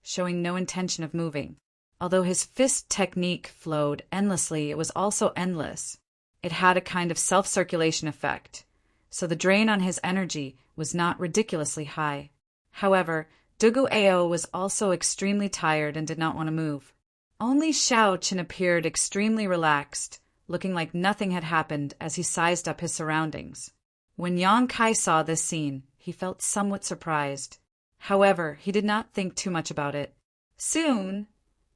showing no intention of moving. Although his fist technique flowed endlessly, it was also endless. It had a kind of self-circulation effect, so the drain on his energy was not ridiculously high. However, Dugu Ao was also extremely tired and did not want to move. Only Xiao Qin appeared extremely relaxed, looking like nothing had happened as he sized up his surroundings. When Yang Kai saw this scene, he felt somewhat surprised. However, he did not think too much about it. Soon,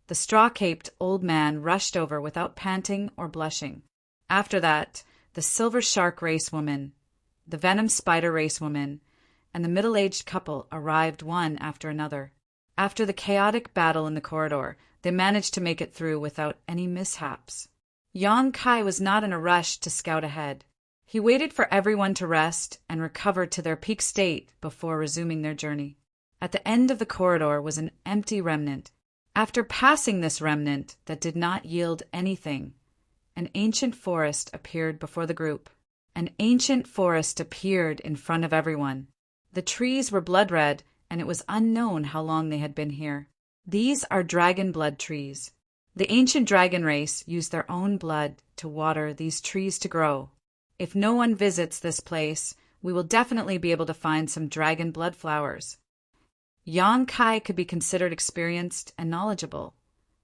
the straw-caped old man rushed over without panting or blushing. After that, the silver shark race woman, the venom spider race woman, and the middle-aged couple arrived one after another. After the chaotic battle in the corridor, they managed to make it through without any mishaps. Yang Kai was not in a rush to scout ahead. He waited for everyone to rest and recover to their peak state before resuming their journey. At the end of the corridor was an empty remnant. After passing this remnant that did not yield anything, an ancient forest appeared before the group. An ancient forest appeared in front of everyone. The trees were blood-red, and it was unknown how long they had been here. These are dragon blood trees. The ancient dragon race used their own blood to water these trees to grow. If no one visits this place, we will definitely be able to find some dragon blood flowers. Yang Kai could be considered experienced and knowledgeable,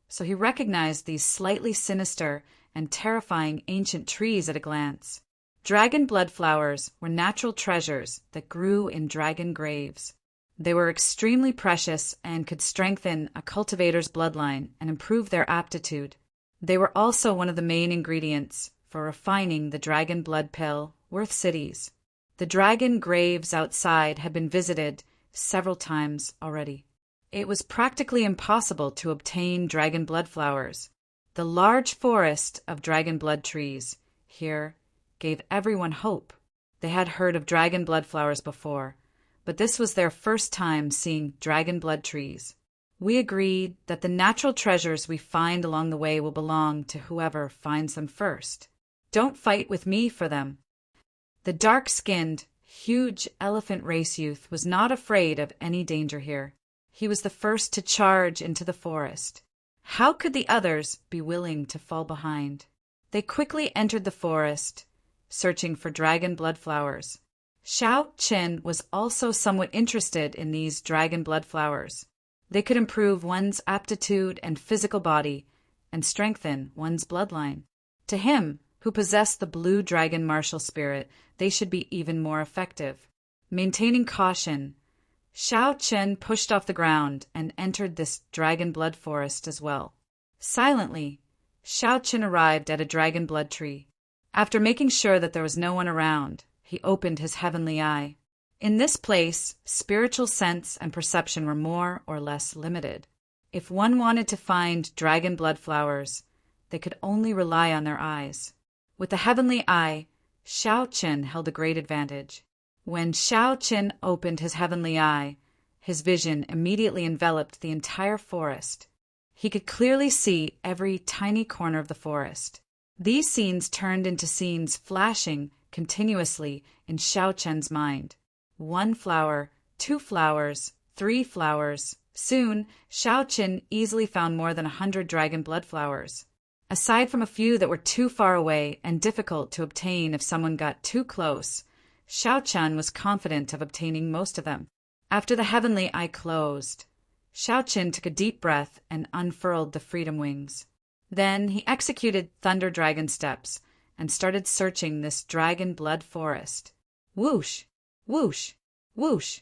so he recognized these slightly sinister and terrifying ancient trees at a glance. Dragon blood flowers were natural treasures that grew in dragon graves. They were extremely precious and could strengthen a cultivator's bloodline and improve their aptitude. They were also one of the main ingredients for refining the dragon blood pill worth cities. The dragon graves outside had been visited several times already. It was practically impossible to obtain dragon blood flowers. The large forest of dragon blood trees here gave everyone hope. They had heard of dragon blood flowers before, but this was their first time seeing dragon blood trees. We agreed that the natural treasures we find along the way will belong to whoever finds them first. Don't fight with me for them. The dark-skinned, huge elephant race youth was not afraid of any danger here. He was the first to charge into the forest. How could the others be willing to fall behind? They quickly entered the forest, searching for dragon blood flowers. Xiao Qin was also somewhat interested in these dragon blood flowers. They could improve one's aptitude and physical body and strengthen one's bloodline. To him, who possessed the blue dragon martial spirit, they should be even more effective. Maintaining caution, Xiao Qin pushed off the ground and entered this dragon blood forest as well. Silently, Xiao Qin arrived at a dragon blood tree. After making sure that there was no one around, he opened his heavenly eye. In this place, spiritual sense and perception were more or less limited. If one wanted to find dragon blood flowers, they could only rely on their eyes. With the heavenly eye, Xiao Qin held a great advantage. When Xiao Qin opened his heavenly eye, his vision immediately enveloped the entire forest. He could clearly see every tiny corner of the forest. These scenes turned into scenes flashing continuously in Xiao Qin's mind. 1 flower, 2 flowers, 3 flowers. Soon, Xiao Qin easily found more than 100 dragon blood flowers. Aside from a few that were too far away and difficult to obtain if someone got too close, Xiao Qin was confident of obtaining most of them. After the heavenly eye closed, Xiao Qin took a deep breath and unfurled the freedom wings. Then he executed thunder dragon steps and started searching this dragon blood forest. Whoosh! Whoosh! Whoosh!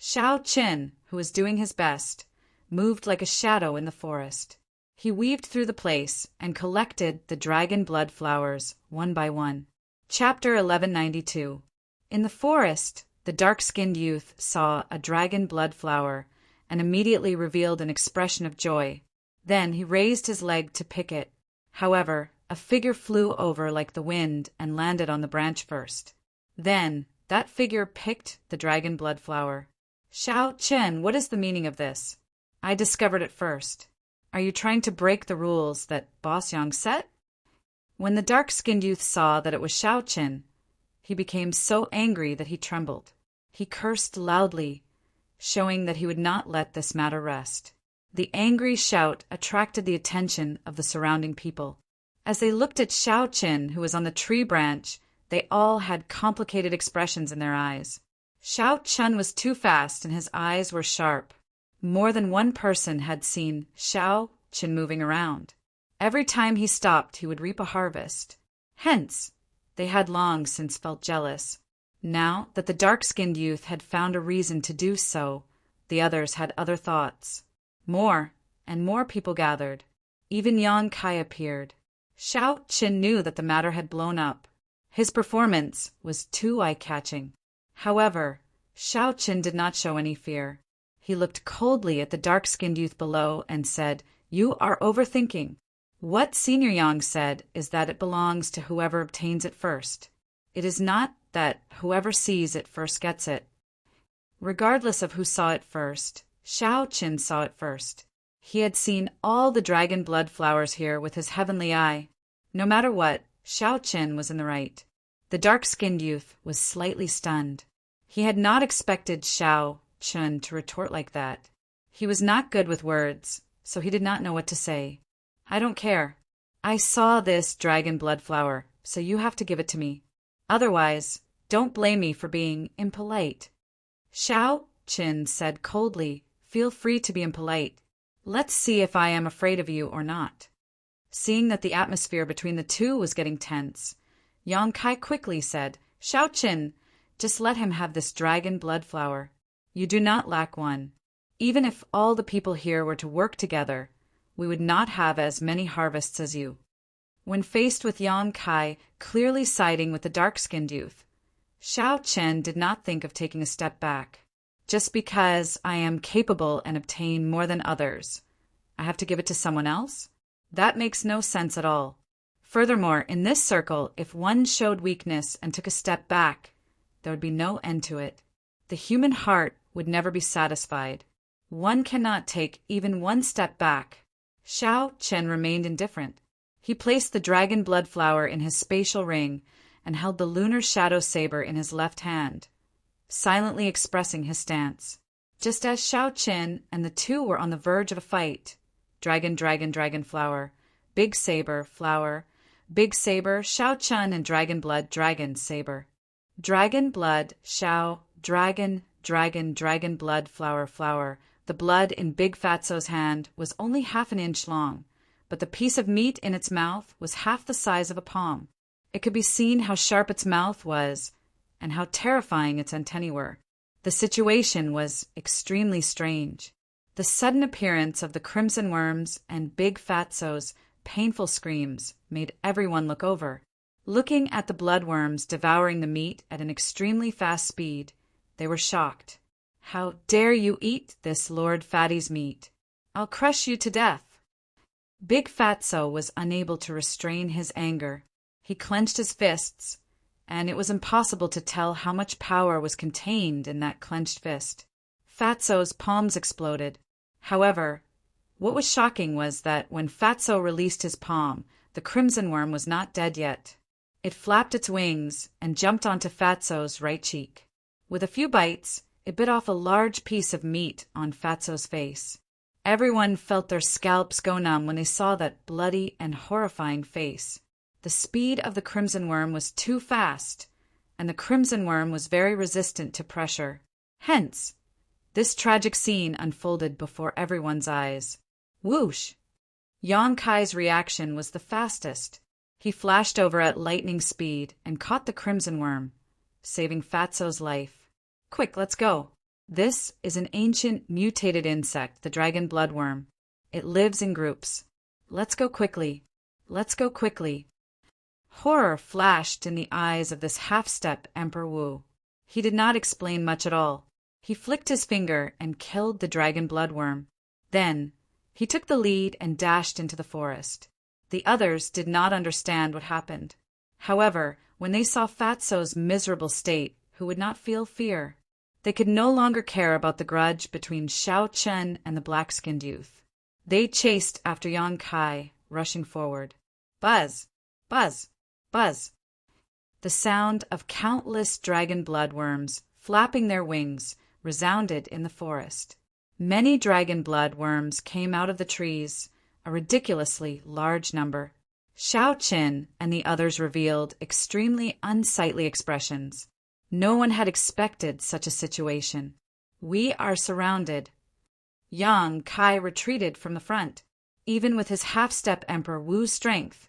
Xiao Qin, who was doing his best, moved like a shadow in the forest. He weaved through the place and collected the dragon blood flowers one by one. Chapter 1192. In the forest, the dark-skinned youth saw a dragon blood flower and immediately revealed an expression of joy. Then he raised his leg to pick it. However, a figure flew over like the wind and landed on the branch first. Then, that figure picked the dragon blood flower. Xiao Qin, what is the meaning of this? I discovered it first. Are you trying to break the rules that Boss Yang set? When the dark-skinned youth saw that it was Xiao Qin, he became so angry that he trembled. He cursed loudly, showing that he would not let this matter rest. The angry shout attracted the attention of the surrounding people. As they looked at Xiao Qin, who was on the tree branch, They all had complicated expressions in their eyes. Xiao Chun was too fast and his eyes were sharp. More than one person had seen Xiao Chun moving around. Every time he stopped, he would reap a harvest. Hence, they had long since felt jealous. Now that the dark-skinned youth had found a reason to do so, the others had other thoughts. More and more people gathered. Even Yang Kai appeared. Xiao Qin knew that the matter had blown up. His performance was too eye-catching. However, Xiao Qin did not show any fear. He looked coldly at the dark-skinned youth below and said, "You are overthinking. What Senior Yang said is that it belongs to whoever obtains it first. It is not that whoever sees it first gets it." Regardless of who saw it first, Xiao Qin saw it first. He had seen all the dragon blood flowers here with his heavenly eye. No matter what, Xiao Qin was in the right. The dark-skinned youth was slightly stunned. He had not expected Xiao Qin to retort like that. He was not good with words, so he did not know what to say. "I don't care. I saw this dragon blood flower, so you have to give it to me. Otherwise, don't blame me for being impolite." Xiao Qin said coldly, "Feel free to be impolite. Let's see if I am afraid of you or not." Seeing that the atmosphere between the two was getting tense, Yang Kai quickly said, "Xiao Qin, just let him have this dragon blood flower. You do not lack one. Even if all the people here were to work together, we would not have as many harvests as you." When faced with Yang Kai clearly siding with the dark-skinned youth, Xiao Qin did not think of taking a step back. Just because I am capable and obtain more than others, I have to give it to someone else? That makes no sense at all. Furthermore, in this circle, if one showed weakness and took a step back, there would be no end to it. The human heart would never be satisfied. One cannot take even one step back. Xiao Qin remained indifferent. He placed the dragon blood flower in his spatial ring and held the lunar shadow saber in his left hand, silently expressing his stance. Just as Xiao Qin and the two were on the verge of a fight, dragon, dragon, dragon flower, big saber, flower, big saber, Xiao Qin and dragon blood, dragon, saber. Dragon blood, Xiao, dragon, dragon, dragon blood, flower, flower. The blood in Big Fatso's hand was only half an inch long, but the piece of meat in its mouth was half the size of a palm. It could be seen how sharp its mouth was and how terrifying its antennae were. The situation was extremely strange. The sudden appearance of the crimson worms and Big Fatso's painful screams made everyone look over. Looking at the bloodworms devouring the meat at an extremely fast speed, they were shocked. "How dare you eat this Lord Fatty's meat? I'll crush you to death." Big Fatso was unable to restrain his anger. He clenched his fists, and it was impossible to tell how much power was contained in that clenched fist. Fatso's palms exploded. However, what was shocking was that when Fatso released his palm, the crimson worm was not dead yet. It flapped its wings and jumped onto Fatso's right cheek. With a few bites, it bit off a large piece of meat on Fatso's face. Everyone felt their scalps go numb when they saw that bloody and horrifying face. The speed of the crimson worm was too fast, and the crimson worm was very resistant to pressure. Hence, this tragic scene unfolded before everyone's eyes. Whoosh! Yang Kai's reaction was the fastest. He flashed over at lightning speed and caught the crimson worm, saving Fatso's life. "Quick, let's go." This is an ancient mutated insect, the dragon bloodworm. It lives in groups. Let's go quickly. Let's go quickly. Horror flashed in the eyes of this half-step Emperor Wu. He did not explain much at all. He flicked his finger and killed the dragon bloodworm. Then, he took the lead and dashed into the forest. The others did not understand what happened. However, when they saw Fatso's miserable state, who would not feel fear, they could no longer care about the grudge between Xiao Chen and the black-skinned youth. They chased after Yang Kai, rushing forward. Buzz! Buzz! Buzz! The sound of countless dragon bloodworms flapping their wings resounded in the forest. Many dragon blood worms came out of the trees, a ridiculously large number. Xiao Qin and the others revealed extremely unsightly expressions. No one had expected such a situation. We are surrounded. Yang Kai retreated from the front. Even with his half-step Emperor Wu's strength,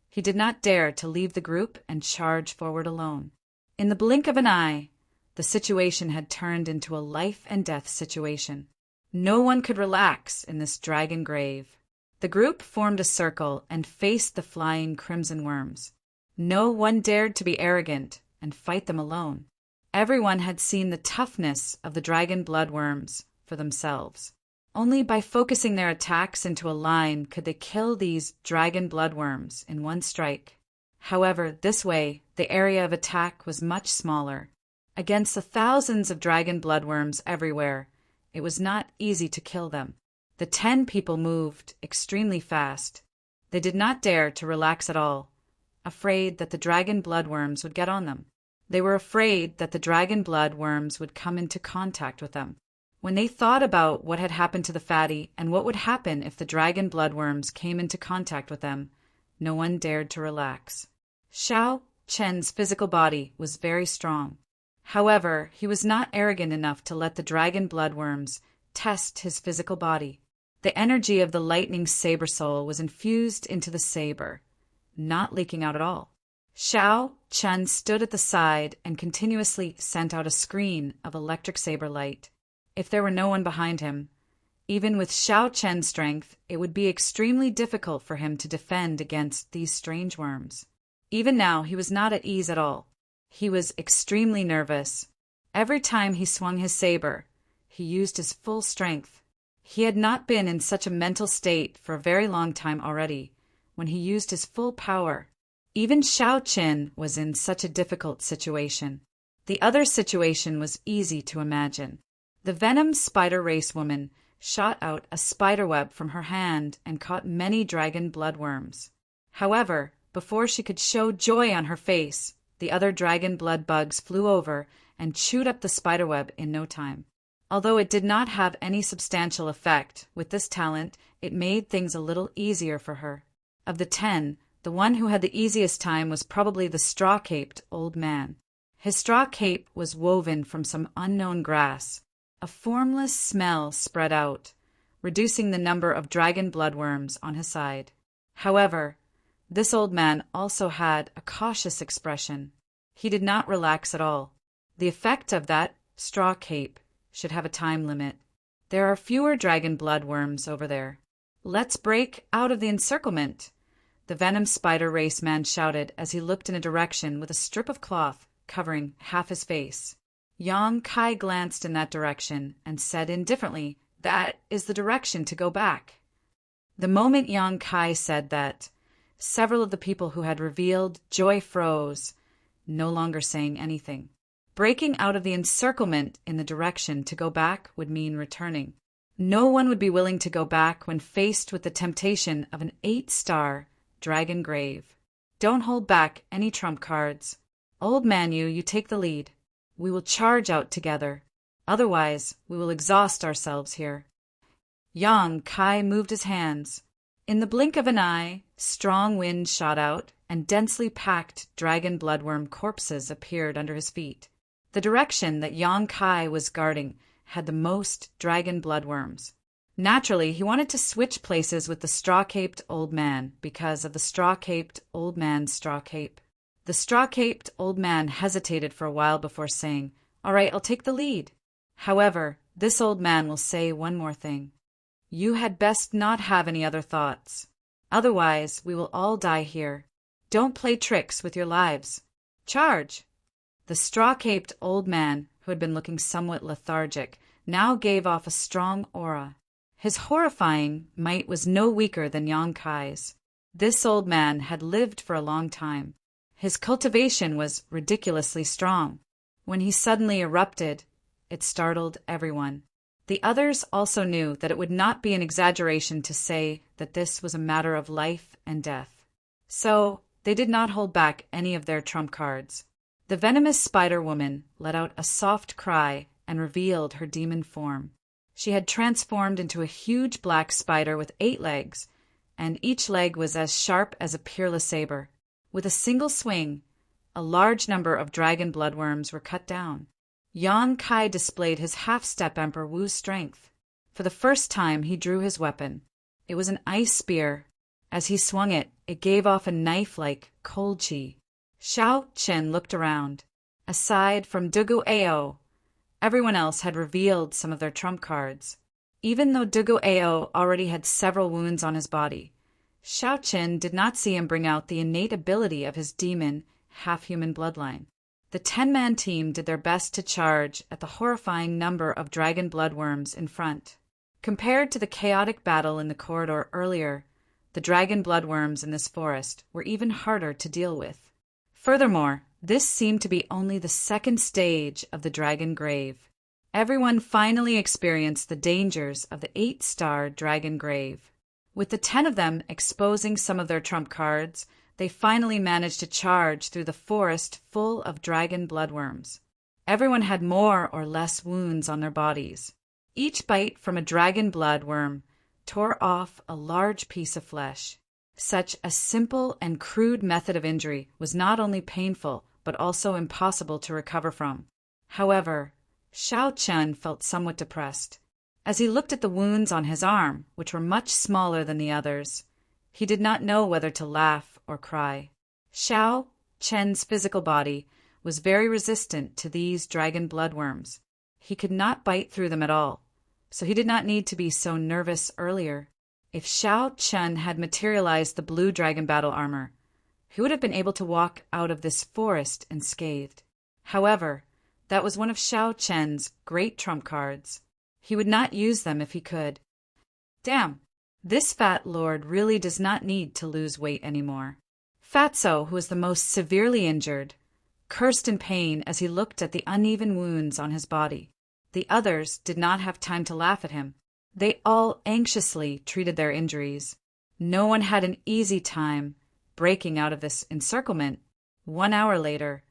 he did not dare to leave the group and charge forward alone. In the blink of an eye, the situation had turned into a life-and-death situation. No one could relax in this dragon grave. The group formed a circle and faced the flying crimson worms. No one dared to be arrogant and fight them alone. Everyone had seen the toughness of the dragon bloodworms for themselves. Only by focusing their attacks into a line could they kill these dragon bloodworms in one strike. However, this way, the area of attack was much smaller. Against the thousands of dragon bloodworms everywhere, it was not easy to kill them. The 10 people moved extremely fast. They did not dare to relax at all, afraid that the dragon bloodworms would get on them. They were afraid that the dragon bloodworms would come into contact with them. When they thought about what had happened to the fatty and what would happen if the dragon bloodworms came into contact with them, no one dared to relax. Xiao Chen's physical body was very strong. However, he was not arrogant enough to let the dragon bloodworms test his physical body. The energy of the lightning saber soul was infused into the saber, not leaking out at all. Xiao Chen stood at the side and continuously sent out a screen of electric saber light. If there were no one behind him, even with Xiao Chen's strength, it would be extremely difficult for him to defend against these strange worms. Even now, he was not at ease at all. He was extremely nervous. Every time he swung his saber, he used his full strength. He had not been in such a mental state for a very long time already, when he used his full power. Even Xiao Qin was in such a difficult situation. The other situation was easy to imagine. The venom spider race woman shot out a spiderweb from her hand and caught many dragon bloodworms. However, before she could show joy on her face, the other dragon blood bugs flew over and chewed up the spiderweb in no time. Although it did not have any substantial effect, with this talent, it made things a little easier for her. Of the 10, the one who had the easiest time was probably the straw-caped old man. His straw cape was woven from some unknown grass. A formless smell spread out, reducing the number of dragon bloodworms on his side. However, this old man also had a cautious expression. He did not relax at all. The effect of that straw cape should have a time limit. There are fewer dragon bloodworms over there. Let's break out of the encirclement, the venom spider race man shouted as he looked in a direction with a strip of cloth covering half his face. Yang Kai glanced in that direction and said indifferently, "That is the direction to go back." The moment Yang Kai said that, several of the people who had revealed joy froze, no longer saying anything. Breaking out of the encirclement in the direction to go back would mean returning. No one would be willing to go back when faced with the temptation of an 8-star dragon grave. Don't hold back any trump cards. Old Manu, you take the lead. We will charge out together. Otherwise, we will exhaust ourselves here. Yang Kai moved his hands. In the blink of an eye, strong wind shot out, and densely packed dragon bloodworm corpses appeared under his feet. The direction that Yang Kai was guarding had the most dragon bloodworms. Naturally, he wanted to switch places with the straw-caped old man because of the straw-caped old man's straw cape. The straw-caped old man hesitated for a while before saying, "All right, I'll take the lead." However, this old man will say one more thing. You had best not have any other thoughts. Otherwise, we will all die here. Don't play tricks with your lives. Charge! The straw-caped old man, who had been looking somewhat lethargic, now gave off a strong aura. His horrifying might was no weaker than Yang Kai's. This old man had lived for a long time. His cultivation was ridiculously strong. When he suddenly erupted, it startled everyone. The others also knew that it would not be an exaggeration to say that this was a matter of life and death. So, they did not hold back any of their trump cards. The venomous spider woman let out a soft cry and revealed her demon form. She had transformed into a huge black spider with 8 legs and each leg was as sharp as a peerless saber. With a single swing, a large number of dragon bloodworms were cut down. Yang Kai displayed his half-step Emperor Wu's strength. For the first time, he drew his weapon. It was an ice spear. As he swung it, it gave off a knife-like cold chi. Xiao Chen looked around. Aside from Dugu Ao, everyone else had revealed some of their trump cards. Even though Dugu Ao already had several wounds on his body, Xiao Chen did not see him bring out the innate ability of his demon, half-human bloodline. The 10-man team did their best to charge at the horrifying number of dragon bloodworms in front. Compared to the chaotic battle in the corridor earlier, the dragon bloodworms in this forest were even harder to deal with. Furthermore, this seemed to be only the second stage of the dragon grave. Everyone finally experienced the dangers of the 8-star dragon grave. With the 10 of them exposing some of their trump cards, they finally managed to charge through the forest full of dragon bloodworms. Everyone had more or less wounds on their bodies. Each bite from a dragon bloodworm tore off a large piece of flesh. Such a simple and crude method of injury was not only painful, but also impossible to recover from. However, Xiao Chen felt somewhat depressed. As he looked at the wounds on his arm, which were much smaller than the others, he did not know whether to laugh or cry. Xiao Chen's physical body was very resistant to these dragon bloodworms. He could not bite through them at all, so he did not need to be so nervous earlier. If Xiao Chen had materialized the blue dragon battle armor, he would have been able to walk out of this forest unscathed. However, that was one of Xiao Chen's great trump cards. He would not use them if he could. Damn, this fat lord really does not need to lose weight anymore. Fatso, who was the most severely injured, cursed in pain as he looked at the uneven wounds on his body. The others did not have time to laugh at him. They all anxiously treated their injuries. No one had an easy time breaking out of this encirclement. 1 hour later,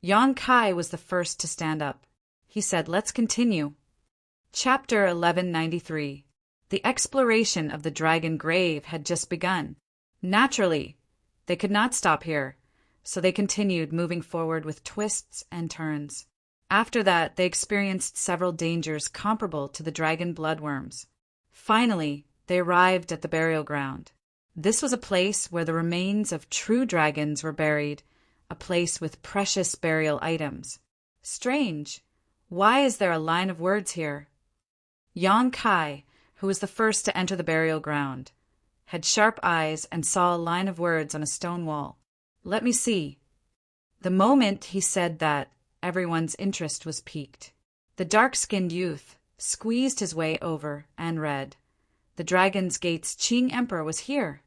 Yang Kai was the first to stand up. He said, "Let's continue." Chapter 1193. The exploration of the dragon grave had just begun. Naturally, they could not stop here, so they continued moving forward with twists and turns. After that, they experienced several dangers comparable to the dragon bloodworms. Finally, they arrived at the burial ground. This was a place where the remains of true dragons were buried, a place with precious burial items. Strange. Why is there a line of words here? Yang Kai, who was the first to enter the burial ground, had sharp eyes and saw a line of words on a stone wall. Let me see. The moment he said that, everyone's interest was piqued. The dark-skinned youth squeezed his way over and read, "The Dragon's Gate's Qing Emperor was here."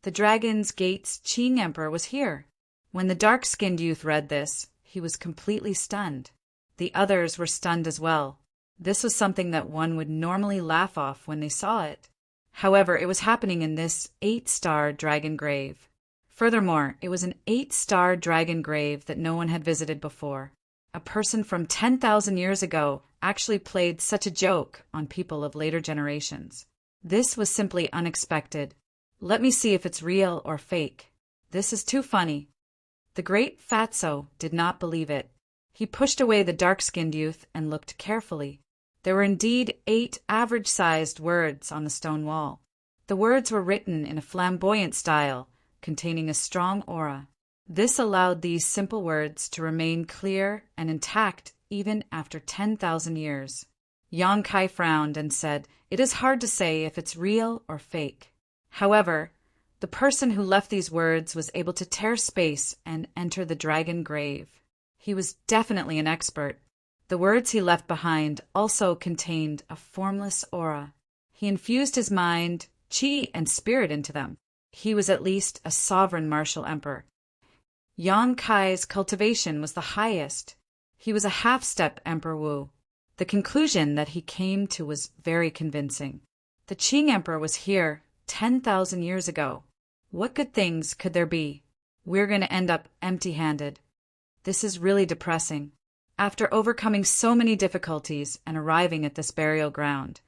The Dragon's Gate's Qing Emperor was here. When the dark-skinned youth read this, he was completely stunned. The others were stunned as well. This was something that one would normally laugh off when they saw it. However, it was happening in this 8-star dragon grave. Furthermore, it was an 8-star dragon grave that no one had visited before. A person from 10,000 years ago actually played such a joke on people of later generations. This was simply unexpected. Let me see if it's real or fake. This is too funny. The great Fatso did not believe it. He pushed away the dark-skinned youth and looked carefully. There were indeed 8 average-sized words on the stone wall. The words were written in a flamboyant style, containing a strong aura. This allowed these simple words to remain clear and intact even after 10,000 years. Yang Kai frowned and said, "It is hard to say if it's real or fake." However, the person who left these words was able to tear space and enter the dragon grave. He was definitely an expert. The words he left behind also contained a formless aura. He infused his mind, chi, and spirit into them. He was at least a sovereign martial emperor. Yang Kai's cultivation was the highest. He was a half-step Emperor Wu. The conclusion that he came to was very convincing. The Qing Emperor was here 10,000 years ago. What good things could there be? We're going to end up empty-handed. This is really depressing. After overcoming so many difficulties and arriving at this burial ground,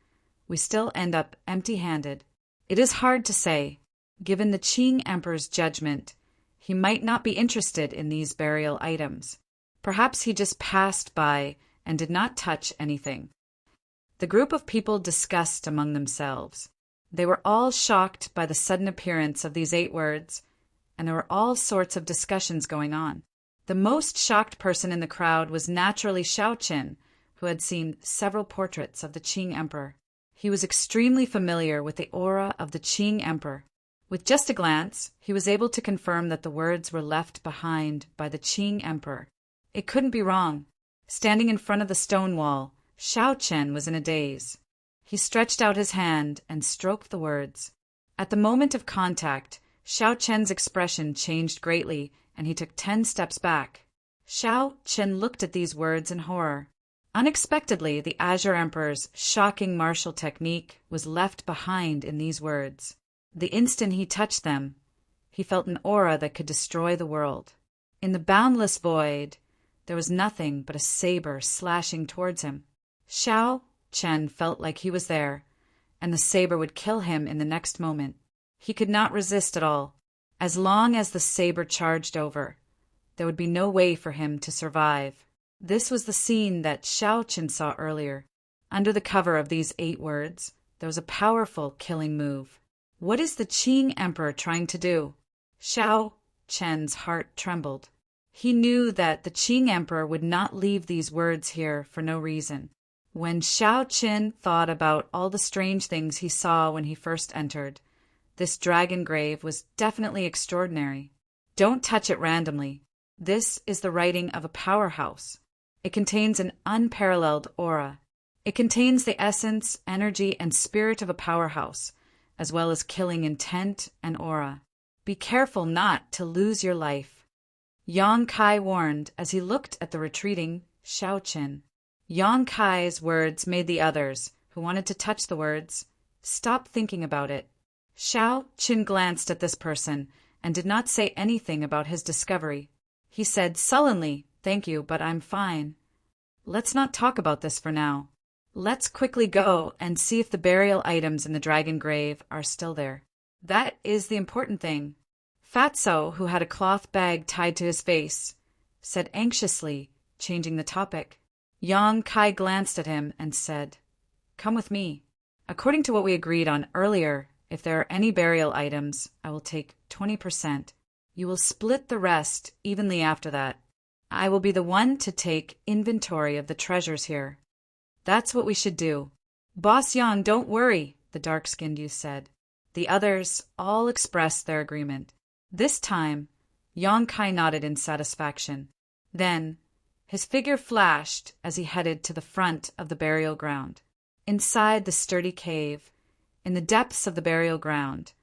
we still end up empty-handed. It is hard to say. Given the Qing Emperor's judgment, he might not be interested in these burial items. Perhaps he just passed by and did not touch anything. The group of people discussed among themselves. They were all shocked by the sudden appearance of these 8 words, and there were all sorts of discussions going on. The most shocked person in the crowd was naturally Xiao Qin, who had seen several portraits of the Qing Emperor. He was extremely familiar with the aura of the Qing Emperor. With just a glance, he was able to confirm that the words were left behind by the Qing Emperor. It couldn't be wrong. Standing in front of the stone wall, Xiao Qin was in a daze. He stretched out his hand and stroked the words. At the moment of contact, Xiao Qin's expression changed greatly, and he took 10 steps back. Xiao Qin looked at these words in horror. Unexpectedly, the Azure Emperor's shocking martial technique was left behind in these words. The instant he touched them, he felt an aura that could destroy the world. In the boundless void, there was nothing but a saber slashing towards him. Xiao Qin felt like he was there, and the saber would kill him in the next moment. He could not resist at all. As long as the saber charged over, there would be no way for him to survive. This was the scene that Xiao Qin saw earlier. Under the cover of these 8 words, there was a powerful killing move. What is the Qing Emperor trying to do? Xiao Qin's heart trembled. He knew that the Qing Emperor would not leave these words here for no reason. When Xiao Qin thought about all the strange things he saw when he first entered, this dragon grave was definitely extraordinary. Don't touch it randomly. This is the writing of a powerhouse. It contains an unparalleled aura. It contains the essence, energy, and spirit of a powerhouse, as well as killing intent and aura. Be careful not to lose your life. Yang Kai warned as he looked at the retreating Xiao Qin. Yang Kai's words made the others, who wanted to touch the words, stop thinking about it. Xiao Qin glanced at this person and did not say anything about his discovery. He said sullenly, "Thank you, but I'm fine. Let's not talk about this for now. Let's quickly go and see if the burial items in the dragon grave are still there. That is the important thing." Fatso, who had a cloth bag tied to his face, said anxiously, changing the topic. Yang Kai glanced at him and said, "Come with me. According to what we agreed on earlier, if there are any burial items, I will take 20%. You will split the rest evenly after that. I will be the one to take inventory of the treasures here." "That's what we should do." "Boss Yang, don't worry," the dark-skinned youth said. The others all expressed their agreement. This time, Yang Kai nodded in satisfaction. Then, his figure flashed as he headed to the front of the burial ground. Inside the sturdy cave, in the depths of the burial ground,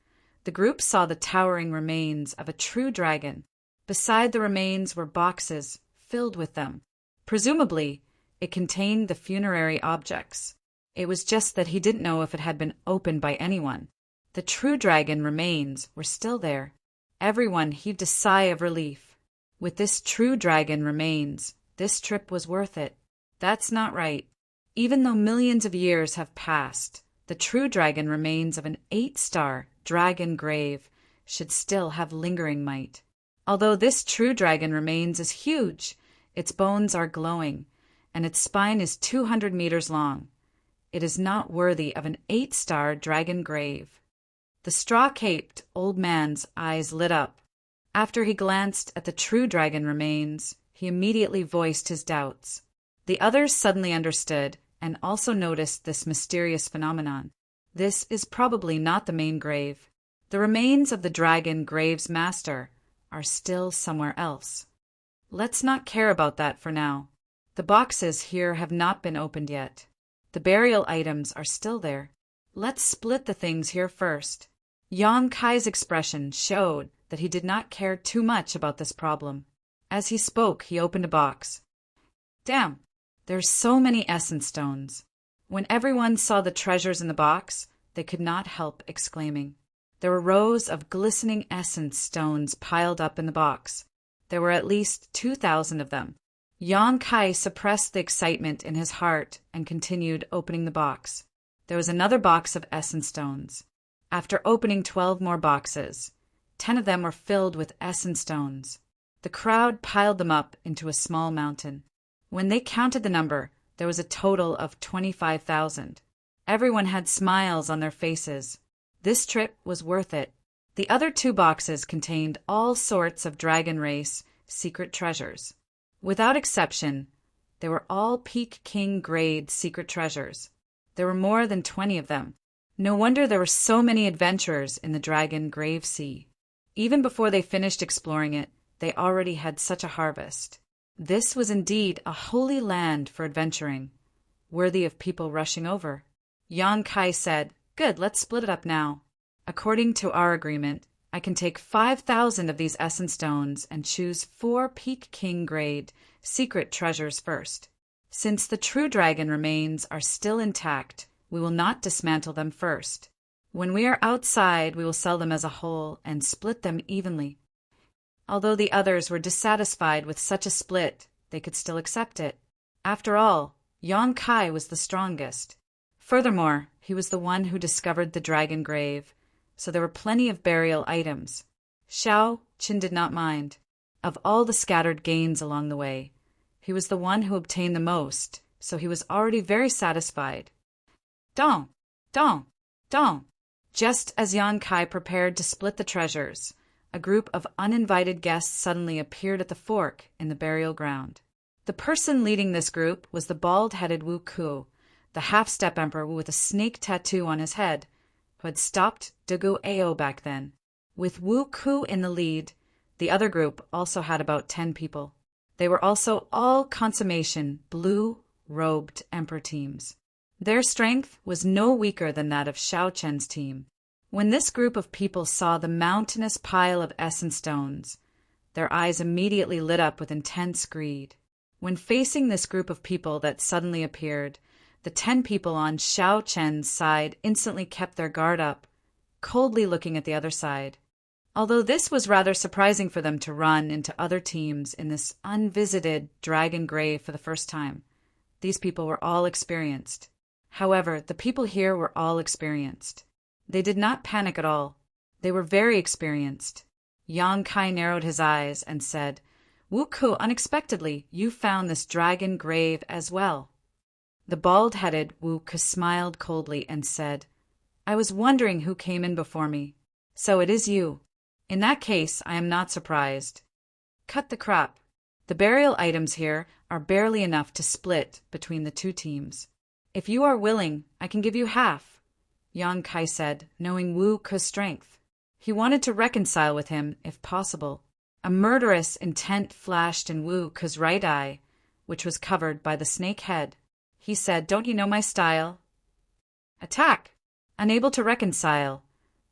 the group saw the towering remains of a true dragon. Beside the remains were boxes filled with them. Presumably, it contained the funerary objects. It was just that he didn't know if it had been opened by anyone. The true dragon remains were still there. Everyone heaved a sigh of relief. With this true dragon remains, this trip was worth it. That's not right. Even though millions of years have passed, the true dragon remains of an 8-star dragon grave should still have lingering might. Although this true dragon remains is huge, its bones are glowing, and its spine is 200 meters long. It is not worthy of an 8-star dragon grave. The straw-caped old man's eyes lit up. After he glanced at the true dragon remains, he immediately voiced his doubts. The others suddenly understood and also noticed this mysterious phenomenon. This is probably not the main grave. The remains of the dragon grave's master are still somewhere else. Let's not care about that for now. The boxes here have not been opened yet. The burial items are still there. Let's split the things here first. Yang Kai's expression showed that he did not care too much about this problem. As he spoke, he opened a box. Damn, there's so many essence stones. When everyone saw the treasures in the box, they could not help exclaiming. There were rows of glistening essence stones piled up in the box. There were at least 2,000 of them. Yang Kai suppressed the excitement in his heart and continued opening the box. There was another box of essence stones. After opening 12 more boxes, 10 of them were filled with essence stones. The crowd piled them up into a small mountain. When they counted the number, there was a total of 25,000. Everyone had smiles on their faces. This trip was worth it. The other 2 boxes contained all sorts of dragon race secret treasures. Without exception, they were all Peak King grade secret treasures. There were more than 20 of them. No wonder there were so many adventurers in the Dragon Grave Sea. Even before they finished exploring it, they already had such a harvest. This was indeed a holy land for adventuring, worthy of people rushing over. Yang Kai said, "Good, let's split it up now. According to our agreement, I can take 5,000 of these essence stones and choose 4 Peak King grade secret treasures first. Since the true dragon remains are still intact, we will not dismantle them first. When we are outside, we will sell them as a whole and split them evenly." Although the others were dissatisfied with such a split, they could still accept it. After all, Yang Kai was the strongest. Furthermore, he was the one who discovered the dragon grave, so there were plenty of burial items. Xiao Qin did not mind. Of all the scattered gains along the way, he was the one who obtained the most, so he was already very satisfied. Dong! Dong! Dong! Just as Yang Kai prepared to split the treasures, a group of uninvited guests suddenly appeared at the fork in the burial ground. The person leading this group was the bald-headed Wu Ku, the half-step emperor with a snake tattoo on his head, who had stopped Dugu Ao back then. With Wu Ku in the lead, the other group also had about 10 people. They were also all consummation blue-robed emperor teams. Their strength was no weaker than that of Xiao Chen's team. When this group of people saw the mountainous pile of essence stones, their eyes immediately lit up with intense greed. When facing this group of people that suddenly appeared, the 10 people on Xiao Chen's side instantly kept their guard up, coldly looking at the other side. Although this was rather surprising for them to run into other teams in this unvisited dragon grave for the first time, these people were all experienced. However, the people here were all experienced. They did not panic at all. They were very experienced. Yang Kai narrowed his eyes and said, "Wu Ku, unexpectedly, you found this dragon grave as well." The bald-headed Wu Ku smiled coldly and said, "I was wondering who came in before me. So it is you. In that case, I am not surprised. Cut the crap. The burial items here are barely enough to split between the 2 teams. If you are willing, I can give you half," Yang Kai said, knowing Wu Ku's strength. He wanted to reconcile with him, if possible. A murderous intent flashed in Wu Ku's right eye, which was covered by the snake head. He said, "Don't you know my style? Attack!" Unable to reconcile,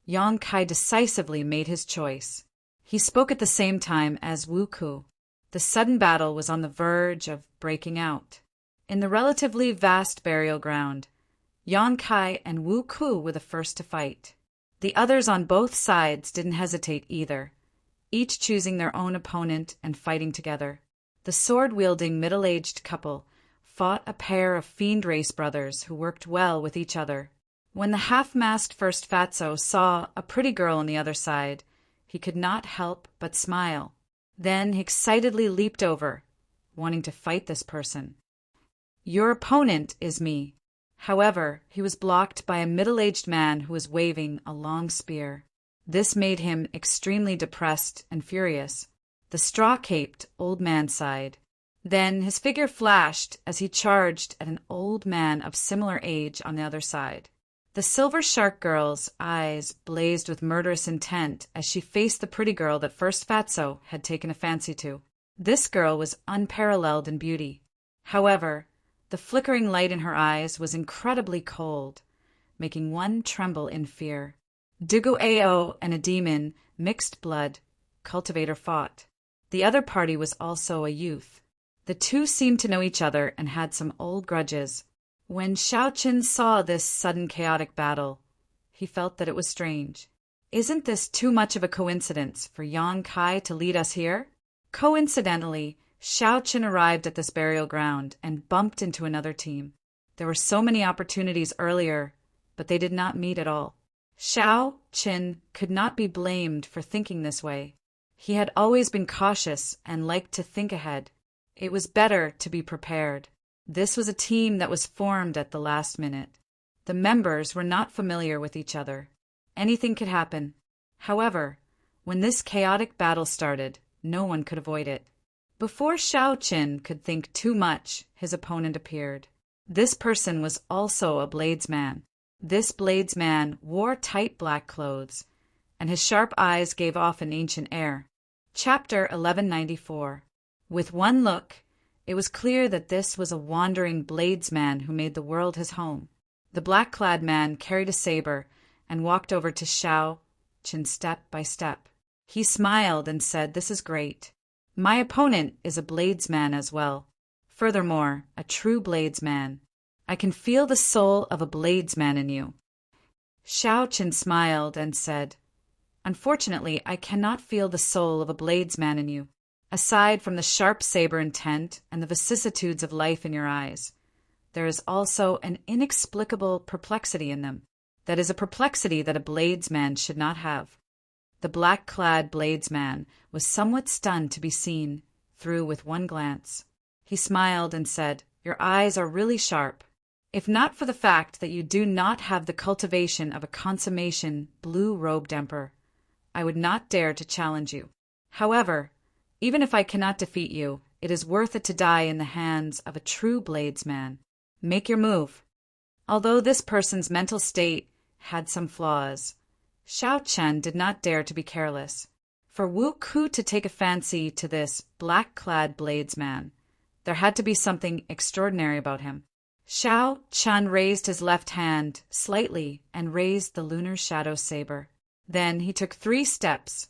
Yang Kai decisively made his choice. He spoke at the same time as Wu Ku. The sudden battle was on the verge of breaking out. In the relatively vast burial ground, Yang Kai and Wu Ku were the first to fight. The others on both sides didn't hesitate either, each choosing their own opponent and fighting together. The sword-wielding middle-aged couple fought a pair of fiend race brothers who worked well with each other. When the half-masked first fatso saw a pretty girl on the other side, he could not help but smile. Then he excitedly leaped over, wanting to fight this person. "Your opponent is me." However, he was blocked by a middle-aged man who was waving a long spear. This made him extremely depressed and furious. The straw-caped old man sighed. Then his figure flashed as he charged at an old man of similar age on the other side. The silver shark girl's eyes blazed with murderous intent as she faced the pretty girl that first fatso had taken a fancy to. This girl was unparalleled in beauty. However, the flickering light in her eyes was incredibly cold, making one tremble in fear. Dugu Ao and a demon, mixed blood, cultivator fought. The other party was also a youth. The 2 seemed to know each other and had some old grudges. When Xiao Qin saw this sudden chaotic battle, he felt that it was strange. Isn't this too much of a coincidence for Yang Kai to lead us here? Coincidentally, Xiao Qin arrived at this burial ground and bumped into another team. There were so many opportunities earlier, but they did not meet at all. Xiao Qin could not be blamed for thinking this way. He had always been cautious and liked to think ahead. It was better to be prepared. This was a team that was formed at the last minute. The members were not familiar with each other. Anything could happen. However, when this chaotic battle started, no one could avoid it. Before Xiao Qin could think too much, his opponent appeared. This person was also a bladesman. This bladesman wore tight black clothes, and his sharp eyes gave off an ancient air. Chapter 1194. With one look, it was clear that this was a wandering bladesman who made the world his home. The black-clad man carried a saber and walked over to Xiao Qin step by step. He smiled and said, "This is great. My opponent is a bladesman as well. Furthermore, a true bladesman. I can feel the soul of a bladesman in you." Xiao Qin smiled and said, "Unfortunately, I cannot feel the soul of a bladesman in you. Aside from the sharp saber intent and the vicissitudes of life in your eyes, there is also an inexplicable perplexity in them. That is a perplexity that a bladesman should not have." The black-clad bladesman was somewhat stunned to be seen through with one glance. He smiled and said, "Your eyes are really sharp. If not for the fact that you do not have the cultivation of a consummation blue-robed emperor, I would not dare to challenge you. However, even if I cannot defeat you, it is worth it to die in the hands of a true bladesman. Make your move." Although this person's mental state had some flaws, Xiao Chen did not dare to be careless. For Wu Ku to take a fancy to this black-clad bladesman, there had to be something extraordinary about him. Xiao Chen raised his left hand slightly and raised the lunar shadow saber. Then he took 3 steps,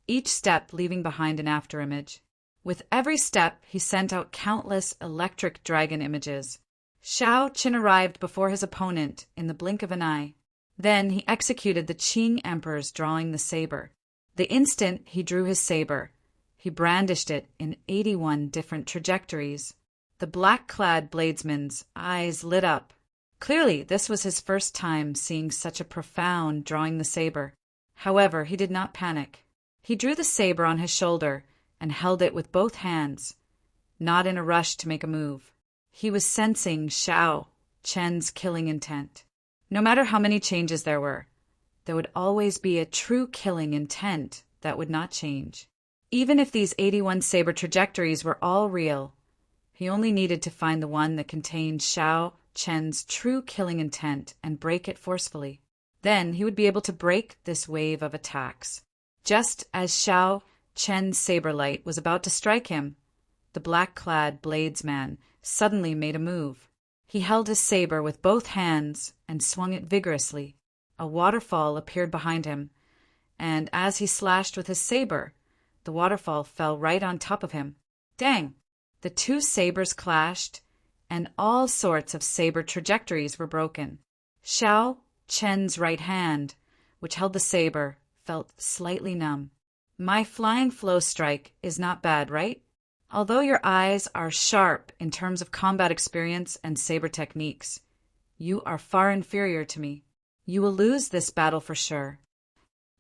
each step leaving behind an afterimage. With every step, he sent out countless electric dragon images. Xiao Qin arrived before his opponent in the blink of an eye. Then he executed the Qing Emperor's drawing the saber. The instant he drew his saber, he brandished it in 81 different trajectories. The black-clad bladesman's eyes lit up. Clearly, this was his first time seeing such a profound drawing the saber. However, he did not panic. He drew the saber on his shoulder and held it with both hands, not in a rush to make a move. He was sensing Xiao Chen's killing intent. No matter how many changes there would always be a true killing intent that would not change. Even if these 81 saber trajectories were all real, he only needed to find the one that contained Xiao Chen's true killing intent and break it forcefully. Then he would be able to break this wave of attacks. Just as Xiao Chen's saber light was about to strike him, the black-clad bladesman suddenly made a move. He held his saber with both hands and swung it vigorously. A waterfall appeared behind him, and as he slashed with his saber, the waterfall fell right on top of him. Dang! The 2 sabers clashed, and all sorts of saber trajectories were broken. Xiao Chen's right hand, which held the saber, felt slightly numb. My flying flow strike is not bad, right? Although your eyes are sharp in terms of combat experience and saber techniques, you are far inferior to me. You will lose this battle for sure.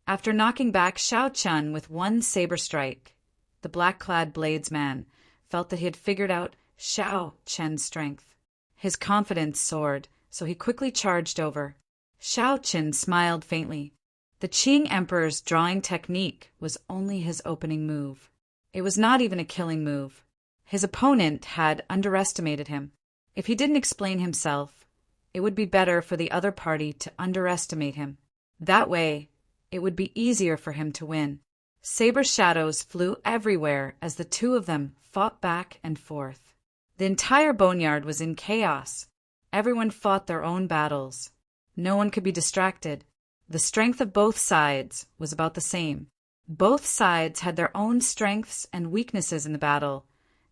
After knocking back Xiao Chen with one saber strike, the black-clad bladesman felt that he had figured out Xiao Chen's strength. His confidence soared, so he quickly charged over. Xiao Chen smiled faintly. The Qing Emperor's drawing technique was only his opening move. It was not even a killing move. His opponent had underestimated him. If he didn't explain himself, it would be better for the other party to underestimate him. That way, it would be easier for him to win. Saber shadows flew everywhere as the 2 of them fought back and forth. The entire boneyard was in chaos. Everyone fought their own battles. No one could be distracted. The strength of both sides was about the same. Both sides had their own strengths and weaknesses in the battle,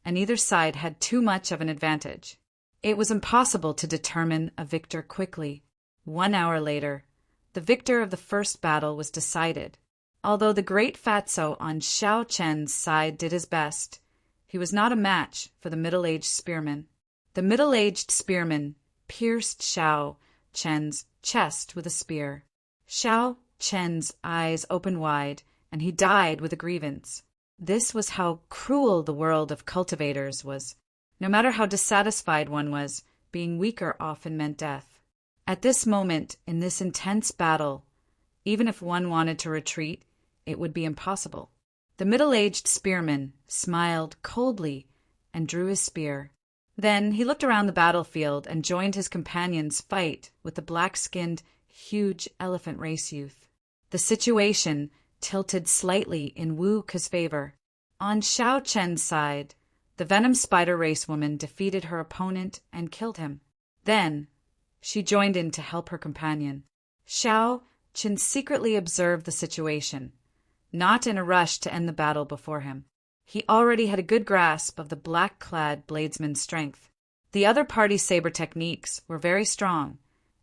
and either side had too much of an advantage. It was impossible to determine a victor quickly. 1 hour later, the victor of the first battle was decided. Although the great fatso on Xiao Chen's side did his best, he was not a match for the middle-aged spearman. The middle-aged spearman pierced Xiao Chen's chest with a spear. Xiao Chen's eyes opened wide, and he died with a grievance. This was how cruel the world of cultivators was. No matter how dissatisfied one was, being weaker often meant death. At this moment, in this intense battle, even if one wanted to retreat, it would be impossible. The middle-aged spearman smiled coldly and drew his spear. Then he looked around the battlefield and joined his companion's fight with the black-skinned, huge elephant race youth. The situation tilted slightly in Wu Ke's favor. On Xiao Chen's side, the venom spider race woman defeated her opponent and killed him. Then, she joined in to help her companion. Xiao Chen secretly observed the situation, not in a rush to end the battle before him. He already had a good grasp of the black-clad bladesman's strength. The other party's saber techniques were very strong,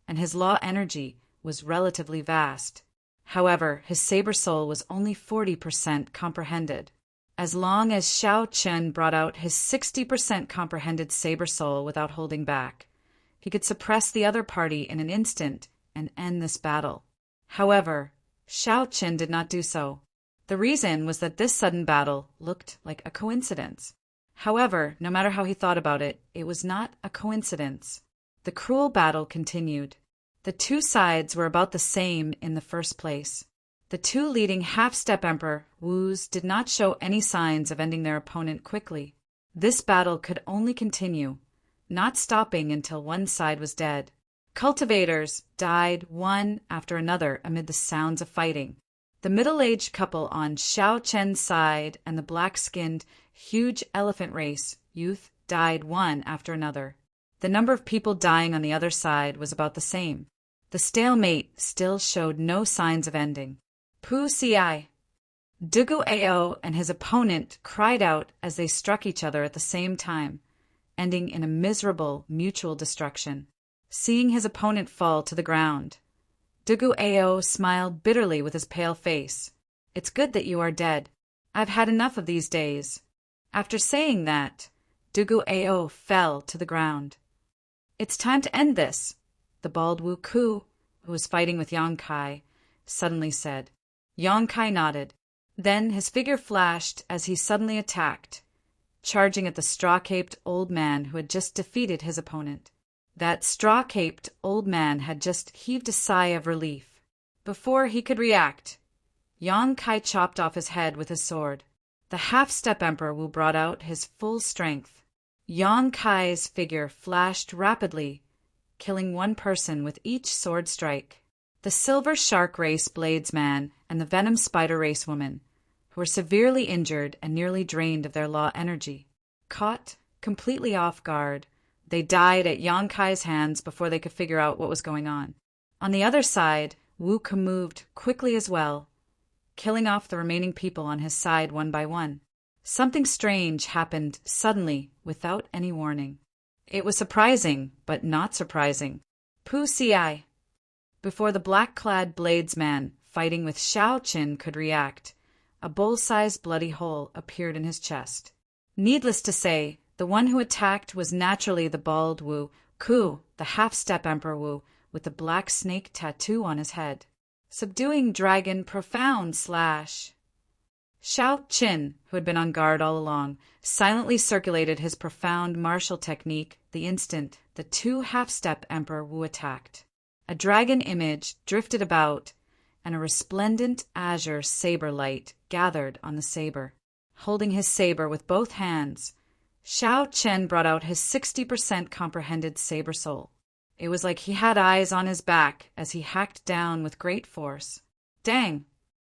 and his law energy was relatively vast. However, his saber soul was only 40% comprehended. As long as Xiao Chen brought out his 60% comprehended saber soul without holding back, he could suppress the other party in an instant and end this battle. However, Xiao Chen did not do so. The reason was that this sudden battle looked like a coincidence. However, no matter how he thought about it, it was not a coincidence. The cruel battle continued. The two sides were about the same in the first place. The two leading half-step Emperor Wus did not show any signs of ending their opponent quickly. This battle could only continue, not stopping until one side was dead. Cultivators died one after another amid the sounds of fighting. The middle-aged couple on Xiao Chen's side and the black-skinned, huge elephant race youth died one after another. The number of people dying on the other side was about the same. The stalemate still showed no signs of ending. Pu Ci. Dugu Ao and his opponent cried out as they struck each other at the same time, ending in a miserable mutual destruction. Seeing his opponent fall to the ground, Dugu Ao smiled bitterly with his pale face. "It's good that you are dead. I've had enough of these days." After saying that, Dugu Ao fell to the ground. "It's time to end this," the bald Wu Ku, who was fighting with Yang Kai, suddenly said. Yang Kai nodded. Then his figure flashed as he suddenly attacked, charging at the straw-caped old man who had just defeated his opponent. That straw-caped old man had just heaved a sigh of relief. Before he could react, Yang Kai chopped off his head with his sword. The half-step Emperor Wu brought out his full strength. Yang Kai's figure flashed rapidly, killing one person with each sword strike. The silver shark race bladesman and the venom spider race woman, who were severely injured and nearly drained of their law energy. Caught completely off guard, they died at Yang Kai's hands before they could figure out what was going on. On the other side, Wu Ke moved quickly as well, killing off the remaining people on his side one by one. Something strange happened suddenly without any warning. It was surprising, but not surprising. Pu Ci. Before the black-clad bladesman fighting with Xiao Chen could react, a bull-sized bloody hole appeared in his chest. Needless to say, the one who attacked was naturally the bald Wu Ku, the half-step Emperor Wu, with the black snake tattoo on his head. Subduing dragon profound slash. Xiao Chen, who had been on guard all along, silently circulated his profound martial technique the instant the two half-step Emperor Wu attacked. A dragon image drifted about, and a resplendent azure saber light gathered on the saber. Holding his saber with both hands, Xiao Chen brought out his 60% comprehended saber soul. It was like he had eyes on his back as he hacked down with great force. Dang!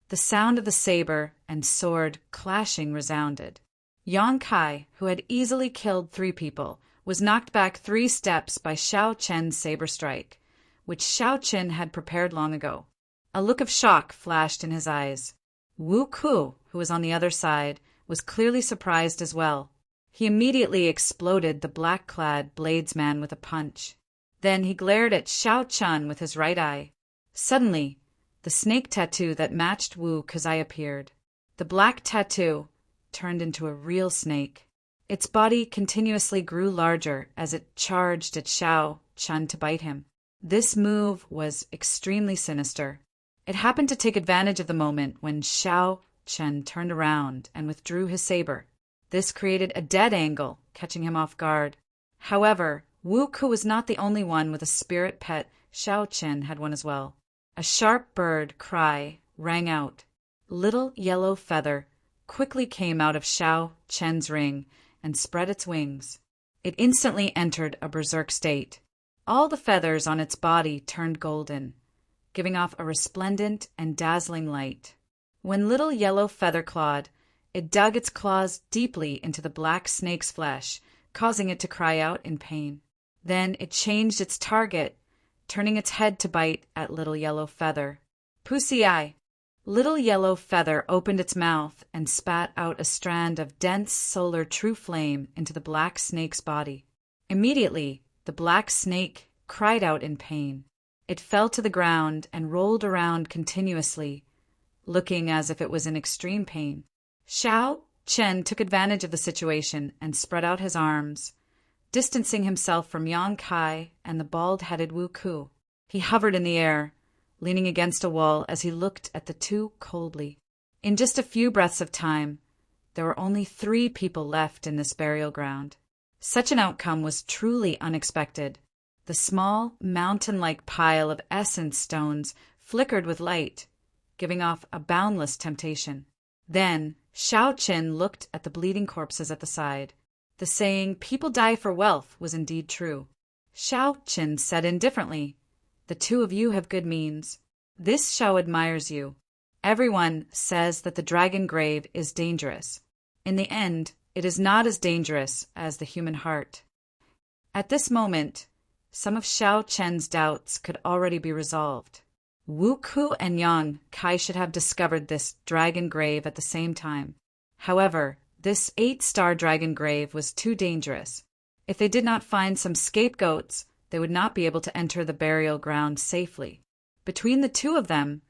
The sound of the saber and sword clashing resounded. Yang Kai, who had easily killed 3 people, was knocked back 3 steps by Xiao Chen's saber strike, which Xiao Chen had prepared long ago. A look of shock flashed in his eyes. Wu Ku, who was on the other side, was clearly surprised as well. He immediately exploded the black-clad bladesman with a punch. Then he glared at Xiao Chen with his right eye. Suddenly, the snake tattoo that matched Wu Ke's eye appeared. The black tattoo turned into a real snake. Its body continuously grew larger as it charged at Xiao Chen to bite him. This move was extremely sinister. It happened to take advantage of the moment when Xiao Chen turned around and withdrew his saber. This created a dead angle, catching him off guard. However, Wu Ku was not the only one with a spirit pet. Xiao Chen had one as well. A sharp bird cry rang out. Little Yellow Feather quickly came out of Xiao Chen's ring and spread its wings. It instantly entered a berserk state. All the feathers on its body turned golden, giving off a resplendent and dazzling light. When Little Yellow Feather clawed, it dug its claws deeply into the black snake's flesh, causing it to cry out in pain. Then it changed its target, turning its head to bite at Little Yellow Feather. Pussy Eye! Little Yellow Feather opened its mouth and spat out a strand of dense solar true flame into the black snake's body. Immediately, the black snake cried out in pain. It fell to the ground and rolled around continuously, looking as if it was in extreme pain. Xiao Chen took advantage of the situation and spread out his arms, distancing himself from Yang Kai and the bald-headed Wu Ku. He hovered in the air, leaning against a wall as he looked at the two coldly. In just a few breaths of time, there were only 3 people left in this burial ground. Such an outcome was truly unexpected. The small, mountain-like pile of essence stones flickered with light, giving off a boundless temptation. Then, Xiao Chen looked at the bleeding corpses at the side. The saying, "People die for wealth," was indeed true. Xiao Chen said indifferently, "The 2 of you have good means. This Xiao admires you. Everyone says that the dragon grave is dangerous. In the end, it is not as dangerous as the human heart." At this moment, some of Xiao Chen's doubts could already be resolved. Wu Ku and Yang Kai should have discovered this dragon grave at the same time. However, this 8-star dragon grave was too dangerous. If they did not find some scapegoats, they would not be able to enter the burial ground safely. Between the 2 of them,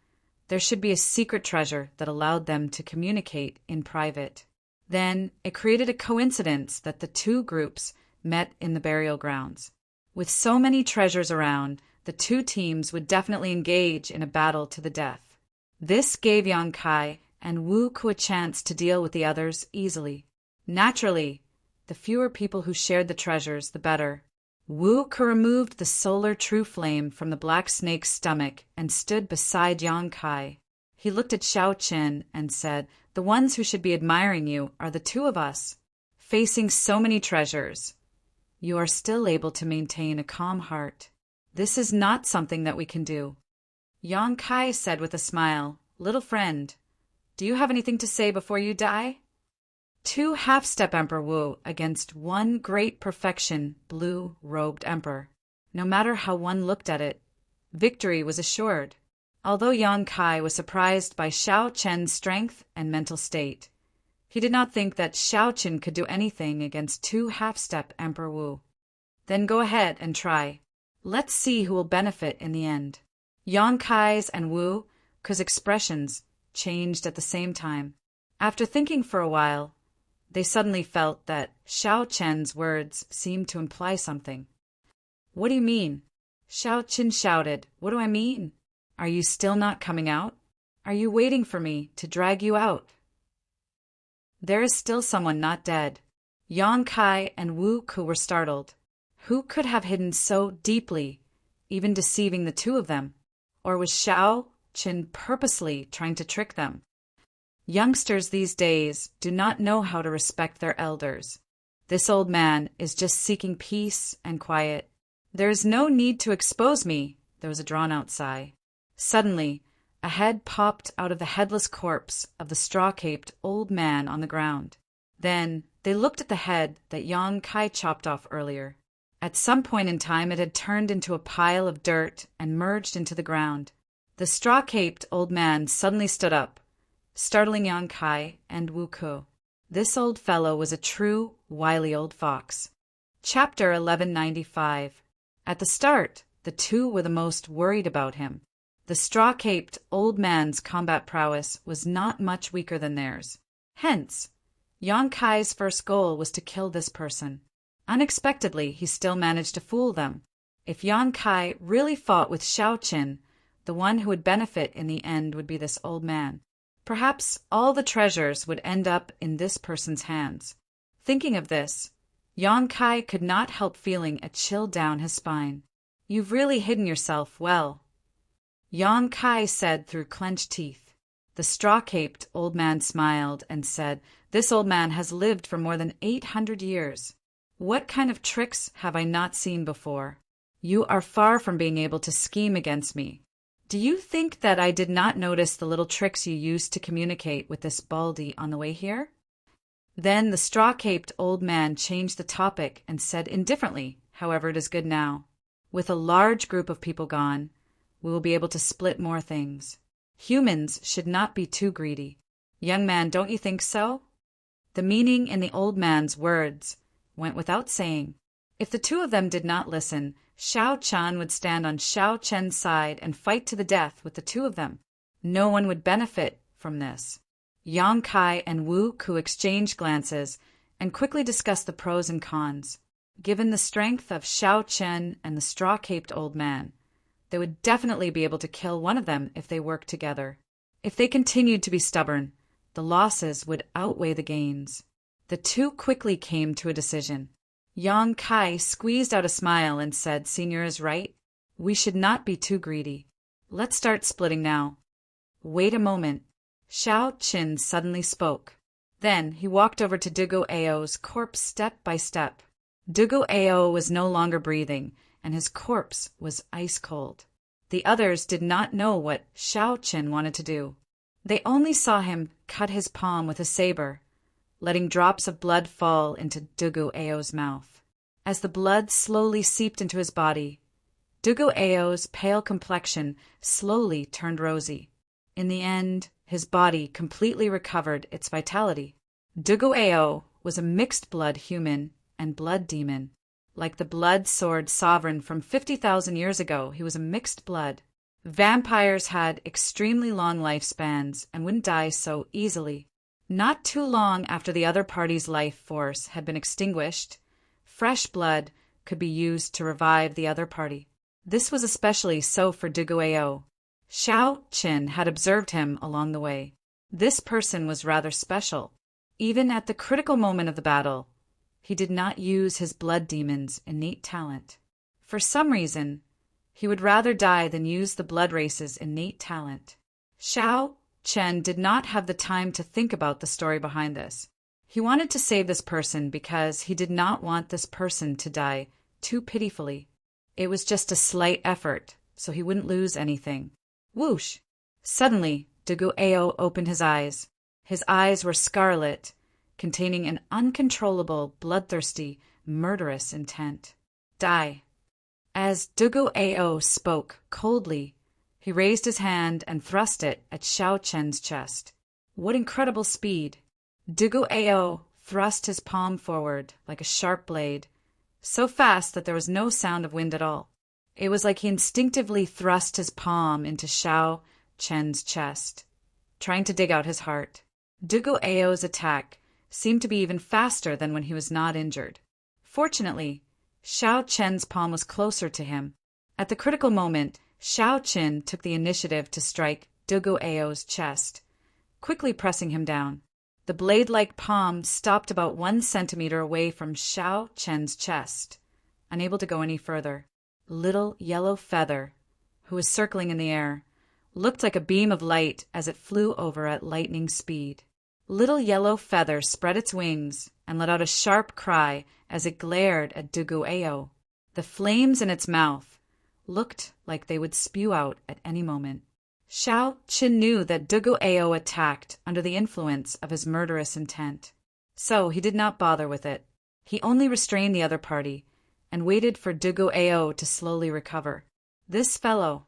there should be a secret treasure that allowed them to communicate in private. Then, it created a coincidence that the 2 groups met in the burial grounds. With so many treasures around, the 2 teams would definitely engage in a battle to the death. This gave Yang Kai and Wu Ku a chance to deal with the others easily. Naturally, the fewer people who shared the treasures, the better. Wu Ku removed the solar true flame from the black snake's stomach and stood beside Yang Kai. He looked at Xiao Chen and said, "The ones who should be admiring you are the 2 of us. Facing so many treasures, you are still able to maintain a calm heart. This is not something that we can do." Yang Kai said with a smile, "Little friend, do you have anything to say before you die?" 2 half-step Emperor Wu against 1 great perfection blue-robed emperor. No matter how one looked at it, victory was assured. Although Yang Kai was surprised by Xiao Chen's strength and mental state, he did not think that Xiao Chen could do anything against 2 half-step Emperor Wu. "Then go ahead and try. Let's see who will benefit in the end." Yang Kai's and Wu Ku's expressions changed at the same time. After thinking for a while, they suddenly felt that Xiao Chen's words seemed to imply something. "What do you mean?" Xiao Chen shouted. "What do I mean? Are you still not coming out? Are you waiting for me to drag you out?" There is still someone not dead. Yang Kai and Wu Ku were startled. Who could have hidden so deeply, even deceiving the 2 of them? Or was Xiao Chen purposely trying to trick them? Youngsters these days do not know how to respect their elders. This old man is just seeking peace and quiet. "There is no need to expose me." There was a drawn-out sigh. Suddenly, a head popped out of the headless corpse of the straw-caped old man on the ground. Then they looked at the head that Yang Kai chopped off earlier. At some point in time, it had turned into a pile of dirt and merged into the ground. The straw-caped old man suddenly stood up, startling Yang Kai and Wu Ku. This old fellow was a true, wily old fox. Chapter 1195. At the start, the 2 were the most worried about him. The straw-caped old man's combat prowess was not much weaker than theirs. Hence, Yang Kai's first goal was to kill this person. Unexpectedly, he still managed to fool them. If Yang Kai really fought with Xiao Chen, The one who would benefit in the end would be this old man. Perhaps all the treasures would end up in this person's hands. Thinking of this, Yang Kai could not help feeling a chill down his spine. "You've really hidden yourself well," Yang Kai said through clenched teeth. The straw-caped old man smiled and said, "This old man has lived for more than 800 years. What kind of tricks have I not seen before? You are far from being able to scheme against me. Do you think that I did not notice the little tricks you used to communicate with this Baldy on the way here?" Then the straw-caped old man changed the topic and said indifferently, "However, it is good now. With a large group of people gone, we will be able to split more things. Humans should not be too greedy. Young man, don't you think so?" The meaning in the old man's words went without saying. If the two of them did not listen, Xiao Chan would stand on Xiao Chen's side and fight to the death with the two of them. No one would benefit from this. Yang Kai and Wu Ku exchanged glances and quickly discussed the pros and cons. Given the strength of Xiao Chen and the straw-caped old man, they would definitely be able to kill one of them if they worked together. If they continued to be stubborn, the losses would outweigh the gains. The two quickly came to a decision. Yang Kai squeezed out a smile and said, "Senior is right. We should not be too greedy. Let's start splitting now." "Wait a moment." Xiao Qin suddenly spoke. Then he walked over to Dugo Ao's corpse step by step. Dugo Ao was no longer breathing, and his corpse was ice cold. The others did not know what Xiao Qin wanted to do. They only saw him cut his palm with a saber, letting drops of blood fall into Dugo Ao's mouth. As the blood slowly seeped into his body, Dugo Ao's pale complexion slowly turned rosy. In the end, his body completely recovered its vitality. Dugo Ao was a mixed-blood human and blood demon. Like the blood sword sovereign from 50,000 years ago, he was a mixed blood. Vampires had extremely long lifespans and wouldn't die so easily. Not too long after the other party's life force had been extinguished, fresh blood could be used to revive the other party. This was especially so for Dugo Ao. Xiao Qin had observed him along the way. This person was rather special. Even at the critical moment of the battle, he did not use his blood demon's innate talent. For some reason, he would rather die than use the blood race's innate talent. Xiao Chen did not have the time to think about the story behind this. He wanted to save this person because he did not want this person to die too pitifully. It was just a slight effort, so he wouldn't lose anything. Whoosh! Suddenly, Dugo Ao opened his eyes. His eyes were scarlet, containing an uncontrollable, bloodthirsty, murderous intent. Die. As Dugo Ao spoke coldly, he raised his hand and thrust it at Xiao Chen's chest. What incredible speed! Dugo Ao thrust his palm forward like a sharp blade, so fast that there was no sound of wind at all. It was like he instinctively thrust his palm into Xiao Chen's chest, trying to dig out his heart. Dugo Ao's attack seemed to be even faster than when he was not injured. Fortunately, Xiao Chen's palm was closer to him. At the critical moment, Xiao Chen took the initiative to strike Dugo Ao's chest, quickly pressing him down. The blade-like palm stopped about 1 centimeter away from Xiao Chen's chest, unable to go any further. Little Yellow Feather, who was circling in the air, looked like a beam of light as it flew over at lightning speed. Little Yellow Feather spread its wings and let out a sharp cry as it glared at Dugo Ao. The flames in its mouth looked like they would spew out at any moment. Xiao Qin knew that Dugo Ao attacked under the influence of his murderous intent, so he did not bother with it. He only restrained the other party and waited for Dugo Ao to slowly recover. This fellow,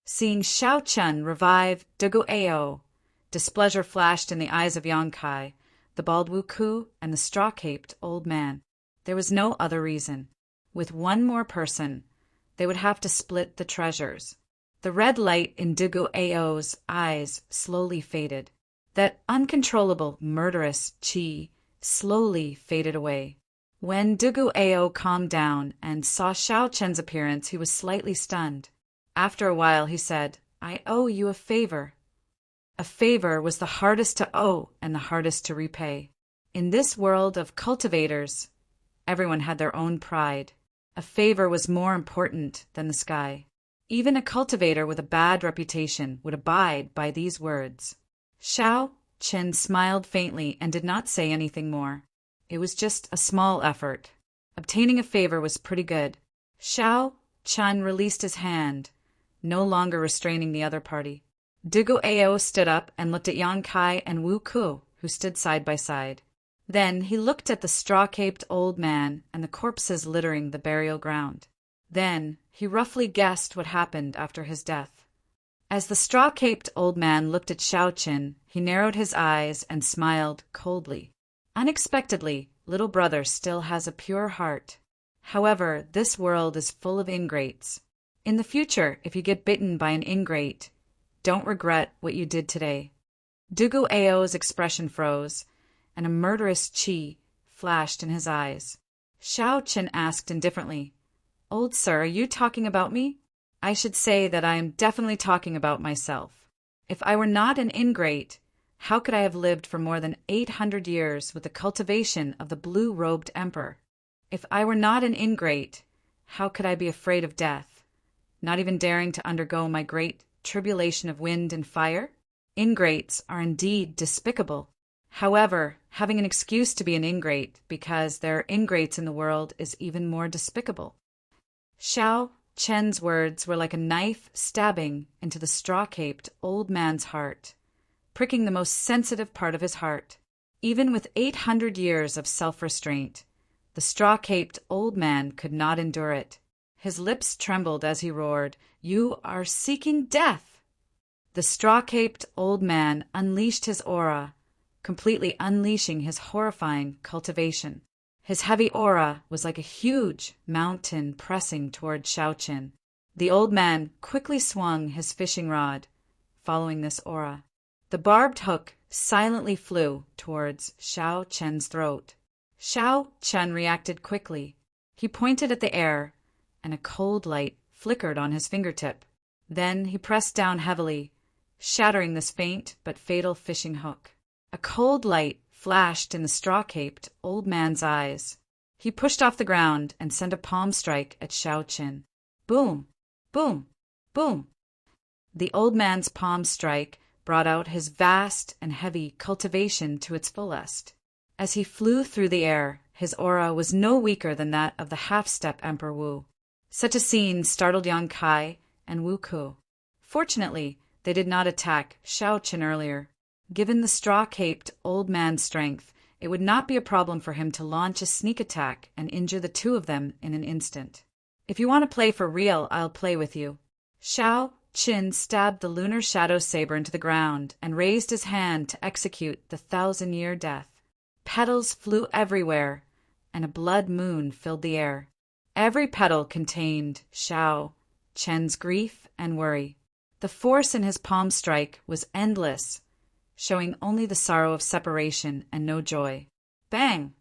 seeing Xiao Chen revive Dugo Ao, displeasure flashed in the eyes of Yang Kai, the bald Wu Ku, and the straw-caped old man. There was no other reason. With one more person, they would have to split the treasures. The red light in Dugo Ao's eyes slowly faded. That uncontrollable, murderous qi slowly faded away. When Dugo Ao calmed down and saw Xiao Chen's appearance, he was slightly stunned. After a while, he said, I owe you a favor. A favor was the hardest to owe and the hardest to repay. In this world of cultivators, everyone had their own pride. A favor was more important than the sky. Even a cultivator with a bad reputation would abide by these words. Xiao Chen smiled faintly and did not say anything more. It was just a small effort. Obtaining a favor was pretty good. Xiao Chen released his hand, no longer restraining the other party. Dugu Ao stood up and looked at Yang Kai and Wu Ku, who stood side by side. Then he looked at the straw-caped old man and the corpses littering the burial ground. Then he roughly guessed what happened after his death. As the straw-caped old man looked at Xiao Qin, he narrowed his eyes and smiled coldly. Unexpectedly, little brother still has a pure heart. However, this world is full of ingrates. In the future, if you get bitten by an ingrate, don't regret what you did today. Dugu Ao's expression froze, and a murderous chi flashed in his eyes. Xiao Qin asked indifferently, Old sir, are you talking about me? I should say that I am definitely talking about myself. If I were not an ingrate, how could I have lived for more than 800 years with the cultivation of the blue-robed emperor? If I were not an ingrate, how could I be afraid of death, not even daring to undergo my great tribulation of wind and fire? Ingrates are indeed despicable. However, having an excuse to be an ingrate because there are ingrates in the world is even more despicable. Xiao Chen's words were like a knife stabbing into the straw-caped old man's heart, pricking the most sensitive part of his heart. Even with 800 years of self-restraint, the straw-caped old man could not endure it. His lips trembled as he roared, You are seeking death! The straw-caped old man unleashed his aura, completely unleashing his horrifying cultivation. His heavy aura was like a huge mountain pressing toward Xiao Qin. The old man quickly swung his fishing rod, following this aura. The barbed hook silently flew towards Xiao Chen's throat. Xiao Chen reacted quickly. He pointed at the air, and a cold light flickered on his fingertip. Then he pressed down heavily, shattering this faint but fatal fishing hook. A cold light flashed in the straw-caped old man's eyes. He pushed off the ground and sent a palm strike at Xiao Qin. Boom! Boom! Boom! The old man's palm strike brought out his vast and heavy cultivation to its fullest. As he flew through the air, his aura was no weaker than that of the half-step Emperor Wu. Such a scene startled Yang Kai and Wu Ku. Fortunately, they did not attack Xiao Qin earlier. Given the straw-caped old man's strength, it would not be a problem for him to launch a sneak attack and injure the two of them in an instant. If you want to play for real, I'll play with you. Xiao Qin stabbed the lunar shadow saber into the ground and raised his hand to execute the 1,000-year death. Petals flew everywhere, and a blood moon filled the air. Every petal contained Xiao Chen's grief and worry. The force in his palm strike was endless, showing only the sorrow of separation and no joy. Bang!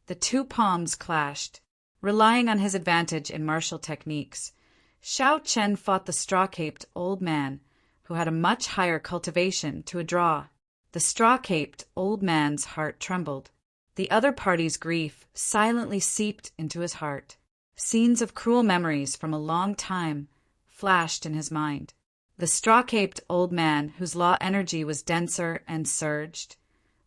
The two palms clashed. Relying on his advantage in martial techniques, Xiao Chen fought the straw-caped old man, who had a much higher cultivation, to a draw. The straw-caped old man's heart trembled. The other party's grief silently seeped into his heart. Scenes of cruel memories from a long time flashed in his mind. The straw-caped old man, whose law energy was denser and surged,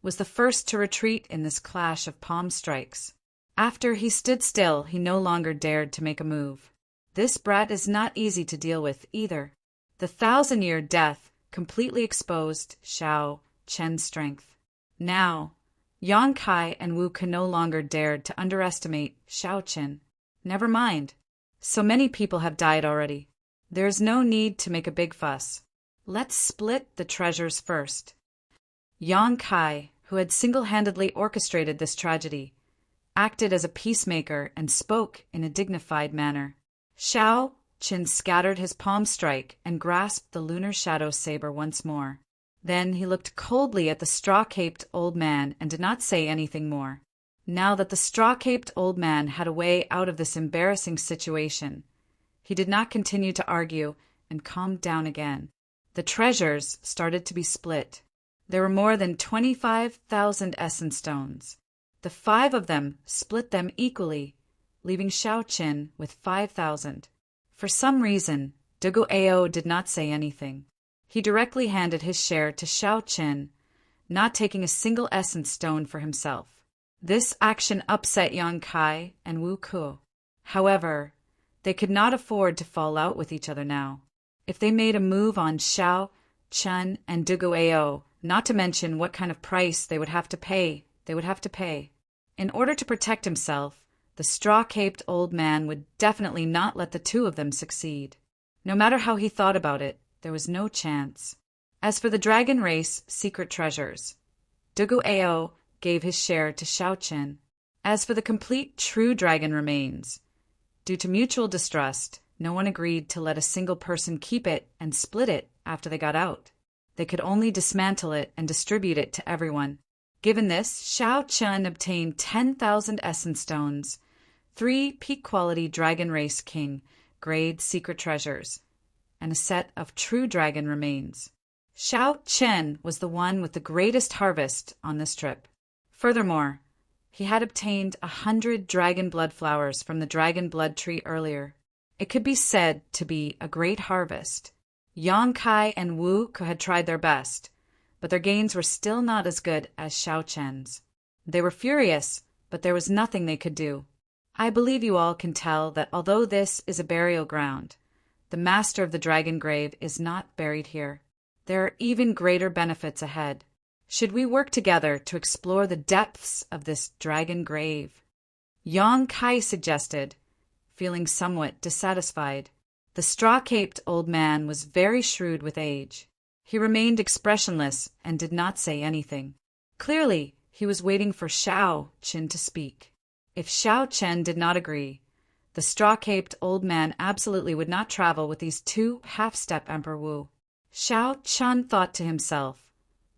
was the first to retreat in this clash of palm strikes. After he stood still, he no longer dared to make a move. This brat is not easy to deal with either. The 1,000-year death completely exposed Xiao Chen's strength. Now, Yang Kai and Wu Ke no longer dared to underestimate Xiao Chen. Never mind. So many people have died already. There is no need to make a big fuss. Let's split the treasures first. Yang Kai, who had single-handedly orchestrated this tragedy, acted as a peacemaker and spoke in a dignified manner. Xiao Qin scattered his palm strike and grasped the lunar shadow saber once more. Then he looked coldly at the straw-caped old man and did not say anything more. Now that the straw-caped old man had a way out of this embarrassing situation, he did not continue to argue and calmed down again. The treasures started to be split. There were more than 25,000 essence stones. The 5 of them split them equally, leaving Xiao Qin with 5,000. For some reason, Dugu Ao did not say anything. He directly handed his share to Xiao Qin, not taking a single essence stone for himself. This action upset Yang Kai and Wu Ku. However, they could not afford to fall out with each other now. If they made a move on Xiao, Chen, and Dugu Ao, not to mention what kind of price they would have to pay. In order to protect himself, the straw-caped old man would definitely not let the 2 of them succeed. No matter how he thought about it, there was no chance. As for the dragon race secret treasures, Dugu Ao gave his share to Xiao Qin. As for the complete true dragon remains, due to mutual distrust, no one agreed to let a single person keep it and split it after they got out. They could only dismantle it and distribute it to everyone. Given this, Xiao Qin obtained 10,000 essence stones, 3 peak-quality dragon race king grade secret treasures, and a set of true dragon remains. Xiao Qin was the one with the greatest harvest on this trip. Furthermore, he had obtained 100 dragon blood flowers from the dragon blood tree earlier. It could be said to be a great harvest. Yang Kai and Wu Ku had tried their best, but their gains were still not as good as Xiao Qin's. They were furious, but there was nothing they could do. I believe you all can tell that although this is a burial ground, the master of the dragon grave is not buried here. There are even greater benefits ahead. Should we work together to explore the depths of this dragon grave? Yang Kai suggested, feeling somewhat dissatisfied. The straw-caped old man was very shrewd with age. He remained expressionless and did not say anything. Clearly, he was waiting for Xiao Qin to speak. If Xiao Qin did not agree, the straw-caped old man absolutely would not travel with these 2 half-step Emperor Wu. Xiao Qin thought to himself,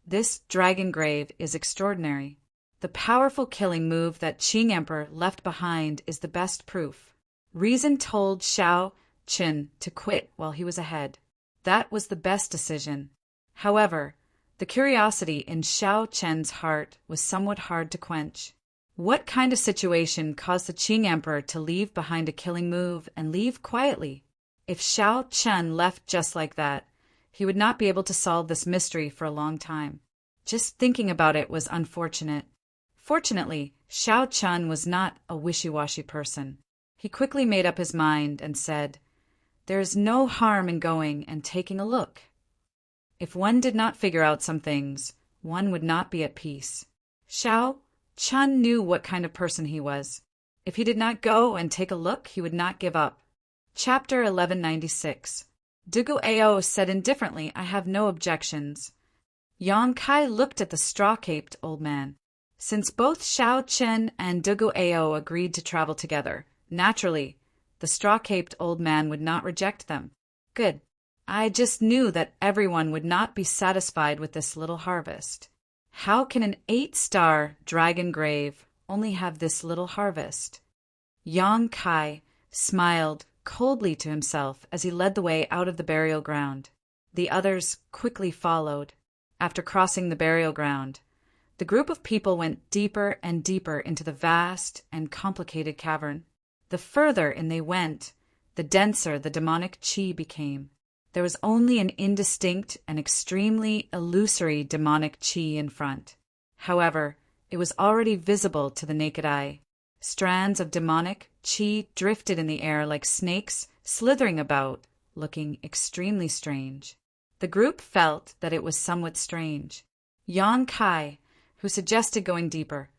this dragon grave is extraordinary. The powerful killing move that Qing Emperor left behind is the best proof. Reason told Xiao Qin to quit while he was ahead. That was the best decision. However, the curiosity in Xiao Qin's heart was somewhat hard to quench. What kind of situation caused the Qing Emperor to leave behind a killing move and leave quietly? If Xiao Qin left just like that, he would not be able to solve this mystery for a long time. Just thinking about it was unfortunate. Fortunately, Xiao Qin was not a wishy-washy person. He quickly made up his mind and said, "There is no harm in going and taking a look." If one did not figure out some things, one would not be at peace. Xiao Qin knew what kind of person he was. If he did not go and take a look, he would not give up. Chapter 1196. Dugu Ao said indifferently, "I have no objections." Yang Kai looked at the straw-caped old man. Since both Xiao Qin and Dugu Ao agreed to travel together, naturally, the straw-caped old man would not reject them. Good. I just knew that everyone would not be satisfied with this little harvest. How can an 8-star dragon grave only have this little harvest? Yang Kai smiled coldly to himself as he led the way out of the burial ground. The others quickly followed. After crossing the burial ground, the group of people went deeper and deeper into the vast and complicated cavern. The further in they went, the denser the demonic qi became. There was only an indistinct and extremely illusory demonic qi in front. However, it was already visible to the naked eye. Strands of demonic qi drifted in the air like snakes slithering about, looking extremely strange. The group felt that it was somewhat strange. Yang Kai, who suggested going deeper,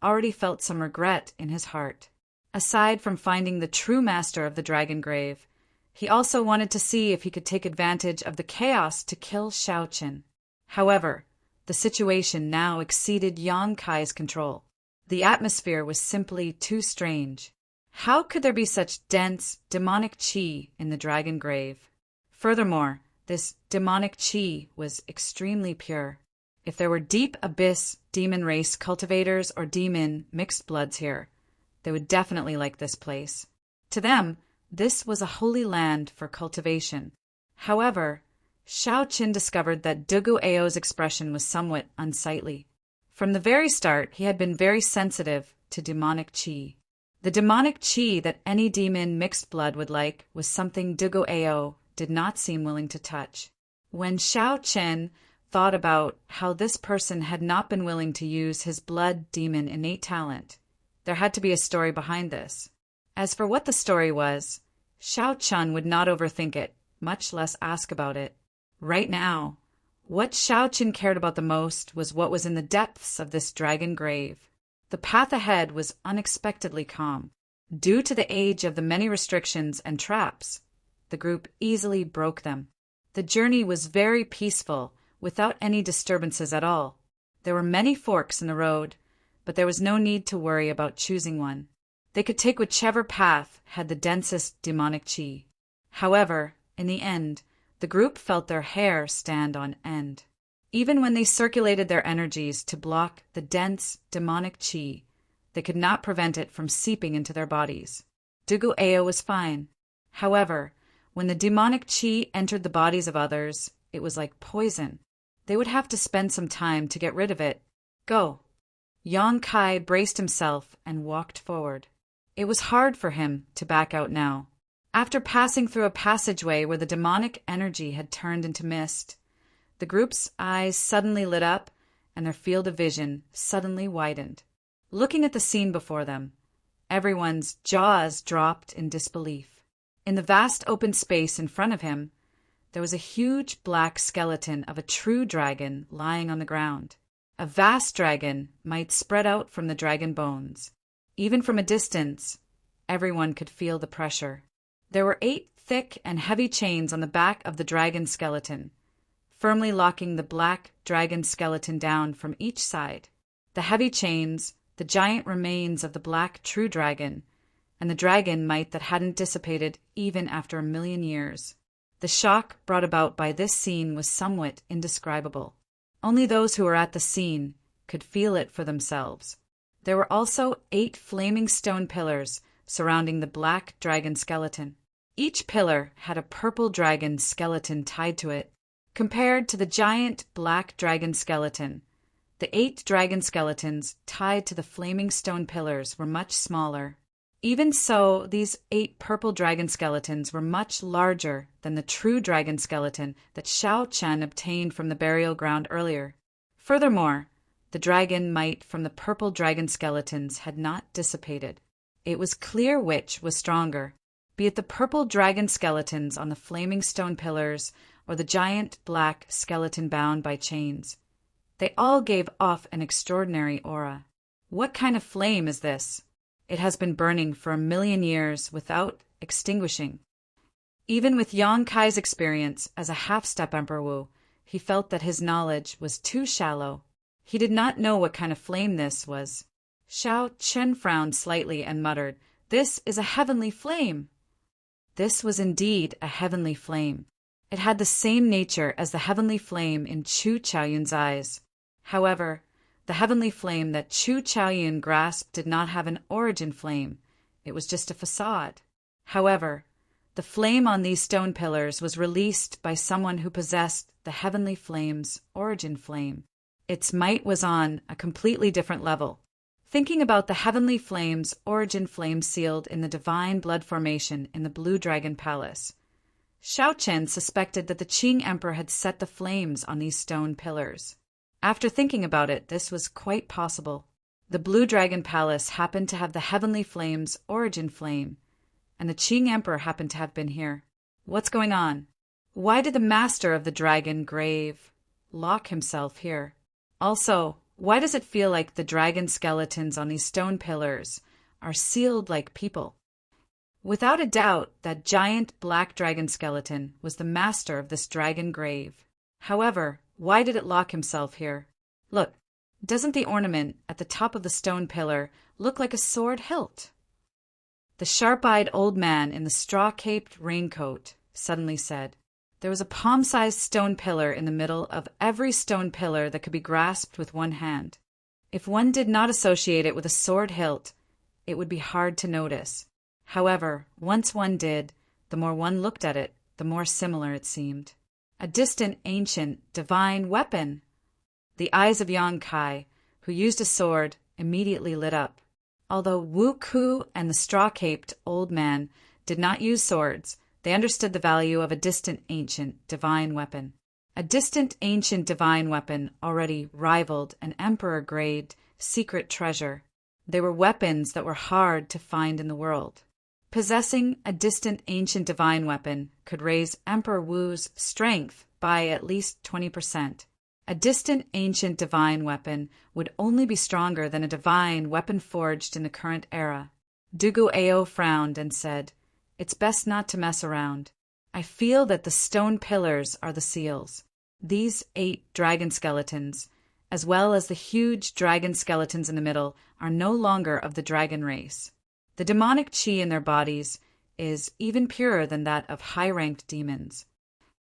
already felt some regret in his heart. Aside from finding the true master of the dragon grave, he also wanted to see if he could take advantage of the chaos to kill Xiao Qin. However, the situation now exceeded Yang Kai's control. The atmosphere was simply too strange. How could there be such dense, demonic qi in the dragon grave? Furthermore, this demonic qi was extremely pure. If there were deep abyss demon race cultivators or demon mixed bloods here, they would definitely like this place. To them, this was a holy land for cultivation. However, Shao Qin discovered that Dugu Ao's expression was somewhat unsightly. From the very start, he had been very sensitive to demonic qi. The demonic qi that any demon mixed blood would like was something Dugu Ao did not seem willing to touch. When Shao Qin thought about how this person had not been willing to use his blood demon innate talent, there had to be a story behind this. As for what the story was, Shao Chun would not overthink it, much less ask about it. Right now, what Shao Qin cared about the most was what was in the depths of this dragon grave. The path ahead was unexpectedly calm. Due to the age of the many restrictions and traps, the group easily broke them. The journey was very peaceful, without any disturbances at all. There were many forks in the road, but there was no need to worry about choosing one. They could take whichever path had the densest demonic qi. However, in the end, the group felt their hair stand on end. Even when they circulated their energies to block the dense demonic qi, they could not prevent it from seeping into their bodies. Dugu Ao was fine. However, when the demonic qi entered the bodies of others, it was like poison. They would have to spend some time to get rid of it. Go. Yang Kai braced himself and walked forward. It was hard for him to back out now. After passing through a passageway where the demonic energy had turned into mist, the group's eyes suddenly lit up and their field of vision suddenly widened. Looking at the scene before them, everyone's jaws dropped in disbelief. In the vast open space in front of him, there was a huge black skeleton of a true dragon lying on the ground. A vast dragon might spread out from the dragon bones. Even from a distance, everyone could feel the pressure. There were 8 thick and heavy chains on the back of the dragon skeleton, firmly locking the black dragon skeleton down from each side. The heavy chains, the giant remains of the black true dragon, and the dragon might that hadn't dissipated even after 1,000,000 years. The shock brought about by this scene was somewhat indescribable. Only those who were at the scene could feel it for themselves. There were also 8 flaming stone pillars surrounding the black dragon skeleton. Each pillar had a purple dragon skeleton tied to it. Compared to the giant black dragon skeleton, the 8 dragon skeletons tied to the flaming stone pillars were much smaller. Even so, these 8 purple dragon skeletons were much larger than the true dragon skeleton that Shao Chen obtained from the burial ground earlier. Furthermore, the dragon might from the purple dragon skeletons had not dissipated. It was clear which was stronger, be it the purple dragon skeletons on the flaming stone pillars or the giant black skeleton bound by chains. They all gave off an extraordinary aura. What kind of flame is this? It has been burning for 1,000,000 years without extinguishing. Even with Yang Kai's experience as a half-step Emperor, he felt that his knowledge was too shallow. He did not know what kind of flame this was. Shao Chen frowned slightly and muttered, "This is a heavenly flame." This was indeed a heavenly flame. It had the same nature as the heavenly flame in Chu Chaoyun's eyes. However, the heavenly flame that Chu Chaoyun grasped did not have an origin flame. It was just a facade. However, the flame on these stone pillars was released by someone who possessed the heavenly flame's origin flame. Its might was on a completely different level. Thinking about the heavenly flame's origin flame sealed in the divine blood formation in the Blue Dragon Palace, Shao Chen suspected that the Qing Emperor had set the flames on these stone pillars. After thinking about it, this was quite possible. The Blue Dragon Palace happened to have the heavenly flame's origin flame, and the Qing Emperor happened to have been here. What's going on? Why did the master of the dragon grave lock himself here? Also, why does it feel like the dragon skeletons on these stone pillars are sealed like people? Without a doubt, that giant black dragon skeleton was the master of this dragon grave. However, why did it lock himself here? Look, doesn't the ornament at the top of the stone pillar look like a sword hilt? The sharp-eyed old man in the straw-caped raincoat suddenly said. There was a palm-sized stone pillar in the middle of every stone pillar that could be grasped with one hand. If one did not associate it with a sword hilt, it would be hard to notice. However, once one did, the more one looked at it, the more similar it seemed. A distant, ancient, divine weapon! The eyes of Yang Kai, who used a sword, immediately lit up. Although Wu Ku and the straw-caped old man did not use swords, they understood the value of a distant, ancient, divine weapon. A distant, ancient, divine weapon already rivaled an emperor-grade secret treasure. They were weapons that were hard to find in the world. Possessing a distant, ancient, divine weapon could raise Emperor Wu's strength by at least 20%. A distant, ancient, divine weapon would only be stronger than a divine weapon forged in the current era. Dugu Ao frowned and said, "It's best not to mess around. I feel that the stone pillars are the seals. These 8 dragon skeletons, as well as the huge dragon skeletons in the middle, are no longer of the dragon race. The demonic chi in their bodies is even purer than that of high-ranked demons."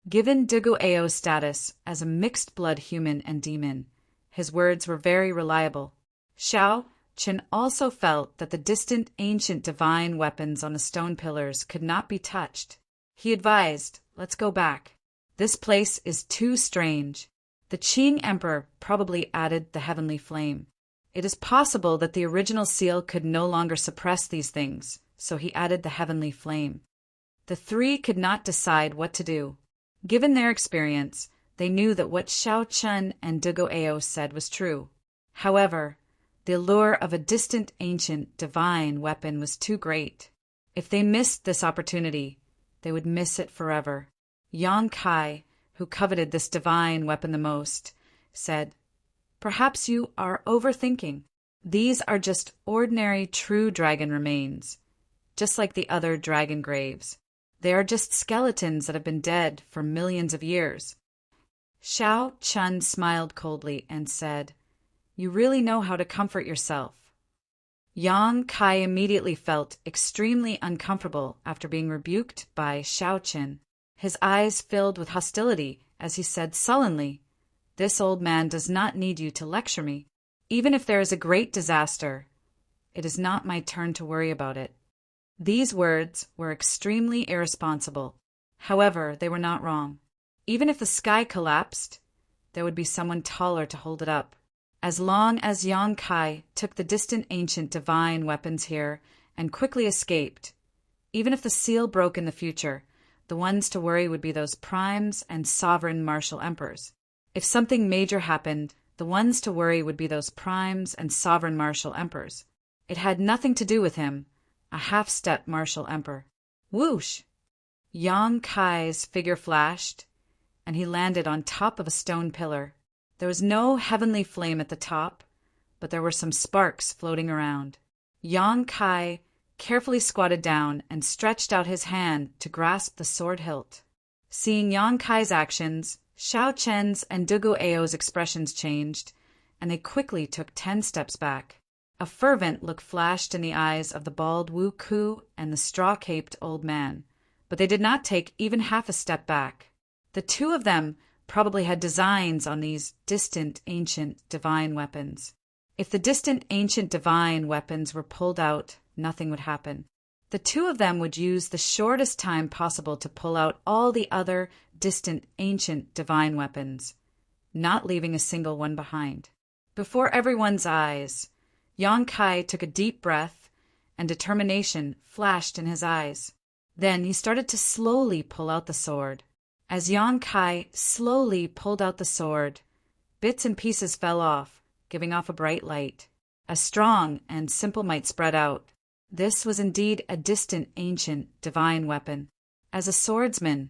Given Dugu Ao's status as a mixed-blood human and demon, his words were very reliable. Xiao Chen also felt that the distant, ancient, divine weapons on the stone pillars could not be touched. He advised, "Let's go back. This place is too strange." The Qing emperor probably added the heavenly flame. It is possible that the original seal could no longer suppress these things, so he added the heavenly flame. The 3 could not decide what to do. Given their experience, they knew that what Xiao Chen and Dugu Ao said was true. However, the allure of a distant, ancient, divine weapon was too great. If they missed this opportunity, they would miss it forever. Yang Kai, who coveted this divine weapon the most, said, "Perhaps you are overthinking. These are just ordinary true dragon remains, just like the other dragon graves. They are just skeletons that have been dead for millions of years." Xiao Chen smiled coldly and said, "You really know how to comfort yourself." Yang Kai immediately felt extremely uncomfortable after being rebuked by Xiao Chen. His eyes filled with hostility as he said sullenly, "This old man does not need you to lecture me. Even if there is a great disaster, it is not my turn to worry about it." These words were extremely irresponsible. However, they were not wrong. Even if the sky collapsed, there would be someone taller to hold it up. As long as Yang Kai took the distant, ancient, divine weapons here and quickly escaped, even if the seal broke in the future, the ones to worry would be those primes and sovereign martial emperors. If something major happened, the ones to worry would be those primes and sovereign martial emperors. It had nothing to do with him, a half-step martial emperor. Whoosh! Yang Kai's figure flashed, and he landed on top of a stone pillar. There was no heavenly flame at the top, but there were some sparks floating around. Yang Kai carefully squatted down and stretched out his hand to grasp the sword hilt. Seeing Yang Kai's actions, Xiao Chen's and Dugu Ao's expressions changed, and they quickly took 10 steps back. A fervent look flashed in the eyes of the bald Wu Ku and the straw-caped old man, but they did not take even half a step back. The 2 of them probably had designs on these distant, ancient, divine weapons. If the distant, ancient, divine weapons were pulled out, nothing would happen. The 2 of them would use the shortest time possible to pull out all the other distant, ancient, divine weapons, not leaving a single one behind. Before everyone's eyes, Yang Kai took a deep breath, and determination flashed in his eyes. Then he started to slowly pull out the sword. As Yang Kai slowly pulled out the sword, bits and pieces fell off, giving off a bright light. A strong and simple might spread out. This was indeed a distant, ancient, divine weapon. As a swordsman,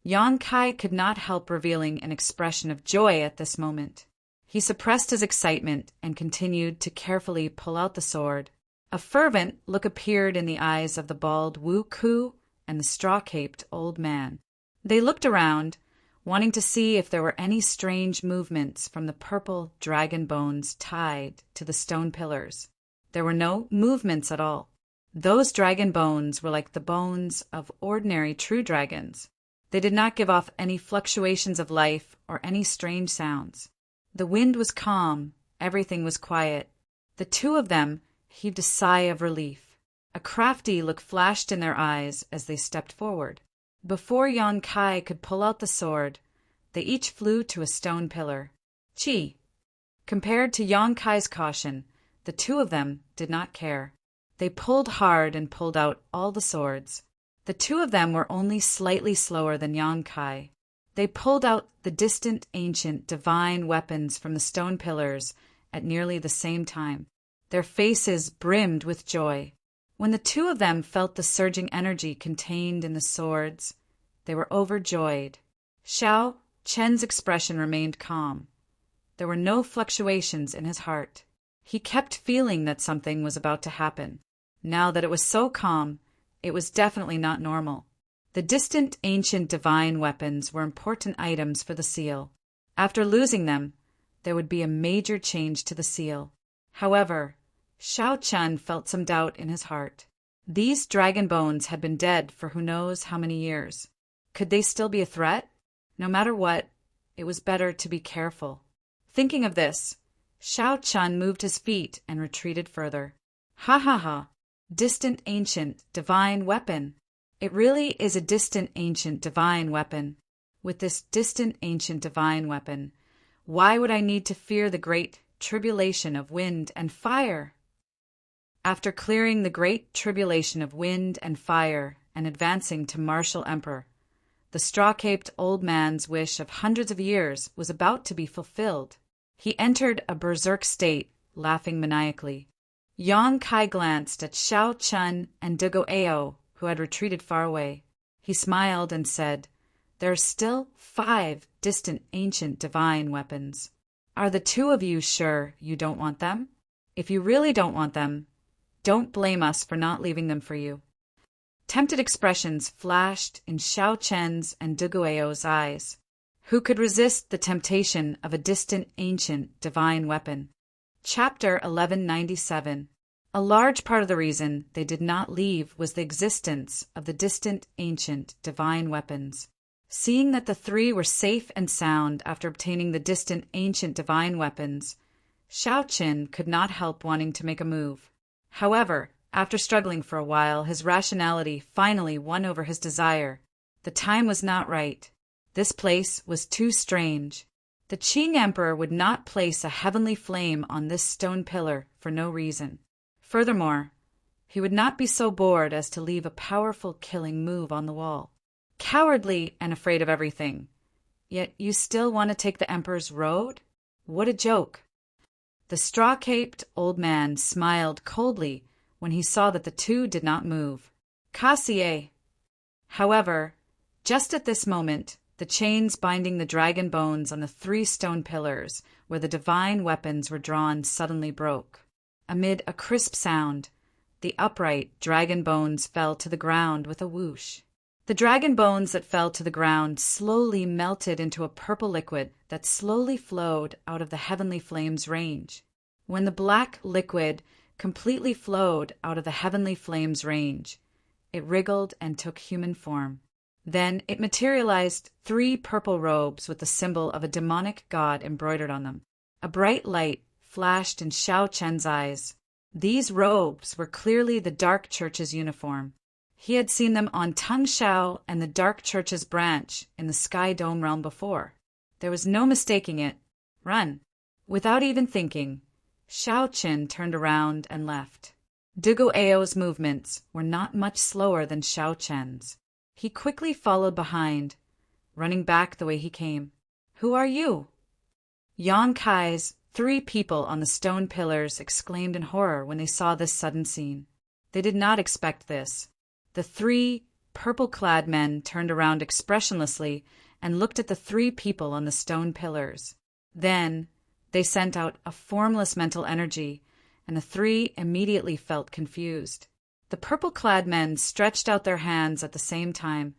Yang Kai could not help revealing an expression of joy at this moment. He suppressed his excitement and continued to carefully pull out the sword. A fervent look appeared in the eyes of the bald Wu Ku and the straw-caped old man. They looked around, wanting to see if there were any strange movements from the purple dragon bones tied to the stone pillars. There were no movements at all. Those dragon bones were like the bones of ordinary true dragons. They did not give off any fluctuations of life or any strange sounds. The wind was calm, everything was quiet. The 2 of them heaved a sigh of relief. A crafty look flashed in their eyes as they stepped forward. Before Yan Kai could pull out the sword, they each flew to a stone pillar. Chi. Compared to Yan Kai's caution, the two of them did not care. They pulled hard and pulled out all the swords. The two of them were only slightly slower than Yan Kai. They pulled out the distant, ancient, divine weapons from the stone pillars at nearly the same time. Their faces brimmed with joy. When the two of them felt the surging energy contained in the swords, they were overjoyed. Xiao Chen's expression remained calm. There were no fluctuations in his heart. He kept feeling that something was about to happen. Now that it was so calm, it was definitely not normal. The distant, ancient, divine weapons were important items for the seal. After losing them, there would be a major change to the seal. However, Xiao Chen felt some doubt in his heart. These dragon bones had been dead for who knows how many years. Could they still be a threat? No matter what, it was better to be careful. Thinking of this, Xiao Chen moved his feet and retreated further. Ha ha ha! Distant, ancient, divine weapon. It really is a distant, ancient, divine weapon. With this distant, ancient, divine weapon, why would I need to fear the great tribulation of wind and fire? After clearing the great tribulation of wind and fire and advancing to martial emperor, the straw-caped old man's wish of hundreds of years was about to be fulfilled. He entered a berserk state, laughing maniacally. Yan Kai glanced at Xiao Chen and Dugo Ao, who had retreated far away. He smiled and said, "There are still 5 distant, ancient, divine weapons. Are the two of you sure you don't want them? If you really don't want them, don't blame us for not leaving them for you." Tempted expressions flashed in Xiao Chen's and Dugo Ao's eyes. Who could resist the temptation of a distant, ancient, divine weapon? Chapter 1197. A large part of the reason they did not leave was the existence of the distant, ancient, divine weapons. Seeing that the 3 were safe and sound after obtaining the distant, ancient, divine weapons, Xiao Chen could not help wanting to make a move. However, after struggling for a while, his rationality finally won over his desire. The time was not right. This place was too strange. The Qing Emperor would not place a heavenly flame on this stone pillar for no reason. Furthermore, he would not be so bored as to leave a powerful killing move on the wall. Cowardly and afraid of everything. Yet you still want to take the Emperor's road? What a joke. The straw-caped old man smiled coldly when he saw that the two did not move. Cassier. However, just at this moment, the chains binding the dragon bones on the 3 stone pillars where the divine weapons were drawn suddenly broke. Amid a crisp sound, the upright dragon bones fell to the ground with a whoosh. The dragon bones that fell to the ground slowly melted into a purple liquid that slowly flowed out of the heavenly flame's range. When the black liquid completely flowed out of the heavenly flame's range, it wriggled and took human form. Then it materialized 3 purple robes with the symbol of a demonic god embroidered on them. A bright light flashed in Xiao Chen's eyes. These robes were clearly the Dark Church's uniform. He had seen them on Tung Shao and the Dark Church's branch in the Sky Dome realm before. There was no mistaking it. Run. Without even thinking, Xiao Chen turned around and left. Dugo Ao's movements were not much slower than Xiao Chen's. He quickly followed behind, running back the way he came. "Who are you?" Yan Kai's 3 people on the stone pillars exclaimed in horror when they saw this sudden scene. They did not expect this. The 3 purple-clad men turned around expressionlessly and looked at the 3 people on the stone pillars. Then they sent out a formless mental energy, and the 3 immediately felt confused. The purple-clad men stretched out their hands at the same time,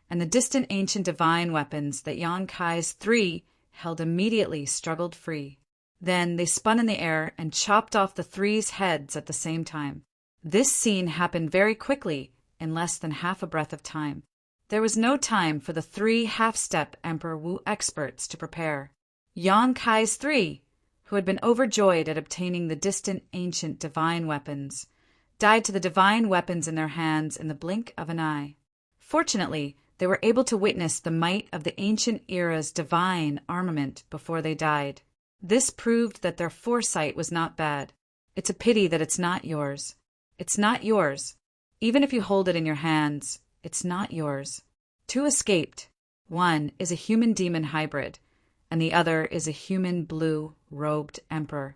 and the distant ancient divine weapons that Yan Kai's 3 held immediately struggled free. Then they spun in the air and chopped off the 3's heads at the same time. This scene happened very quickly, in less than half a breath of time. There was no time for the 3 half-step Emperor Wu experts to prepare. Yan Kai's 3, who had been overjoyed at obtaining the distant ancient divine weapons, died to the divine weapons in their hands in the blink of an eye. Fortunately, They were able to witness the might of the ancient era's divine armament before they died. This proved that their foresight was not bad. It's a pity that it's not yours. It's not yours. Even if you hold it in your hands, it's not yours. Two escaped. One is a human-demon hybrid, and the other is a human blue-robed emperor.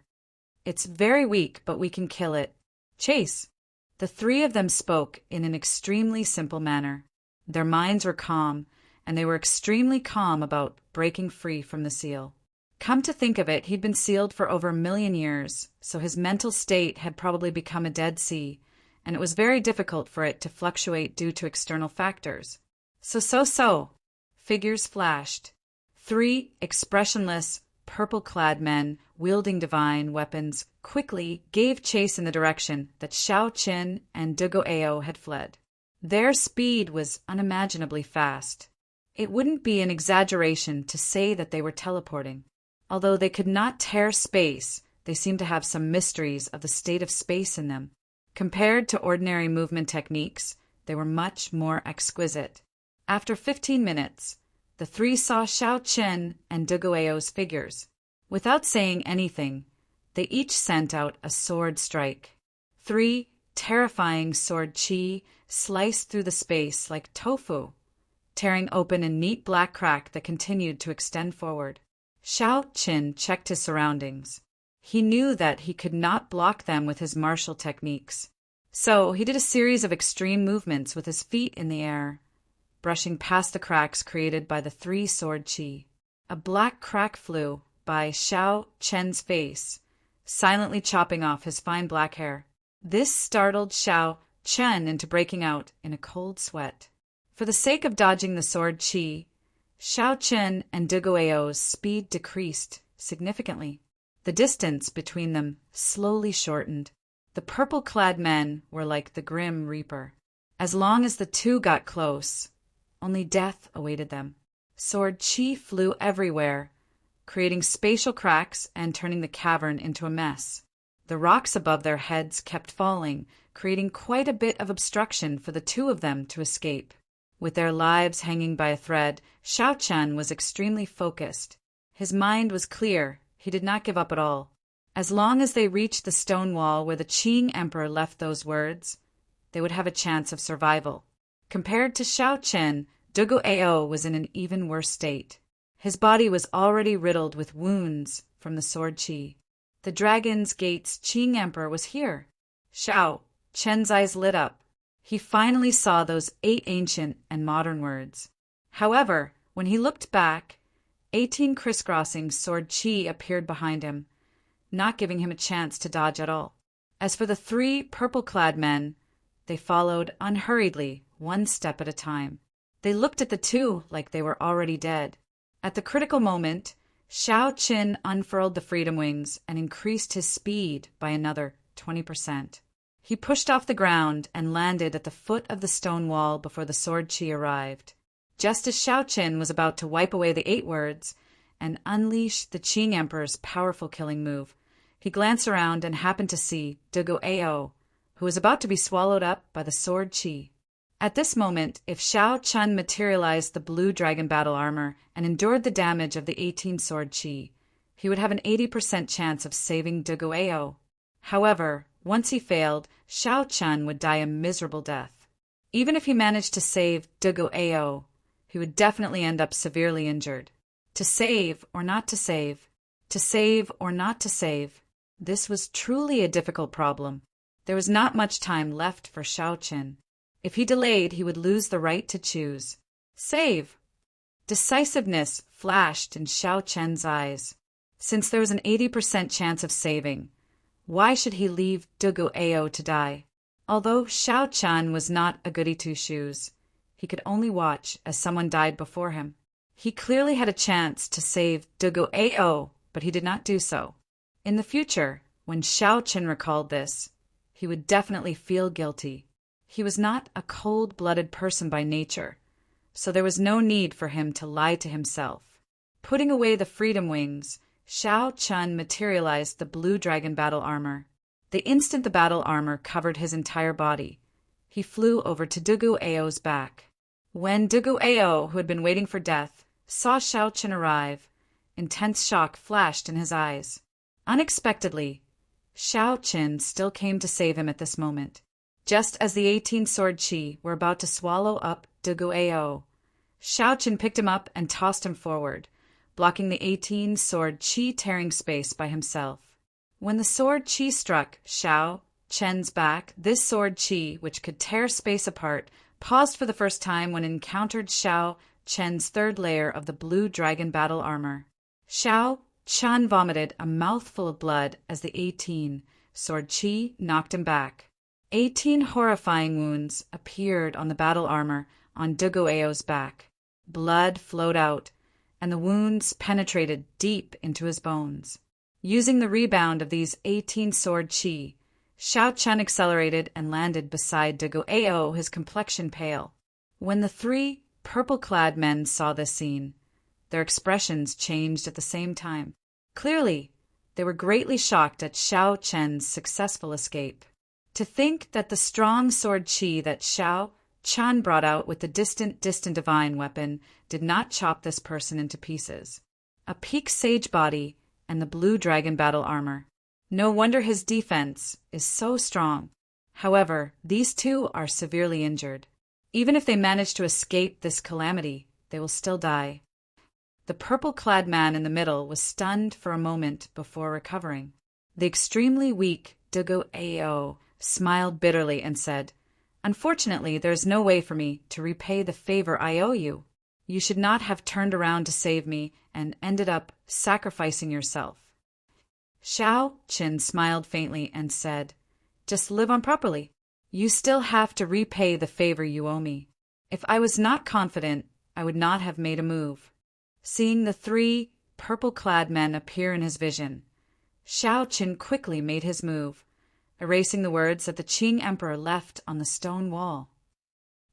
It's very weak, but we can kill it. Chase. The three of them spoke in an extremely simple manner. Their minds were calm, and they were extremely calm about breaking free from the seal. Come to think of it, he'd been sealed for over 1,000,000 years, so his mental state had probably become a dead sea, and it was very difficult for it to fluctuate due to external factors. So. Figures flashed. 3 expressionless, purple-clad men, wielding divine weapons, quickly gave chase in the direction that Xiao Qin and Dugoao had fled. Their speed was unimaginably fast. It wouldn't be an exaggeration to say that they were teleporting. Although they could not tear space, they seemed to have some mysteries of the state of space in them. Compared to ordinary movement techniques, they were much more exquisite. After 15 minutes, the three saw Xiao Qin and Dugoao's figures. Without saying anything, they each sent out a sword strike. 3 terrifying sword chi sliced through the space like tofu, tearing open a neat black crack that continued to extend forward. Xiao Qin checked his surroundings. He knew that he could not block them with his martial techniques. So he did a series of extreme movements with his feet in the air, brushing past the cracks created by the 3 sword chi. A black crack flew by Xiao Qin's face, silently chopping off his fine black hair. This startled Xiao Qin into breaking out in a cold sweat. For the sake of dodging the sword chi, Xiao Qin and Dugoao's speed decreased significantly. The distance between them slowly shortened. The purple-clad men were like the Grim Reaper. As long as the two got close, only death awaited them. Sword chi flew everywhere, creating spatial cracks and turning the cavern into a mess. The rocks above their heads kept falling, creating quite a bit of obstruction for the two of them to escape. With their lives hanging by a thread, Xiao Qin was extremely focused. His mind was clear. He did not give up at all. As long as they reached the stone wall where the Qing emperor left those words, they would have a chance of survival. Compared to Xiao Qin, Dugoao was in an even worse state. His body was already riddled with wounds from the sword chi. The Dragon's Gate's Qing emperor was here. Xiao Qin's eyes lit up. He finally saw those 8 ancient and modern words. However, when he looked back, 18 crisscrossing sword chi appeared behind him, not giving him a chance to dodge at all. As for the 3 purple-clad men, they followed unhurriedly, one step at a time. They looked at the two like they were already dead. At the critical moment, Xiao Qin unfurled the freedom wings and increased his speed by another 20%. He pushed off the ground and landed at the foot of the stone wall before the sword chi arrived. Just as Xiao Qin was about to wipe away the 8 words and unleash the Qing emperor's powerful killing move, he glanced around and happened to see Dugoao, who was about to be swallowed up by the sword chi. At this moment, if Xiao Qin materialized the blue dragon battle armor and endured the damage of the 18 sword chi, he would have an 80% chance of saving Dugoao. However, once he failed, Xiao Qin would die a miserable death. Even if he managed to save Dugoao, he would definitely end up severely injured. To save or not to save, to save or not to save, this was truly a difficult problem. There was not much time left for Xiao Qin. If he delayed, he would lose the right to choose. Save! Decisiveness flashed in Xiao Qin's eyes. Since there was an 80% chance of saving, why should he leave Dugoao to die? Although Xiao Qin was not a goody two-shoes, he could only watch as someone died before him. He clearly had a chance to save Dugoao, but he did not do so. In the future, when Xiao Qin recalled this, he would definitely feel guilty. He was not a cold-blooded person by nature, so there was no need for him to lie to himself. Putting away the freedom wings, Xiao Qin materialized the blue dragon battle armor. The instant the battle armor covered his entire body, he flew over to Dugoao's back. When Duguao, who had been waiting for death, saw Xiao Chen arrive, intense shock flashed in his eyes. Unexpectedly, Xiao Chen still came to save him at this moment. Just as the 18-sword Qi were about to swallow up Duguao, Xiao Chen picked him up and tossed him forward, blocking the 18-sword Qi tearing space by himself. When the sword Qi struck Xiao Chen's back, this sword Qi, which could tear space apart, paused for the first time when it encountered Xiao Chen's third layer of the blue dragon battle armor. Xiao Chen vomited a mouthful of blood as the 18-sword Qi knocked him back. 18 horrifying wounds appeared on the battle armor on Duguao's back. Blood flowed out, and the wounds penetrated deep into his bones. Using the rebound of these 18-sword Qi, Xiao Chen accelerated and landed beside Duguao, his complexion pale. When the 3 purple-clad men saw this scene, their expressions changed at the same time. Clearly, they were greatly shocked at Xiao Chen's successful escape. To think that the strong sword Qi that Xiao Chen brought out with the distant divine weapon did not chop this person into pieces. A peak sage body and the blue dragon battle armor. No wonder his defense is so strong. However, these two are severely injured. Even if they manage to escape this calamity, they will still die. The purple-clad man in the middle was stunned for a moment before recovering. The extremely weak Duguao smiled bitterly and said, "Unfortunately, there is no way for me to repay the favor I owe you. You should not have turned around to save me and ended up sacrificing yourself." Xiao Chen smiled faintly and said, "Just live on properly. You still have to repay the favor you owe me. If I was not confident, I would not have made a move." Seeing the 3 purple-clad men appear in his vision, Xiao Chen quickly made his move, erasing the words that the Qing emperor left on the stone wall.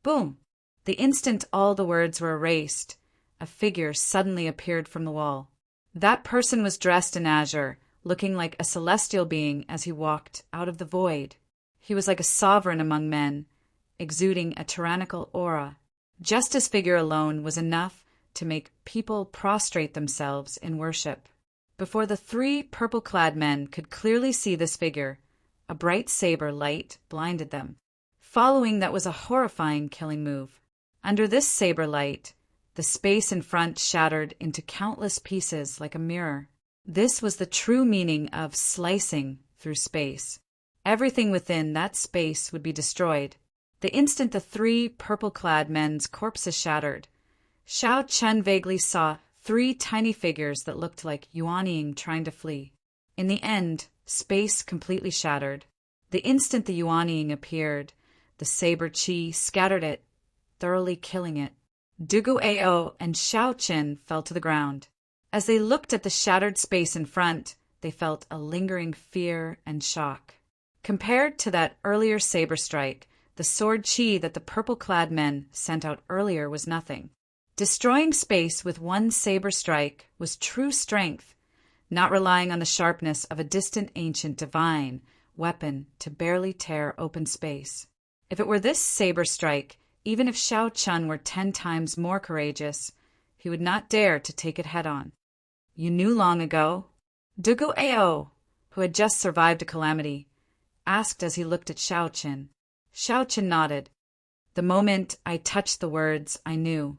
Boom! The instant all the words were erased, a figure suddenly appeared from the wall. That person was dressed in azure, looking like a celestial being as he walked out of the void. He was like a sovereign among men, exuding a tyrannical aura. Just his figure alone was enough to make people prostrate themselves in worship. Before the 3 purple-clad men could clearly see this figure, a bright saber light blinded them. Following that was a horrifying killing move. Under this saber light, the space in front shattered into countless pieces like a mirror. This was the true meaning of slicing through space. Everything within that space would be destroyed. The instant the 3 purple-clad men's corpses shattered, Xiao Chen vaguely saw 3 tiny figures that looked like Yuanying trying to flee. In the end, space completely shattered. The instant the Yuanying appeared, the saber Qi scattered it, thoroughly killing it. Duguao and Xiao Chen fell to the ground. As they looked at the shattered space in front, they felt a lingering fear and shock. Compared to that earlier saber strike, the sword Qi that the purple-clad men sent out earlier was nothing. Destroying space with one saber strike was true strength, not relying on the sharpness of a distant ancient divine weapon to barely tear open space. If it were this saber strike, even if Xiao Chen were 10 times more courageous, he would not dare to take it head-on. "You knew long ago?" Duguao, who had just survived a calamity, asked as he looked at Xiao Chen. Xiao Chen nodded. "The moment I touched the words, I knew."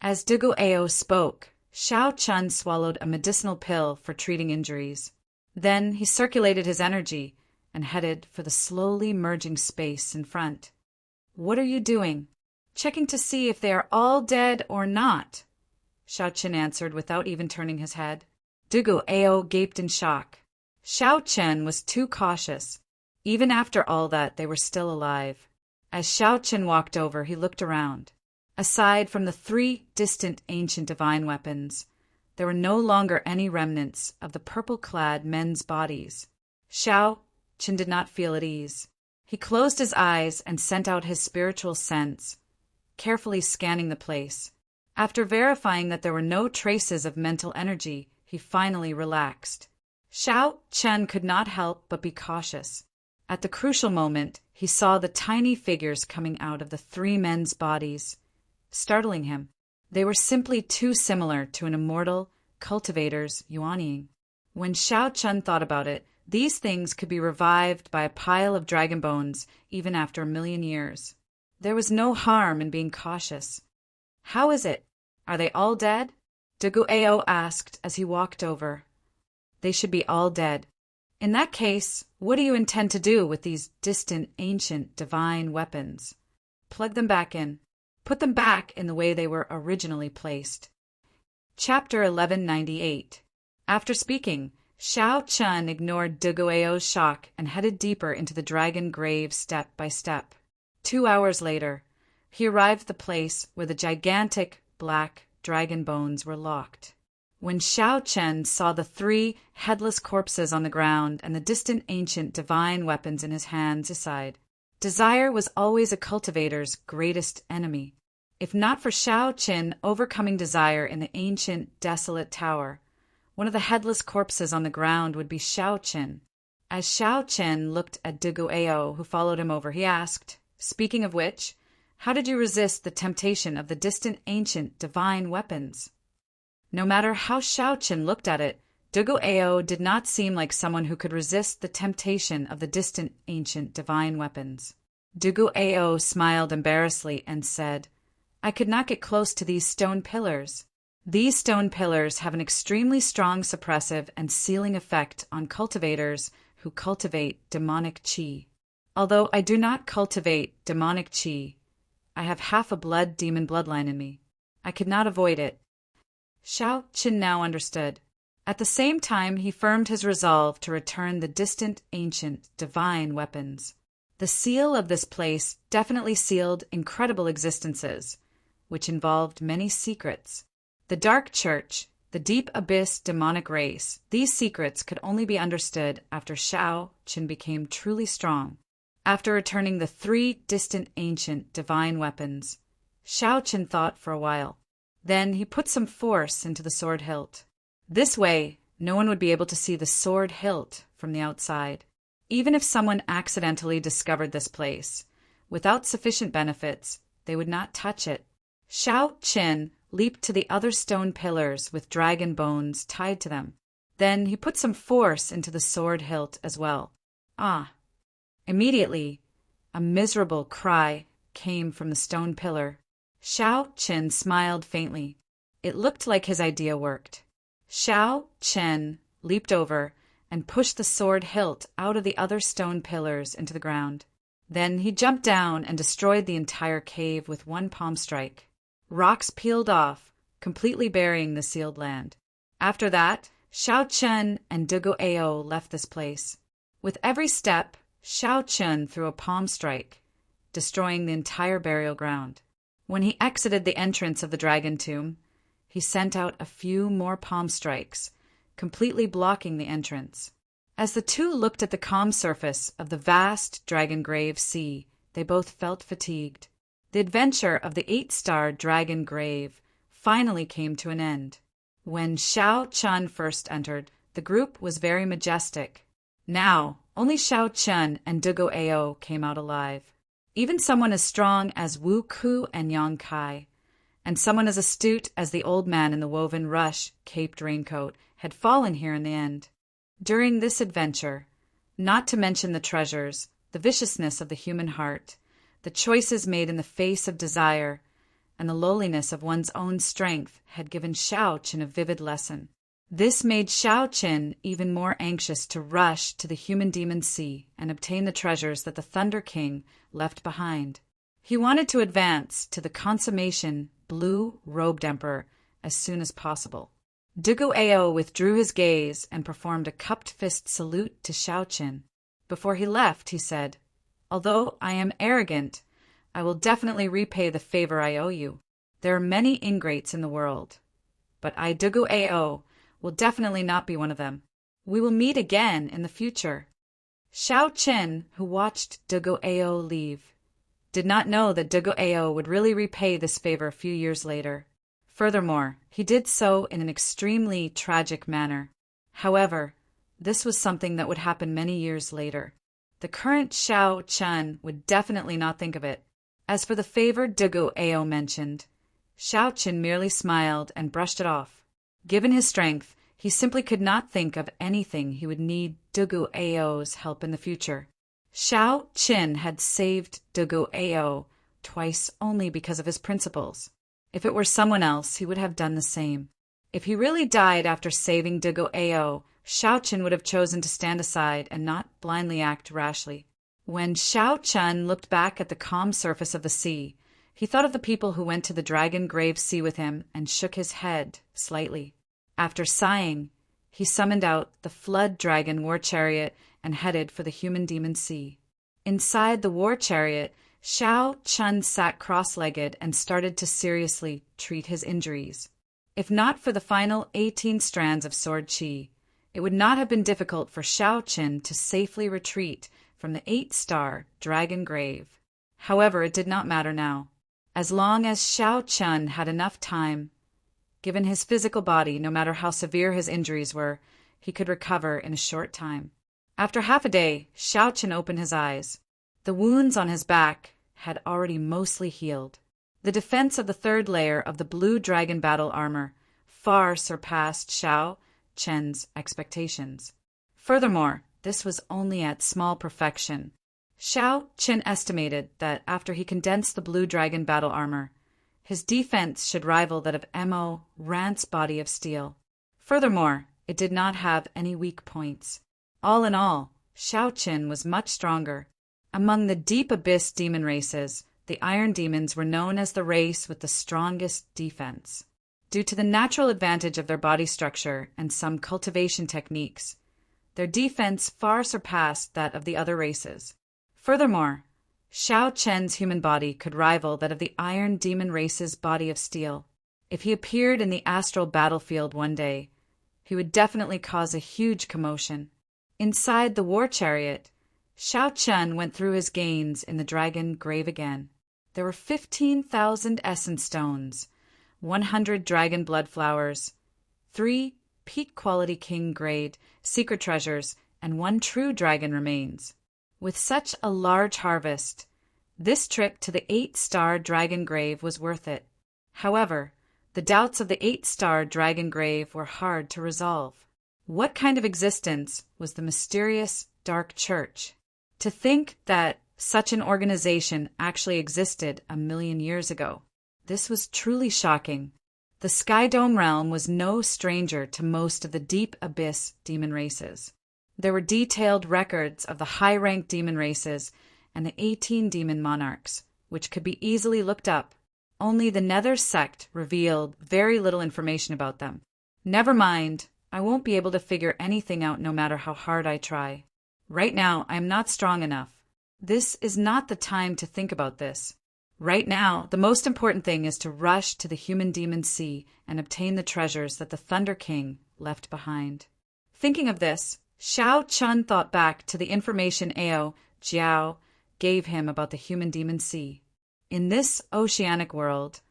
As Duguao spoke, Xiao Chen swallowed a medicinal pill for treating injuries. Then he circulated his energy and headed for the slowly merging space in front. "What are you doing?" "Checking to see if they are all dead or not," Xiao Chen answered without even turning his head. Duguao gaped in shock. Xiao Chen was too cautious. Even after all that, they were still alive. As Xiao Chen walked over, he looked around. Aside from the 3 distant ancient divine weapons, there were no longer any remnants of the purple-clad men's bodies. Xiao Chen did not feel at ease. He closed his eyes and sent out his spiritual sense, carefully scanning the place. After verifying that there were no traces of mental energy, he finally relaxed. Xiao Chen could not help but be cautious. At the crucial moment, he saw the tiny figures coming out of the 3 men's bodies. startling him. They were simply too similar to an immortal cultivator's yuanying. When Xiao Chun thought about it, these things could be revived by a pile of dragon bones even after 1,000,000 years. There was no harm in being cautious. "How is it? Are they all dead?" Duguao asked as he walked over. "They should be all dead." "In that case, what do you intend to do with these distant, ancient, divine weapons?" "Plug them back in. Put them back in the way they were originally placed." Chapter 1198. After speaking, Xiao Chun ignored Duguao's shock and headed deeper into the dragon grave step by step. 2 hours later, he arrived at the place where the gigantic black dragon bones were locked. When Xiao Chen saw the 3 headless corpses on the ground and the distant ancient divine weapons in his hands, he sighed. Desire was always a cultivator's greatest enemy. If not for Xiao Chen overcoming desire in the ancient, desolate tower, one of the headless corpses on the ground would be Xiao Chen. As Xiao Chen looked at Duguao, who followed him over, he asked, "Speaking of which, how did you resist the temptation of the distant ancient divine weapons?" No matter how Xiao Chen looked at it, Duguao did not seem like someone who could resist the temptation of the distant ancient divine weapons. Duguao smiled embarrassedly and said, "I could not get close to these stone pillars. These stone pillars have an extremely strong suppressive and sealing effect on cultivators who cultivate demonic qi. Although I do not cultivate demonic qi, I have half a blood demon bloodline in me. I could not avoid it." Xiao Chen now understood. At the same time, he firmed his resolve to return the distant, ancient, divine weapons. The seal of this place definitely sealed incredible existences, which involved many secrets. The Dark Church, the Deep Abyss demonic race, these secrets could only be understood after Xiao Chen became truly strong. After returning the 3 distant ancient divine weapons, Xiao Chen thought for a while. Then he put some force into the sword hilt. This way, no one would be able to see the sword hilt from the outside. Even if someone accidentally discovered this place, without sufficient benefits, they would not touch it. Xiao Chen leaped to the other stone pillars with dragon bones tied to them. Then he put some force into the sword hilt as well. Ah! Immediately, a miserable cry came from the stone pillar. Xiao Chen smiled faintly. It looked like his idea worked. Xiao Chen leaped over and pushed the sword hilt out of the other stone pillars into the ground. Then he jumped down and destroyed the entire cave with one palm strike. Rocks peeled off, completely burying the sealed land. After that, Xiao Chen and Duguao left this place. With every step, Xiao Chen threw a palm strike, destroying the entire burial ground. When he exited the entrance of the dragon tomb, he sent out a few more palm strikes, completely blocking the entrance. As the two looked at the calm surface of the vast dragon grave sea, they both felt fatigued. The adventure of the 8-star dragon grave finally came to an end. When Xiao Chun first entered, the group was very majestic. Now, only Xiao Chun and Duguao came out alive. Even someone as strong as Wu Ku and Yang Kai, and someone as astute as the old man in the woven rush caped raincoat, had fallen here in the end. During this adventure, not to mention the treasures, the viciousness of the human heart, the choices made in the face of desire, and the lowliness of one's own strength had given Xiao Chen a vivid lesson. This made Xiao Chen even more anxious to rush to the human demon sea and obtain the treasures that the Thunder King left behind. He wanted to advance to the consummation blue-robed emperor as soon as possible. Duguao withdrew his gaze and performed a cupped fist salute to Xiao Chen. Before he left, he said, "Although I am arrogant, I will definitely repay the favor I owe you. There are many ingrates in the world, but I, Duguao, will definitely not be one of them. We will meet again in the future." Xiao Chen, who watched Duguao leave, did not know that Duguao would really repay this favor a few years later. Furthermore, he did so in an extremely tragic manner. However, this was something that would happen many years later. The current Xiao Chen would definitely not think of it. As for the favor Duguao mentioned, Shao Qin merely smiled and brushed it off. Given his strength, he simply could not think of anything he would need Dugu Ao's help in the future. Shao Qin had saved Dugu Ao twice only because of his principles. If it were someone else, he would have done the same. If he really died after saving Dugu Ao, Shao Qin would have chosen to stand aside and not blindly act rashly. When Shao Qin looked back at the calm surface of the sea, he thought of the people who went to the Dragon Grave Sea with him and shook his head slightly. After sighing, he summoned out the Flood Dragon war chariot and headed for the Human Demon Sea. Inside the war chariot, Shao Qin sat cross-legged and started to seriously treat his injuries. If not for the final 18 strands of sword chi, it would not have been difficult for Shao Qin to safely retreat from the 8-star Dragon Grave. However, it did not matter now. As long as Shao Qin had enough time, given his physical body, no matter how severe his injuries were, he could recover in a short time. After half a day, Shao Qin opened his eyes. The wounds on his back had already mostly healed. The defense of the third layer of the blue dragon battle armor far surpassed Shao Qin's expectations. Furthermore, this was only at small perfection. Shao Qin estimated that after he condensed the blue dragon battle armor, his defense should rival that of Mo Rant's body of steel. Furthermore, it did not have any weak points. All in all, Shao Qin was much stronger. Among the deep abyss demon races, the Iron Demons were known as the race with the strongest defense. Due to the natural advantage of their body structure and some cultivation techniques, their defense far surpassed that of the other races. Furthermore, Shao Qin's human body could rival that of the Iron Demon race's body of steel. If he appeared in the astral battlefield one day, he would definitely cause a huge commotion. Inside the war chariot, Shao Qin went through his gains in the Dragon Grave again. There were 15,000 essence stones, 100 dragon blood flowers, 3 peak quality king grade secret treasures, and 1 true dragon remains. With such a large harvest, this trip to the 8-star Dragon Grave was worth it. However, the doubts of the 8-star Dragon Grave were hard to resolve. What kind of existence was the mysterious Dark Church? To think that such an organization actually existed a million years ago. This was truly shocking. The Sky Dome realm was no stranger to most of the deep abyss demon races. There were detailed records of the high-ranked demon races and the 18 demon monarchs, which could be easily looked up. Only the Nether sect revealed very little information about them. Never mind, I won't be able to figure anything out no matter how hard I try. Right now, I am not strong enough. This is not the time to think about this. Right now, the most important thing is to rush to the Human Demon Sea and obtain the treasures that the Thunder King left behind. Thinking of this, Shao Qin thought back to the information Ao Jiao gave him about the Human Demon Sea. In this oceanic world,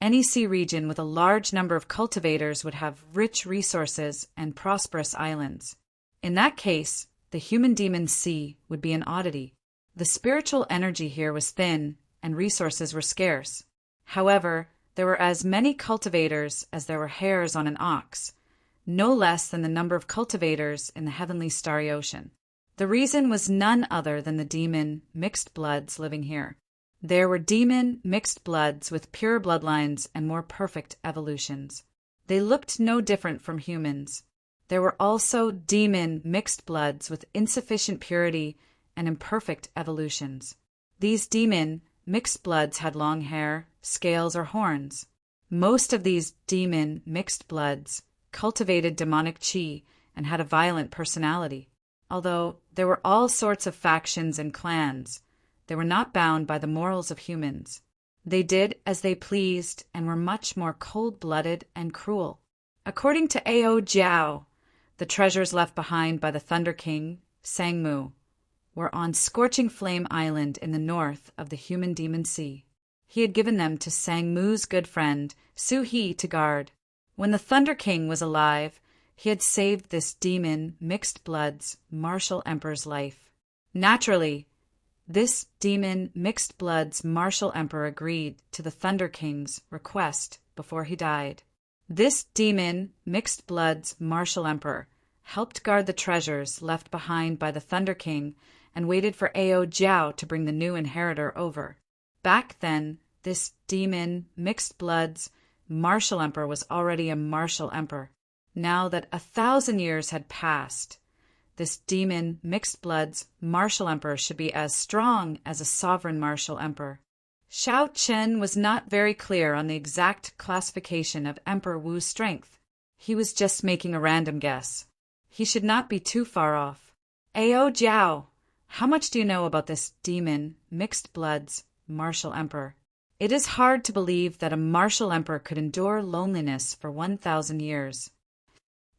any sea region with a large number of cultivators would have rich resources and prosperous islands. In that case, the Human Demon Sea would be an oddity. The spiritual energy here was thin, and resources were scarce. However, there were as many cultivators as there were hairs on an ox, no less than the number of cultivators in the heavenly starry ocean. The reason was none other than the demon mixed bloods living here. There were demon mixed bloods with pure bloodlines and more perfect evolutions. They looked no different from humans. There were also demon mixed bloods with insufficient purity and imperfect evolutions. These demon mixed bloods had long hair, scales, or horns. Most of these demon mixed bloods cultivated demonic chi and had a violent personality. Although there were all sorts of factions and clans, they were not bound by the morals of humans. They did as they pleased and were much more cold-blooded and cruel. According to Ao Jiao, the treasures left behind by the Thunder King, Sangmu, were on Scorching Flame Island in the north of the Human Demon Sea. He had given them to Sangmu's good friend, Su He, to guard. When the Thunder King was alive, he had saved this demon mixed bloods martial emperor's life. Naturally, This demon mixed blood's martial emperor agreed to the Thunder King's request before he died. This demon mixed blood's martial emperor helped guard the treasures left behind by the Thunder King and waited for Ao Jiao to bring the new inheritor over. Back then, this demon mixed blood's martial emperor was already a martial emperor. Now that 1,000 years had passed, this demon mixed blood's martial emperor should be as strong as a sovereign martial emperor. Xiao Chen was not very clear on the exact classification of Emperor Wu's strength. He was just making a random guess. He should not be too far off. Ao Jiao, how much do you know about this demon mixed blood's martial emperor? It is hard to believe that a martial emperor could endure loneliness for 1,000 years.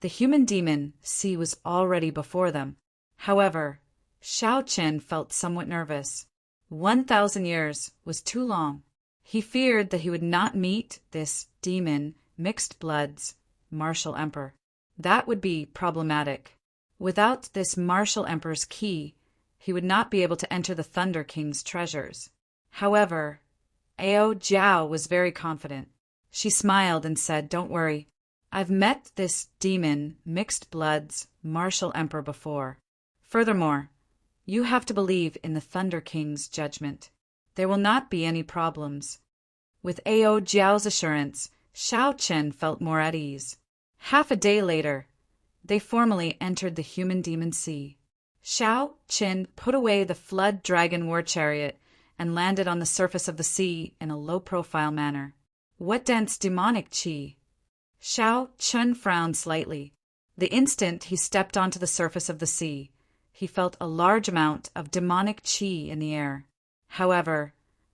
The human demon, Si, was already before them. However, Xiao Chen felt somewhat nervous. 1,000 years was too long. He feared that he would not meet this demon mixed blood's martial emperor. That would be problematic. Without this martial emperor's key, he would not be able to enter the Thunder King's treasures. However, Ao Jiao was very confident. She smiled and said, "Don't worry. I've met this demon mixed blood's martial emperor before. Furthermore, you have to believe in the Thunder King's judgment. There will not be any problems." With Ao Jiao's assurance, Xiao Chen felt more at ease. Half a day later, they formally entered the human demon sea. Xiao Chen put away the flood dragon war chariot and landed on the surface of the sea in a low-profile manner. What dense demonic qi! Xiao Chen frowned slightly. The instant he stepped onto the surface of the sea, he felt a large amount of demonic qi in the air. However,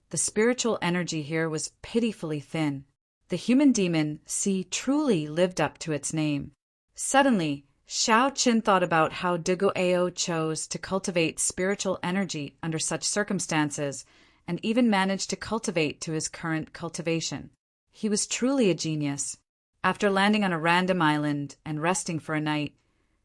the spiritual energy here was pitifully thin. The human demon sea truly lived up to its name. Suddenly, Xiao Chen thought about how Digo Ao chose to cultivate spiritual energy under such circumstances and even managed to cultivate to his current cultivation. He was truly a genius. After landing on a random island and resting for a night,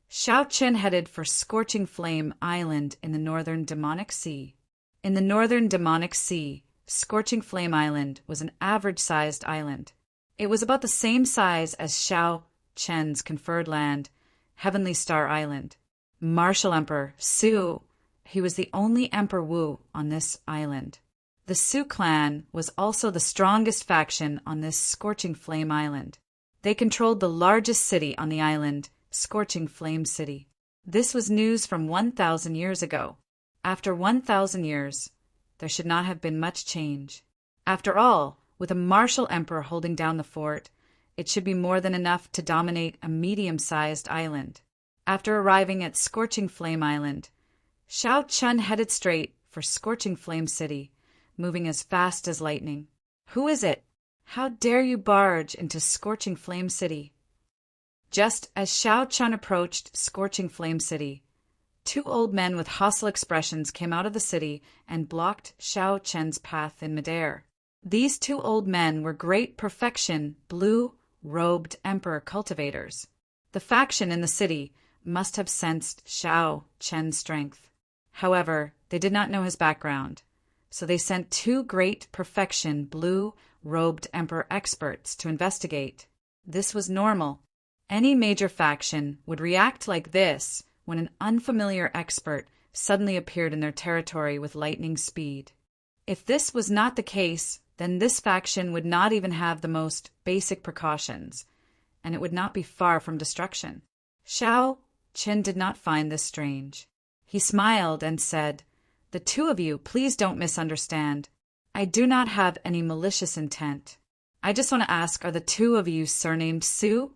Xiao Chen headed for Scorching Flame Island in the Northern Demonic Sea. In the Northern Demonic Sea, Scorching Flame Island was an average-sized island. It was about the same size as Xiao Chen's conferred land, Heavenly Star Island. Martial Emperor Su, he was the only Emperor Wu on this island. The Su clan was also the strongest faction on this Scorching Flame Island. They controlled the largest city on the island, Scorching Flame City. This was news from 1,000 years ago. After 1,000 years, there should not have been much change. After all, with a martial emperor holding down the fort, it should be more than enough to dominate a medium-sized island. After arriving at Scorching Flame Island, Xiao Chen headed straight for Scorching Flame City, moving as fast as lightning. "Who is it? How dare you barge into Scorching Flame City?" Just as Xiao Chen approached Scorching Flame City, two old men with hostile expressions came out of the city and blocked Xiao Chen's path in midair. These two old men were great perfection blue-robed emperor cultivators. The faction in the city must have sensed Xiao Chen's strength. However, they did not know his background, so they sent two great perfection blue-robed emperor experts to investigate. This was normal. Any major faction would react like this when an unfamiliar expert suddenly appeared in their territory with lightning speed. If this was not the case, then this faction would not even have the most basic precautions, and it would not be far from destruction. Xiao Chen did not find this strange. He smiled and said, "The two of you, please don't misunderstand. I do not have any malicious intent. I just want to ask, are the two of you surnamed Su?"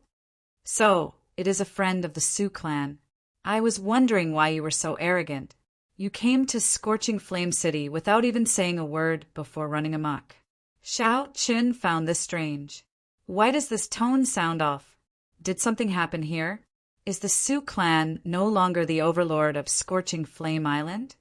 "So, it is a friend of the Su clan. I was wondering why you were so arrogant. You came to Scorching Flame City without even saying a word before running amok." Xiao Chen found this strange. Why does this tone sound off? Did something happen here? Is the Su clan no longer the overlord of Scorching Flame Island?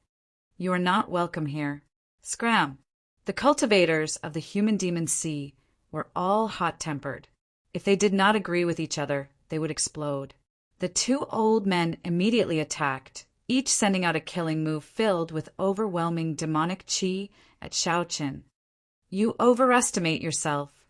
You are not welcome here. Scram! The cultivators of the human demon sea were all hot-tempered. If they did not agree with each other, they would explode. The two old men immediately attacked, each sending out a killing move filled with overwhelming demonic chi at Xiaoqin. You overestimate yourself.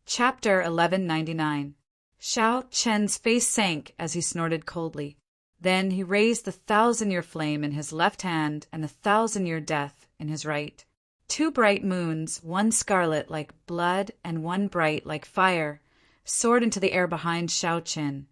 Chapter 1199. Xiao Chen's face sank as he snorted coldly. Then he raised the 1,000-year flame in his left hand and the 1,000-year death in his right. 2 bright moons, one scarlet like blood and one bright like fire, soared into the air behind Xiao Chen,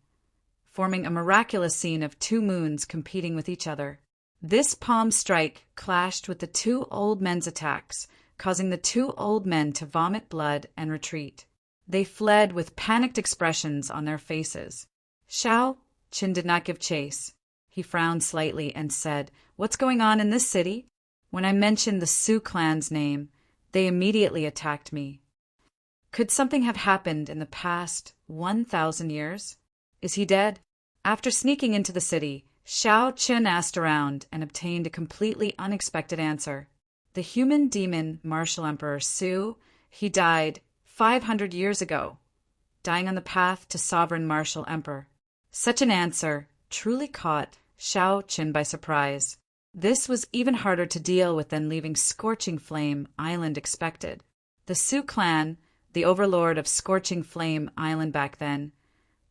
forming a miraculous scene of 2 moons competing with each other. This palm strike clashed with the 2 old men's attacks, causing the 2 old men to vomit blood and retreat. They fled with panicked expressions on their faces. Xiao Chen did not give chase. He frowned slightly and said, "What's going on in this city?" When I mentioned the Su clan's name, they immediately attacked me. Could something have happened in the past 1,000 years? Is he dead? After sneaking into the city, Xiao Chen asked around and obtained a completely unexpected answer. The human demon martial emperor Su, he died 500 years ago, dying on the path to sovereign martial emperor. Such an answer truly caught Xiao Chen by surprise. This was even harder to deal with than leaving Scorching Flame Island expected. The Su clan, the overlord of Scorching Flame Island back then,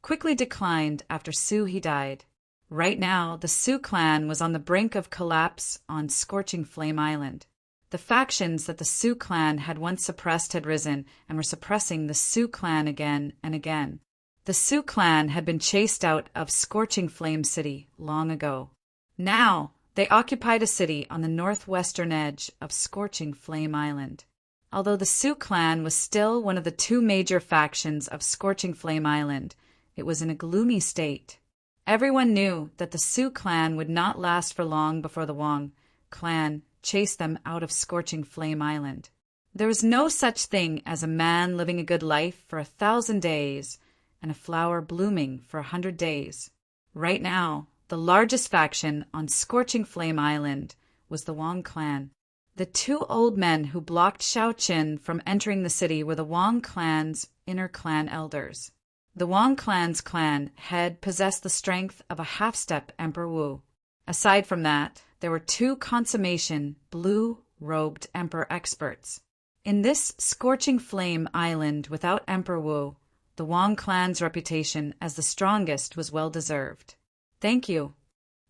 quickly declined after Su he died. Right now, the Su clan was on the brink of collapse on Scorching Flame Island. The factions that the Su clan had once suppressed had risen and were suppressing the Su clan again and again. The Su clan had been chased out of Scorching Flame City long ago. Now, they occupied a city on the northwestern edge of Scorching Flame Island. Although the Su clan was still one of the 2 major factions of Scorching Flame Island, it was in a gloomy state. Everyone knew that the Su clan would not last for long before the Wang clan chased them out of Scorching Flame Island. There was no such thing as a man living a good life for 1,000 days and a flower blooming for 100 days. Right now, the largest faction on Scorching Flame Island was the Wang clan. The 2 old men who blocked Xiao Chen from entering the city were the Wang clan's inner clan elders. The Wang clan's clan head possessed the strength of a half-step Emperor Wu. Aside from that, there were 2 consummation blue-robed Emperor experts. In this Scorching Flame Island without Emperor Wu, the Wang clan's reputation as the strongest was well-deserved. "Thank you."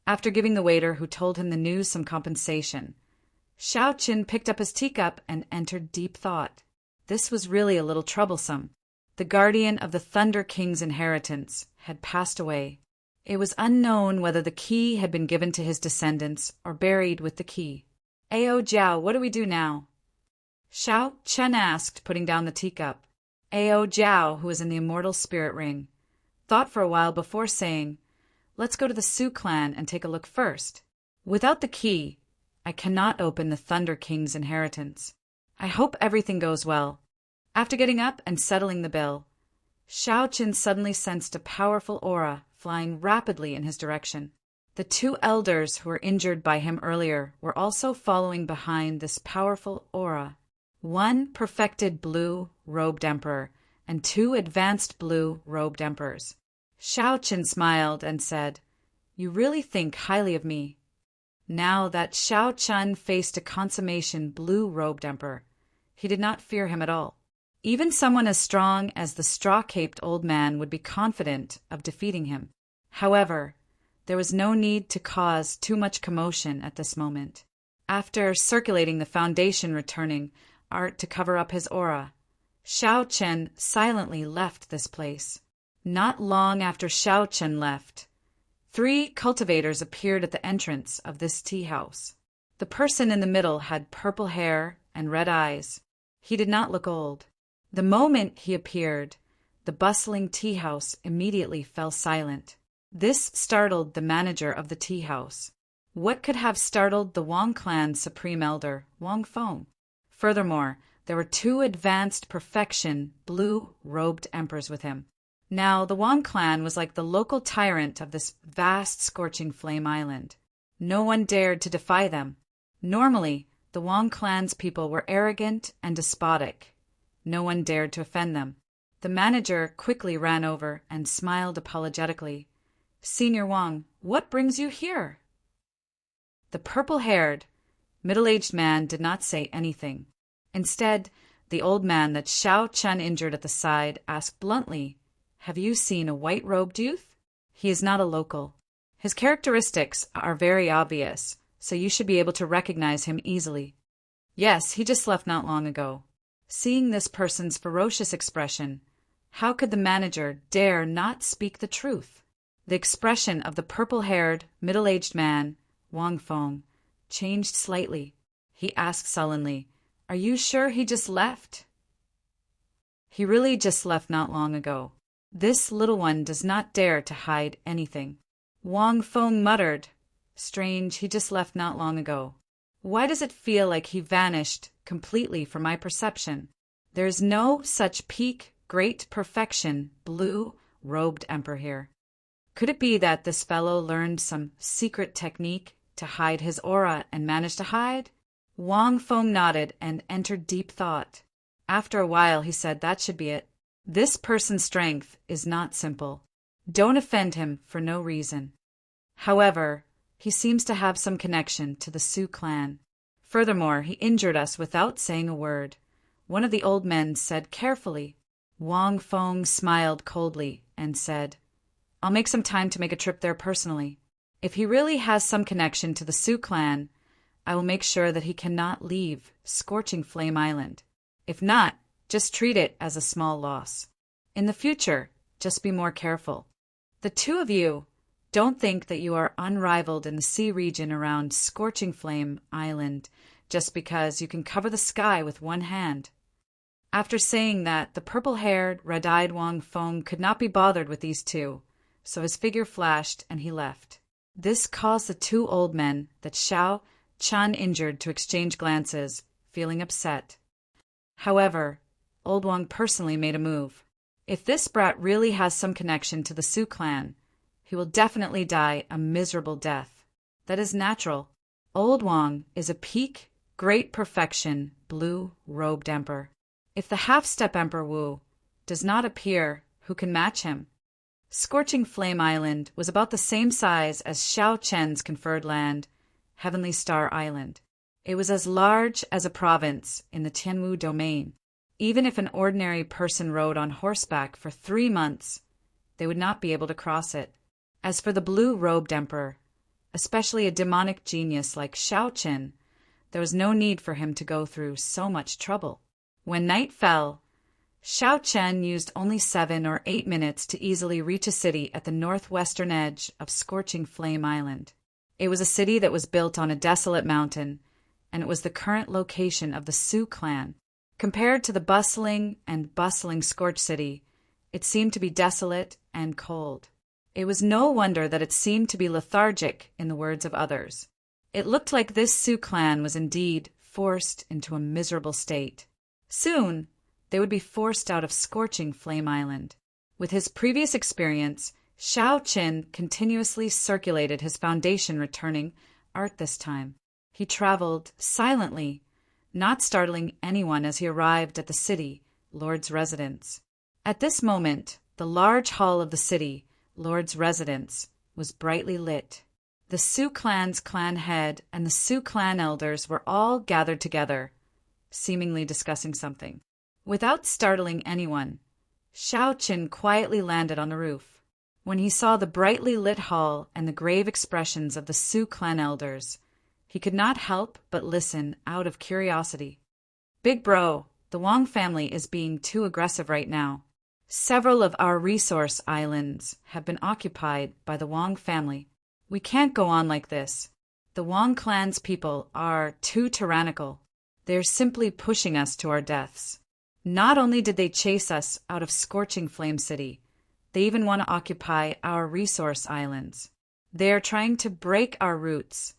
After giving the waiter who told him the news some compensation, Xiao Chen picked up his teacup and entered deep thought. This was really a little troublesome. The guardian of the Thunder King's inheritance had passed away. It was unknown whether the key had been given to his descendants or buried with the key. "Ao Jiao, what do we do now?" Xiao Chen asked, putting down the teacup. Ao Jiao, who was in the Immortal Spirit Ring, thought for a while before saying, "Let's go to the Su clan and take a look first. Without the key, I cannot open the Thunder King's inheritance. I hope everything goes well." After getting up and settling the bill, Xiao Chen suddenly sensed a powerful aura flying rapidly in his direction. The 2 elders who were injured by him earlier were also following behind this powerful aura. 1 perfected blue-robed emperor and 2 advanced blue-robed emperors. Xiao Chen smiled and said, "You really think highly of me." Now that Xiao Chen faced a consummation blue-robed emperor, he did not fear him at all. Even someone as strong as the straw-caped old man would be confident of defeating him. However, there was no need to cause too much commotion at this moment. After circulating the foundation returning art to cover up his aura, Xiao Chen silently left this place. Not long after Xiao Chen left, 3 cultivators appeared at the entrance of this tea house. The person in the middle had purple hair and red eyes. He did not look old. The moment he appeared, the bustling tea house immediately fell silent. This startled the manager of the tea house. What could have startled the Wang clan's supreme elder, Wang Feng? Furthermore, there were 2 advanced perfection blue-robed emperors with him. Now, the Wang clan was like the local tyrant of this vast Scorching Flame Island. No one dared to defy them. Normally, the Wang clan's people were arrogant and despotic. No one dared to offend them. The manager quickly ran over and smiled apologetically. "Senior Wang, what brings you here?" The purple-haired, middle-aged man did not say anything. Instead, the old man that Xiao Chen injured at the side asked bluntly, "Have you seen a white-robed youth? He is not a local. His characteristics are very obvious, so you should be able to recognize him easily." "Yes, he just left not long ago." Seeing this person's ferocious expression, how could the manager dare not speak the truth? The expression of the purple-haired, middle-aged man, Wang Feng, changed slightly. He asked sullenly, "Are you sure he just left?" "He really just left not long ago. This little one does not dare to hide anything." Wang Feng muttered, "Strange, he just left not long ago. Why does it feel like he vanished completely from my perception? There is no such peak, great perfection, blue-robed emperor here. Could it be that this fellow learned some secret technique to hide his aura and managed to hide?" Wang Feng nodded and entered deep thought. After a while he said that should be it. This person's strength is not simple. Don't offend him for no reason. However, he seems to have some connection to the Su clan. Furthermore, he injured us without saying a word. One of the old men said carefully. Wang Feng smiled coldly and said, "I'll make some time to make a trip there personally. If he really has some connection to the Su clan, I will make sure that he cannot leave Scorching Flame Island. If not, just treat it as a small loss. In the future, just be more careful. The two of you don't think that you are unrivaled in the sea region around Scorching Flame Island just because you can cover the sky with one hand." After saying that, the purple-haired, red-eyed Wang Feng could not be bothered with these two, so his figure flashed and he left. This caused the two old men that Xiao Chen injured to exchange glances, feeling upset. However, old Wang personally made a move. If this brat really has some connection to the Su clan, he will definitely die a miserable death. That is natural. Old Wang is a peak, great perfection, blue-robed emperor. If the half-step Emperor Wu does not appear, who can match him? Scorching Flame Island was about the same size as Xiao Chen's conferred land, Heavenly Star Island. It was as large as a province in the Tianwu domain. Even if an ordinary person rode on horseback for 3 months, they would not be able to cross it. As for the blue-robed emperor, especially a demonic genius like Xiao Chen, there was no need for him to go through so much trouble. When night fell, Xiao Chen used only 7 or 8 minutes to easily reach a city at the northwestern edge of Scorching Flame Island. It was a city that was built on a desolate mountain, and it was the current location of the Su clan. Compared to the bustling Scorch City, it seemed to be desolate and cold. It was no wonder that it seemed to be lethargic, in the words of others. It looked like this Su clan was indeed forced into a miserable state. Soon, they would be forced out of Scorching Flame Island. With his previous experience, Xiao Chen continuously circulated his foundation returning art this time. He traveled silently, not startling anyone as he arrived at the city, Lord's residence. At this moment, the large hall of the city, Lord's residence, was brightly lit. The Su clan's clan head and the Su clan elders were all gathered together, seemingly discussing something. Without startling anyone, Xiao Chen quietly landed on the roof. When he saw the brightly lit hall and the grave expressions of the Su clan elders, he could not help but listen out of curiosity. "Big bro, the Wang family is being too aggressive right now. Several of our resource islands have been occupied by the Wang family. We can't go on like this. The Wang clan's people are too tyrannical. They're simply pushing us to our deaths. Not only did they chase us out of Scorching Flame City, they even want to occupy our resource islands. They are trying to break our roots.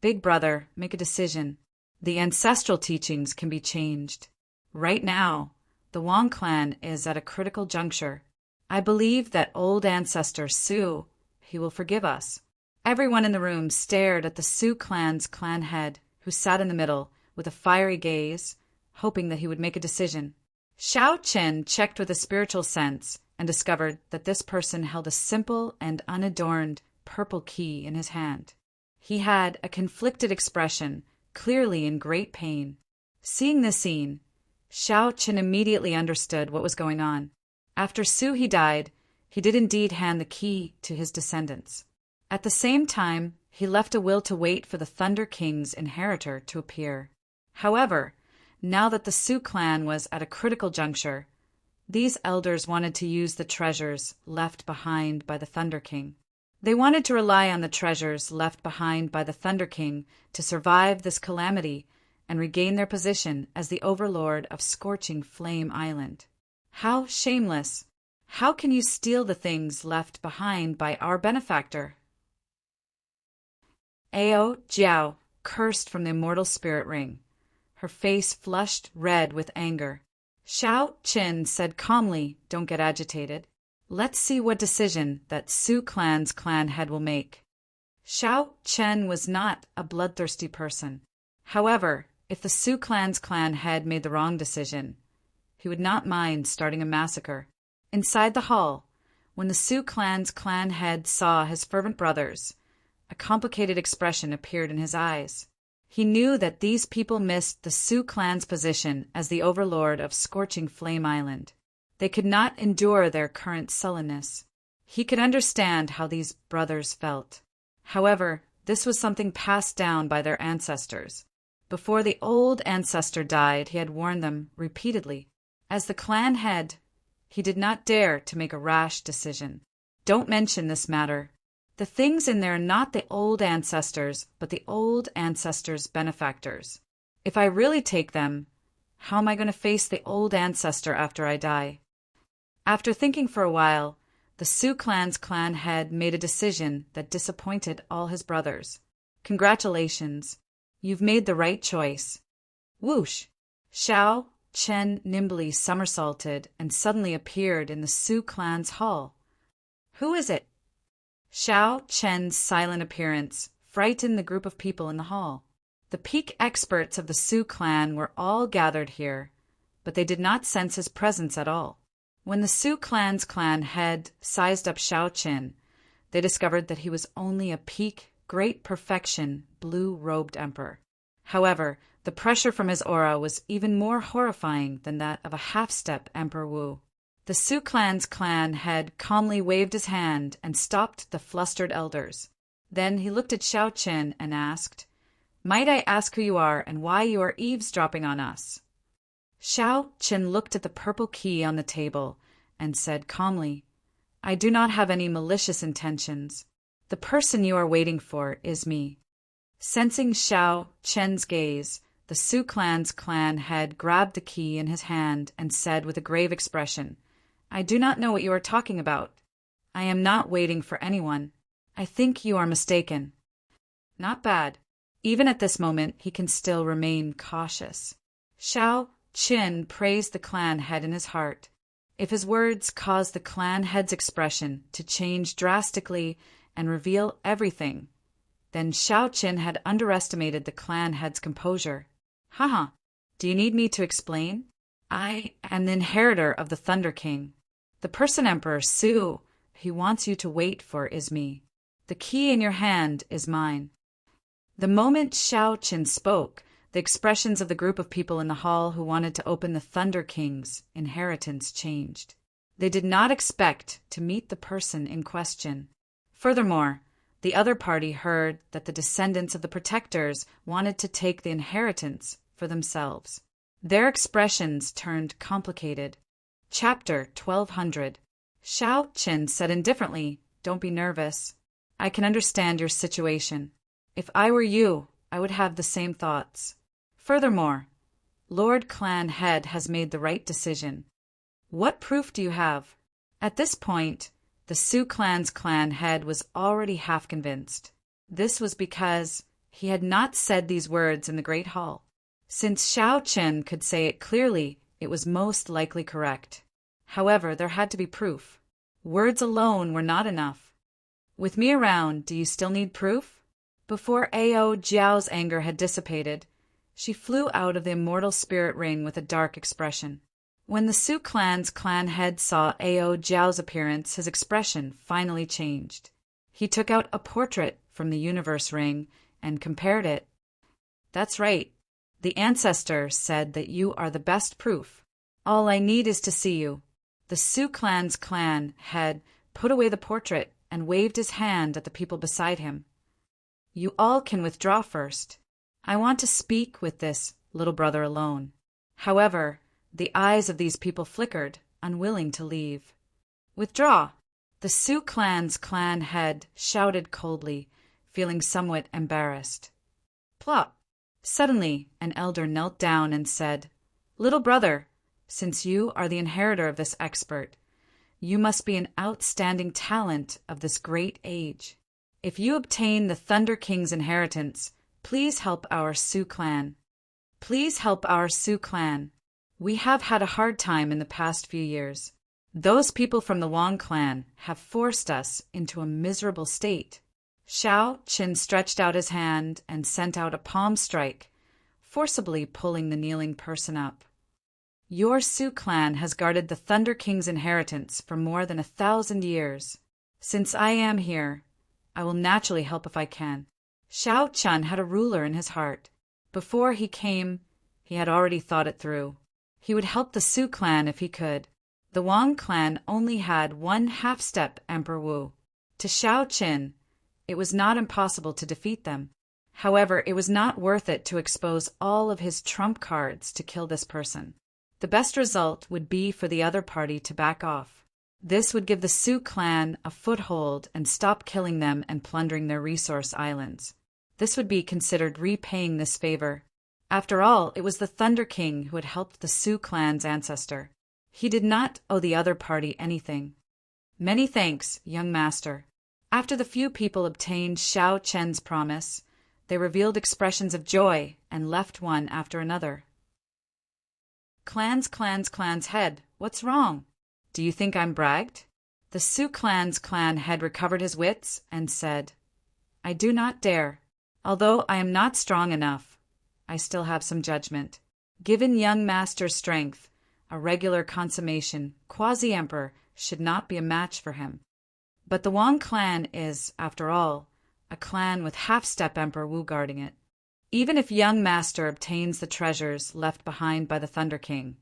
Big brother, make a decision. The ancestral teachings can be changed. Right now, the Wang clan is at a critical juncture. I believe that old ancestor Su, he will forgive us." Everyone in the room stared at the Su clan's clan head, who sat in the middle, with a fiery gaze, hoping that he would make a decision. Xiao Chen checked with a spiritual sense and discovered that this person held a simple and unadorned purple key in his hand. He had a conflicted expression, clearly in great pain. Seeing this scene, Xiao Qin immediately understood what was going on. After Su He died, he did indeed hand the key to his descendants. At the same time, he left a will to wait for the Thunder King's inheritor to appear. However, now that the Su clan was at a critical juncture, these elders wanted to use the treasures left behind by the Thunder King. They wanted to rely on the treasures left behind by the Thunder King to survive this calamity and regain their position as the overlord of Scorching Flame Island. How shameless! How can you steal the things left behind by our benefactor? Ao Jiao cursed from the immortal spirit ring. Her face flushed red with anger. Xiao Qin said calmly, "Don't get agitated. Let's see what decision that Su clan's clan head will make." Xiao Chen was not a bloodthirsty person. However, if the Su clan's clan head made the wrong decision, he would not mind starting a massacre. Inside the hall, when the Su clan's clan head saw his fervent brothers, a complicated expression appeared in his eyes. He knew that these people missed the Su clan's position as the overlord of Scorching Flame Island. They could not endure their current sullenness. He could understand how these brothers felt. However, this was something passed down by their ancestors. Before the old ancestor died, he had warned them repeatedly. As the clan head, he did not dare to make a rash decision. Don't mention this matter. The things in there are not the old ancestors, but the old ancestors' benefactors. If I really take them, how am I going to face the old ancestor after I die? After thinking for a while, the Su clan's clan head made a decision that disappointed all his brothers. Congratulations. You've made the right choice. Whoosh! Xiao Chen nimbly somersaulted and suddenly appeared in the Su clan's hall. Who is it? Xiao Chen's silent appearance frightened the group of people in the hall. The peak experts of the Su clan were all gathered here, but they did not sense his presence at all. When the Su clan's clan head sized up Xiao Chen, they discovered that he was only a peak, great perfection, blue-robed emperor. However, the pressure from his aura was even more horrifying than that of a half-step Emperor Wu. The Su clan's clan head calmly waved his hand and stopped the flustered elders. Then he looked at Xiao Chen and asked, "Might I ask who you are and why you are eavesdropping on us?" Xiao Chen looked at the purple key on the table and said calmly, "I do not have any malicious intentions. The person you are waiting for is me." Sensing Xiao Chen's gaze, the Su clan's clan head grabbed the key in his hand and said with a grave expression, "I do not know what you are talking about. I am not waiting for anyone. I think you are mistaken." Not bad. Even at this moment, he can still remain cautious. Xiao Qin praised the clan head in his heart. If his words caused the clan head's expression to change drastically and reveal everything, then Xiao Qin had underestimated the clan head's composure. Haha, do you need me to explain? I am the inheritor of the Thunder King. The person Emperor Su he wants you to wait for is me. The key in your hand is mine. The moment Xiao Qin spoke, the expressions of the group of people in the hall who wanted to open the Thunder King's inheritance changed. They did not expect to meet the person in question. Furthermore, the other party heard that the descendants of the protectors wanted to take the inheritance for themselves. Their expressions turned complicated. Chapter 1200. Xiao Qin said indifferently, "Don't be nervous. I can understand your situation. If I were you, I would have the same thoughts. Furthermore, Lord Clan Head has made the right decision. What proof do you have?" At this point, the Su clan's clan head was already half convinced. This was because he had not said these words in the Great Hall. Since Xiao Qin could say it clearly, it was most likely correct. However, there had to be proof. Words alone were not enough. "With me around, do you still need proof?" Before Ao Jiao's anger had dissipated, she flew out of the immortal spirit ring with a dark expression. When the Su clan's clan head saw Ao Jiao's appearance, his expression finally changed. He took out a portrait from the universe ring and compared it. That's right. The ancestor said that you are the best proof. All I need is to see you. The Sioux clan's clan head put away the portrait and waved his hand at the people beside him. You all can withdraw first. I want to speak with this little brother alone. However, the eyes of these people flickered, unwilling to leave. Withdraw! The Sioux clan's clan head shouted coldly, feeling somewhat embarrassed. Plop! Suddenly, an elder knelt down and said, Little brother, since you are the inheritor of this expert, you must be an outstanding talent of this great age. If you obtain the Thunder King's inheritance, please help our Sioux clan. Please help our Sioux clan. We have had a hard time in the past few years. Those people from the Wong clan have forced us into a miserable state. Xiao Qin stretched out his hand and sent out a palm strike, forcibly pulling the kneeling person up. Your Sioux clan has guarded the Thunder King's inheritance for more than 1,000 years. Since I am here, I will naturally help if I can. Xiao Chun had a ruler in his heart. Before he came, he had already thought it through. He would help the Sioux clan if he could. The Wong clan only had one half-step Emperor Wu. To Xiao Qin, it was not impossible to defeat them. However, it was not worth it to expose all of his trump cards to kill this person. The best result would be for the other party to back off. This would give the Sioux clan a foothold and stop killing them and plundering their resource islands. This would be considered repaying this favor. After all, it was the Thunder King who had helped the Sioux clan's ancestor. He did not owe the other party anything. Many thanks, young master. After the few people obtained Xiao Chen's promise, they revealed expressions of joy and left one after another. Clan's head, what's wrong? Do you think I'm bragged? The Sioux clan's clan head recovered his wits and said, I do not dare. Although I am not strong enough, I still have some judgment. Given young master's strength, a regular consummation, quasi-emperor, should not be a match for him. But the Wong clan is, after all, a clan with half-step Emperor Wu guarding it. Even if young master obtains the treasures left behind by the Thunder King,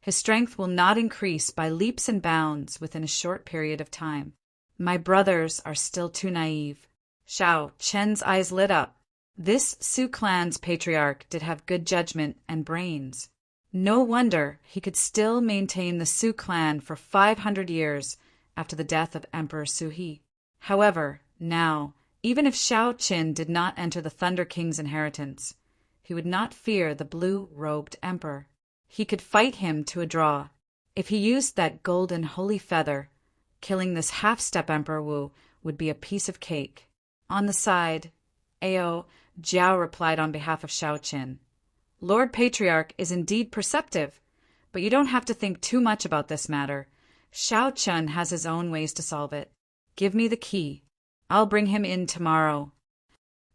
his strength will not increase by leaps and bounds within a short period of time. My brothers are still too naive. Xiao Chen's eyes lit up. This Sioux clan's patriarch did have good judgment and brains. No wonder he could still maintain the Sioux clan for 500 years after the death of Emperor Suhi. However, now, even if Xiao Qin did not enter the Thunder King's inheritance, he would not fear the blue-robed emperor. He could fight him to a draw. If he used that golden holy feather, killing this half-step Emperor Wu would be a piece of cake. On the side, Ao Jiao replied on behalf of Xiao Qin. Lord Patriarch is indeed perceptive, but you don't have to think too much about this matter. Xiao Chun has his own ways to solve it. Give me the key. I'll bring him in tomorrow.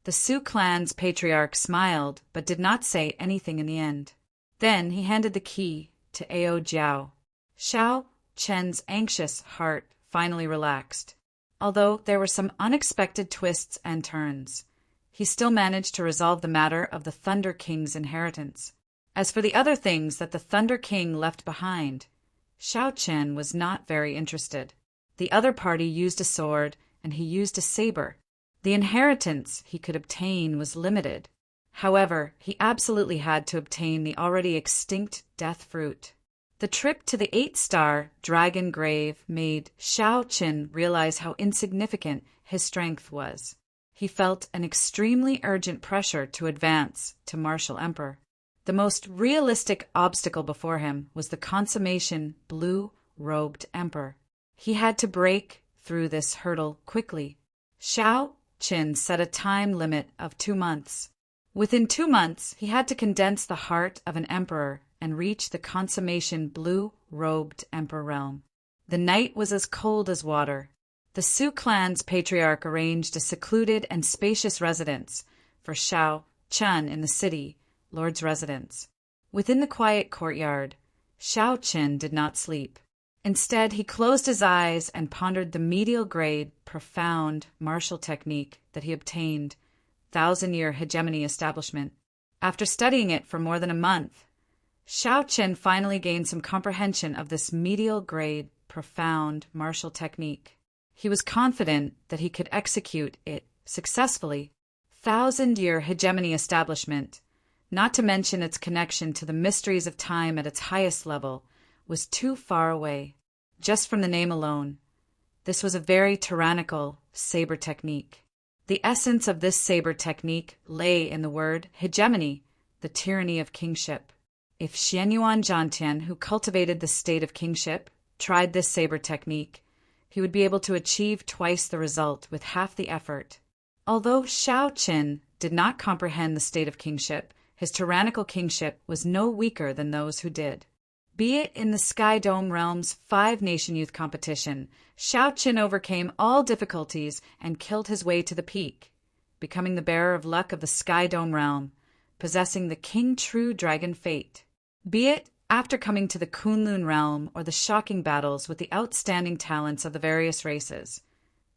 The Sioux clan's patriarch smiled, but did not say anything in the end. Then he handed the key to Ao Jiao. Xiao Chen's anxious heart finally relaxed. Although there were some unexpected twists and turns, he still managed to resolve the matter of the Thunder King's inheritance. As for the other things that the Thunder King left behind, Xiao Chen was not very interested. The other party used a sword, and he used a saber. The inheritance he could obtain was limited. However, he absolutely had to obtain the already extinct death fruit. The trip to the 8-star Dragon Grave made Xiao Qin realize how insignificant his strength was. He felt an extremely urgent pressure to advance to Martial Emperor. The most realistic obstacle before him was the consummation blue-robed emperor. He had to break through this hurdle quickly. Xiao Qin set a time limit of 2 months. Within 2 months, he had to condense the heart of an emperor and reach the consummation blue-robed emperor realm. The night was as cold as water. The Sioux clan's patriarch arranged a secluded and spacious residence for Xiao Chun in the city, Lord's residence. Within the quiet courtyard, Xiao Qin did not sleep. Instead, he closed his eyes and pondered the medial grade, profound martial technique that he obtained, thousand-year hegemony establishment. After studying it for more than a month, Xiao Qin finally gained some comprehension of this medial grade, profound martial technique. He was confident that he could execute it successfully. Thousand-year hegemony establishment, not to mention its connection to the mysteries of time at its highest level, was too far away. Just from the name alone, this was a very tyrannical saber technique. The essence of this saber technique lay in the word hegemony, the tyranny of kingship. If Xianyuan Zhantian, who cultivated the state of kingship, tried this saber technique, he would be able to achieve twice the result with half the effort. Although Xiao Qin did not comprehend the state of kingship, his tyrannical kingship was no weaker than those who did. Be it in the Sky Dome Realm's 5-nation youth competition, Xiao Qin overcame all difficulties and killed his way to the peak, becoming the bearer of luck of the Sky Dome Realm, possessing the King True Dragon fate. Be it after coming to the Kunlun Realm or the shocking battles with the outstanding talents of the various races,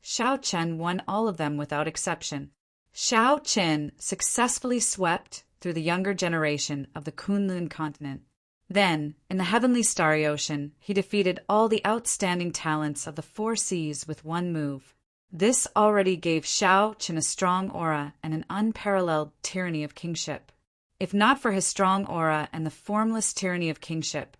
Xiao Qin won all of them without exception. Xiao Qin successfully swept through the younger generation of the Kunlun continent. Then, in the heavenly starry ocean, he defeated all the outstanding talents of the 4 seas with one move. This already gave Xiao Qin a strong aura and an unparalleled tyranny of kingship. If not for his strong aura and the formless tyranny of kingship,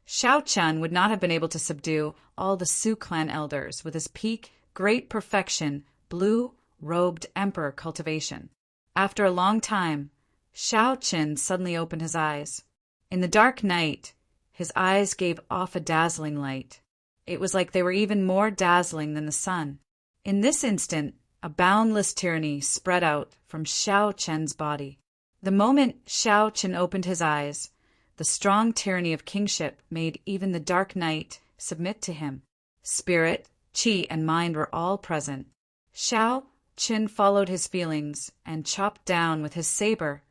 Xiao Qin would not have been able to subdue all the Su clan elders with his peak, great perfection, blue-robed emperor cultivation. After a long time, Xiao Qin suddenly opened his eyes. In the dark night, his eyes gave off a dazzling light. It was like they were even more dazzling than the sun. In this instant, a boundless tyranny spread out from Xiao Qin's body. The moment Xiao Qin opened his eyes, the strong tyranny of kingship made even the dark night submit to him. Spirit, qi, and mind were all present. Xiao Qin followed his feelings and chopped down with his saber,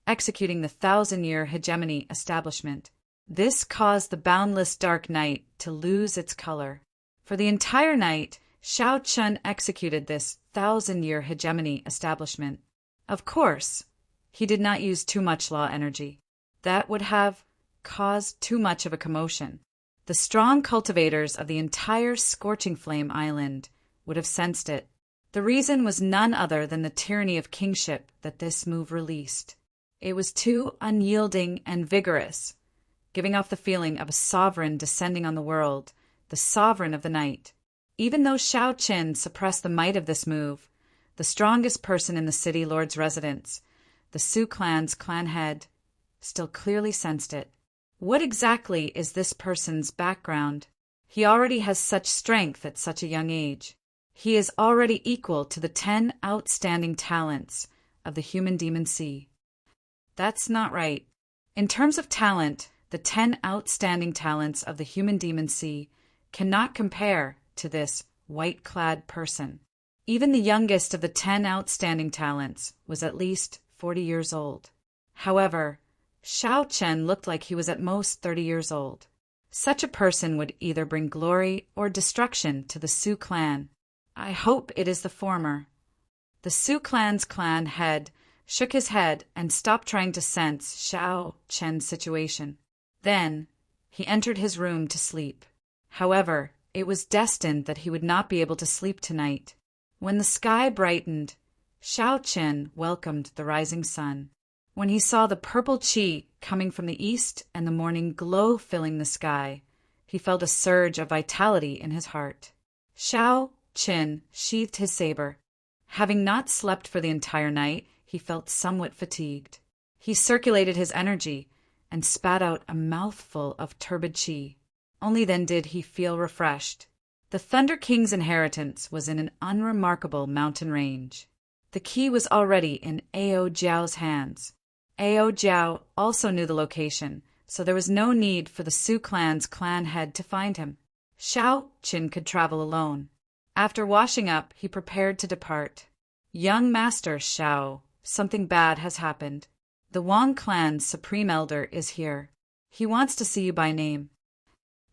executing the 1,000-year hegemony establishment. This caused the boundless dark night to lose its color. For the entire night, Xiao Qin executed this 1,000-year hegemony establishment. Of course, he did not use too much law energy. That would have caused too much of a commotion. The strong cultivators of the entire Scorching Flame Island would have sensed it. The reason was none other than the tyranny of kingship that this move released. It was too unyielding and vigorous, giving off the feeling of a sovereign descending on the world, the sovereign of the night. Even though Xiao Qin suppressed the might of this move, the strongest person in the city lord's residence, the Su clan's clan head, still clearly sensed it. What exactly is this person's background? He already has such strength at such a young age. He is already equal to the 10 outstanding talents of the human demon sea. That's not right. In terms of talent, the 10 outstanding talents of the human demon sea cannot compare to this white-clad person. Even the youngest of the 10 outstanding talents was at least 40 years old. However, Xiao Qin looked like he was at most 30 years old. Such a person would either bring glory or destruction to the Su clan. I hope it is the former. The Su clan's clan head shook his head and stopped trying to sense Xiao Qin's situation. Then, he entered his room to sleep. However, it was destined that he would not be able to sleep tonight. When the sky brightened, Xiao Qin welcomed the rising sun. When he saw the purple qi coming from the east and the morning glow filling the sky, he felt a surge of vitality in his heart. Xiao Qin sheathed his saber. Having not slept for the entire night, he felt somewhat fatigued. He circulated his energy and spat out a mouthful of turbid qi. Only then did he feel refreshed. The Thunder King's inheritance was in an unremarkable mountain range. The key was already in Ao Jiao's hands. Ao Jiao also knew the location, so there was no need for the Su clan's clan head to find him. Xiao Qin could travel alone. After washing up, he prepared to depart. Young Master Xiao, something bad has happened. The Wang clan's supreme elder is here. He wants to see you by name.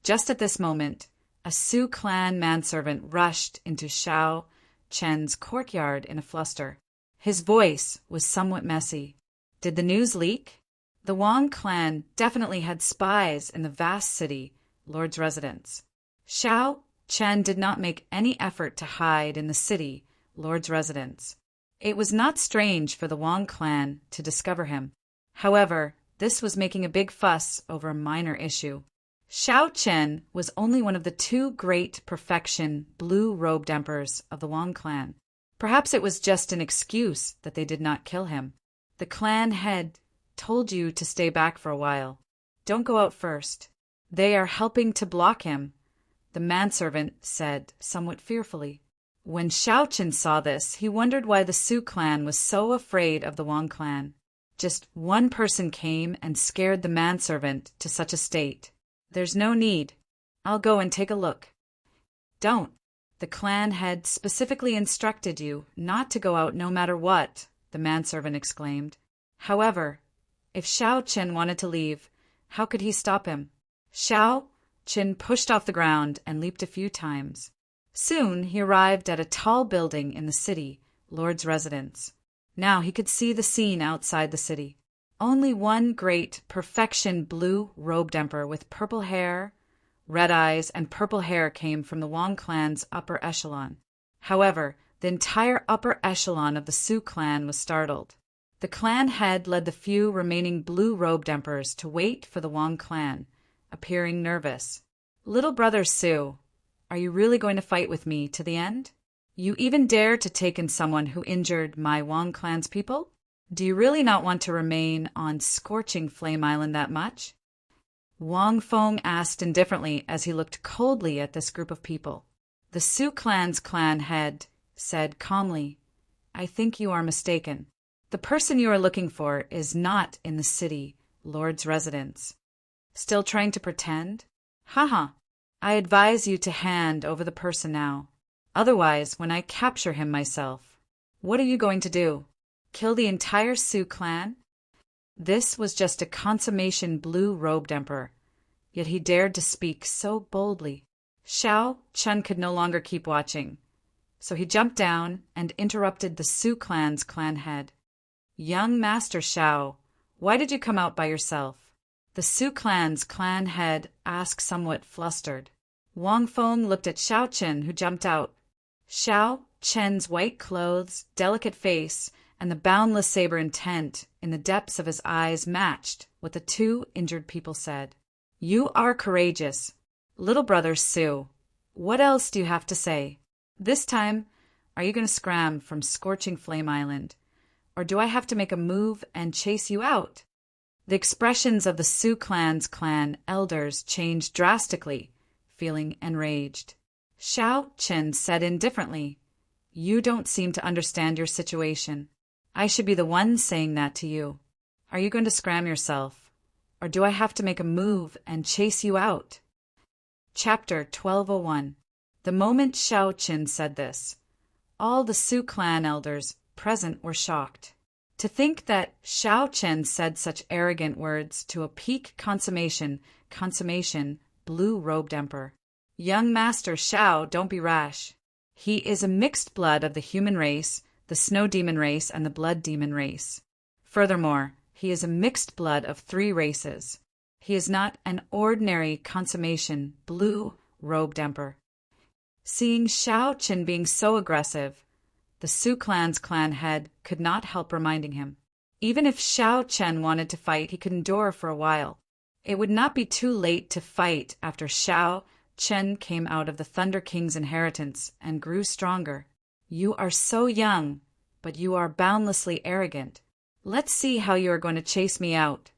Just at this moment, a Sioux clan manservant rushed into Xiao Chen's courtyard in a fluster. His voice was somewhat messy. Did the news leak? The Wang clan definitely had spies in the vast city, Lord's residence. Xiao Chen did not make any effort to hide in the city, Lord's residence. It was not strange for the Wang clan to discover him. However, this was making a big fuss over a minor issue. Xiao Chen was only one of the two great perfection blue-robed emperors of the Wang clan. Perhaps it was just an excuse that they did not kill him. The clan head told you to stay back for a while. Don't go out first. They are helping to block him, the manservant said somewhat fearfully. When Xiao Chen saw this, he wondered why the Sioux clan was so afraid of the Wang clan. Just one person came and scared the manservant to such a state. There's no need. I'll go and take a look. Don't. The clan head specifically instructed you not to go out no matter what, the manservant exclaimed. However, if Xiao Chen wanted to leave, how could he stop him? Xiao Chen pushed off the ground and leaped a few times. Soon he arrived at a tall building in the city, Lord's residence. Now he could see the scene outside the city. Only one great perfection blue-robed emperor with purple hair, red eyes, and purple hair came from the Wang clan's upper echelon. However, the entire upper echelon of the Sioux clan was startled. The clan head led the few remaining blue-robed emperors to wait for the Wang clan, appearing nervous. Little brother Sioux, are you really going to fight with me to the end? You even dare to take in someone who injured my Wang clan's people? Do you really not want to remain on Scorching Flame Island that much? Wang Feng asked indifferently as he looked coldly at this group of people. The Sioux clan's clan head said calmly, I think you are mistaken. The person you are looking for is not in the city, Lord's residence. Still trying to pretend? Haha. I advise you to hand over the person now. Otherwise, when I capture him myself, what are you going to do? Kill the entire Sioux clan? This was just a consummation blue-robed emperor, yet he dared to speak so boldly. Xiao Chen could no longer keep watching, so he jumped down and interrupted the Sioux clan's clan head. Young Master Xiao, why did you come out by yourself? The Sioux clan's clan head asked somewhat flustered. Wang Feng looked at Xiao Chen, who jumped out. Xiao Chen's white clothes, delicate face, and the boundless saber intent in the depths of his eyes matched what the two injured people said. You are courageous. Little brother Sioux, what else do you have to say? This time, are you going to scram from Scorching Flame Island? Or do I have to make a move and chase you out? The expressions of the Sioux clan's clan elders changed drastically, feeling enraged. Xiao Chen said indifferently, You don't seem to understand your situation. I should be the one saying that to you. Are you going to scram yourself? Or do I have to make a move and chase you out? Chapter 1201. The moment Xiao Chen said this, all the Sioux clan elders present were shocked. To think that Xiao Chen said such arrogant words to a peak consummation, blue-robed emperor. Young Master Xiao, don't be rash. He is a mixed blood of the human race, the snow demon race, and the blood demon race. Furthermore, he is a mixed blood of 3 races. He is not an ordinary consummation, blue-robed emperor. Seeing Xiao Chen being so aggressive, the Sioux clan's clan head could not help reminding him. Even if Xiao Chen wanted to fight, he could endure for a while. It would not be too late to fight after Xiao Chen came out of the Thunder King's inheritance and grew stronger. You are so young, but you are boundlessly arrogant. Let's see how you are going to chase me out.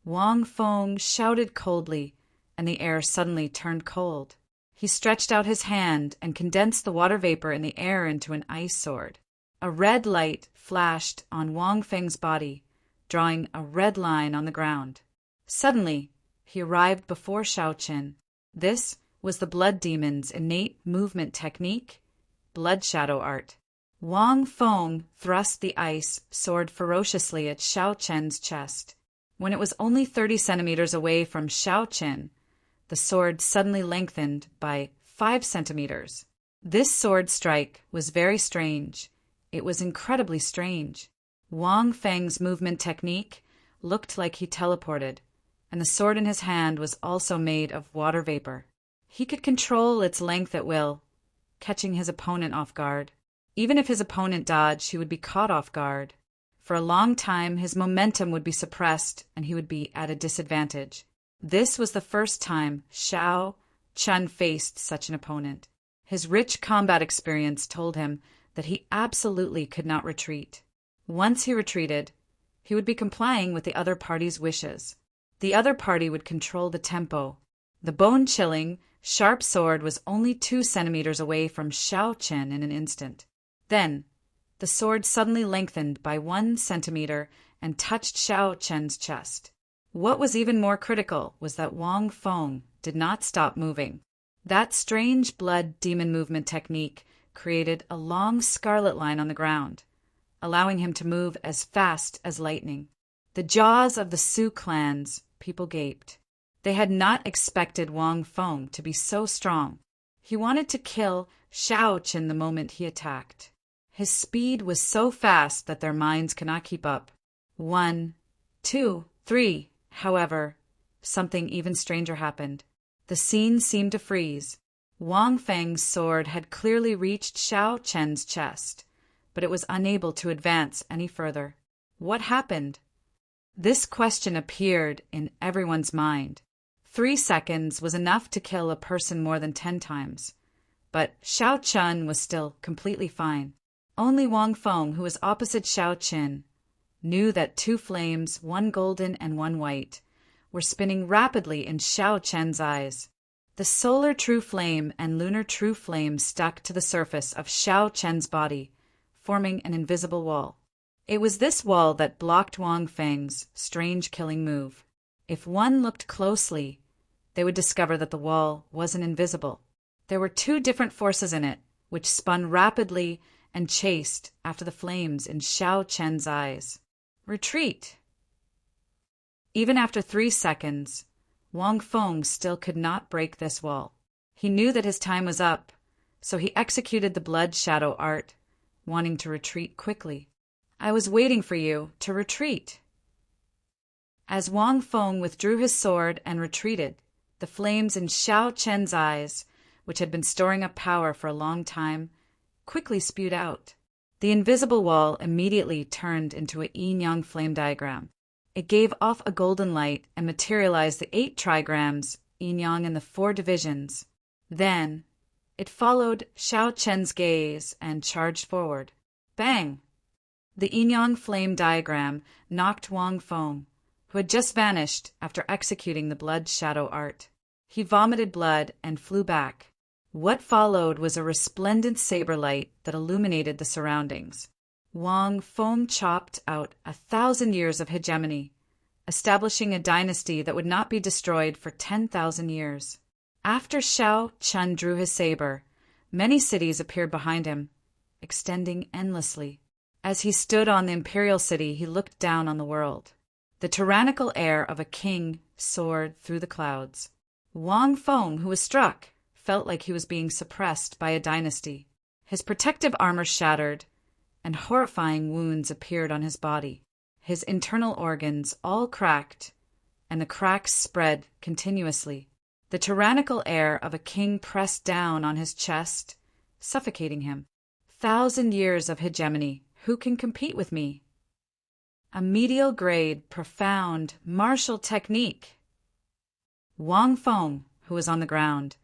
Wang Feng shouted coldly, and the air suddenly turned cold. He stretched out his hand and condensed the water vapor in the air into an ice sword. A red light flashed on Wang Feng's body, drawing a red line on the ground. Suddenly, he arrived before Xiao Chen. This was the blood demon's innate movement technique, blood shadow art. Wang Feng thrust the ice sword ferociously at Xiao Chen's chest. When it was only 30 centimeters away from Xiao Chen, the sword suddenly lengthened by 5 centimeters. This sword strike was very strange. It was incredibly strange. Wang Feng's movement technique looked like he teleported, and the sword in his hand was also made of water vapor. He could control its length at will, catching his opponent off guard. Even if his opponent dodged, he would be caught off guard. For a long time, his momentum would be suppressed and he would be at a disadvantage. This was the first time Xiao Chun faced such an opponent. His rich combat experience told him that he absolutely could not retreat. Once he retreated, he would be complying with the other party's wishes. The other party would control the tempo. The bone-chilling, sharp sword was only 2 centimeters away from Xiao Chen in an instant. Then, the sword suddenly lengthened by 1 centimeter and touched Xiao Chen's chest. What was even more critical was that Wang Feng did not stop moving. That strange blood demon movement technique created a long scarlet line on the ground, allowing him to move as fast as lightning. The jaws of the Su clans, people gaped. They had not expected Wang Feng to be so strong. He wanted to kill Xiao Chen the moment he attacked. His speed was so fast that their minds could not keep up. 1, 2, 3. However, something even stranger happened. The scene seemed to freeze. Wang Feng's sword had clearly reached Xiao Chen's chest, but it was unable to advance any further. What happened? This question appeared in everyone's mind. 3 seconds was enough to kill a person more than 10 times, but Xiao Chen was still completely fine. Only Wang Feng, who was opposite Xiao Chen, knew that 2 flames, 1 golden and 1 white, were spinning rapidly in Xiao Chen's eyes. The solar true flame and lunar true flame stuck to the surface of Xiao Chen's body, forming an invisible wall. It was this wall that blocked Wang Feng's strange killing move. If one looked closely, they would discover that the wall wasn't invisible. There were 2 different forces in it, which spun rapidly and chased after the flames in Xiao Chen's eyes. Retreat! Even after 3 seconds, Wang Feng still could not break this wall. He knew that his time was up, so he executed the blood shadow art, wanting to retreat quickly. I was waiting for you to retreat. As Wang Feng withdrew his sword and retreated, the flames in Xiao Chen's eyes, which had been storing up power for a long time, quickly spewed out. The invisible wall immediately turned into a yin-yang flame diagram. It gave off a golden light and materialized the 8 trigrams, yin-yang in the 4 divisions. Then, it followed Xiao Chen's gaze and charged forward. Bang! The yin-yang flame diagram knocked Wang Feng, who had just vanished after executing the blood shadow art. He vomited blood and flew back. What followed was a resplendent saber light that illuminated the surroundings. Wang Feng chopped out 1,000 years of hegemony, establishing a dynasty that would not be destroyed for 10,000 years. After Xiao Chen drew his saber, many cities appeared behind him, extending endlessly. As he stood on the imperial city, he looked down on the world. The tyrannical air of a king soared through the clouds. Wang Feng, who was struck, felt like he was being suppressed by a dynasty. His protective armor shattered, and horrifying wounds appeared on his body. His internal organs all cracked, and the cracks spread continuously. The tyrannical air of a king pressed down on his chest, suffocating him. 1,000 years of hegemony. Who can compete with me? A medial grade, profound, martial technique. Wang Feng, who was on the ground,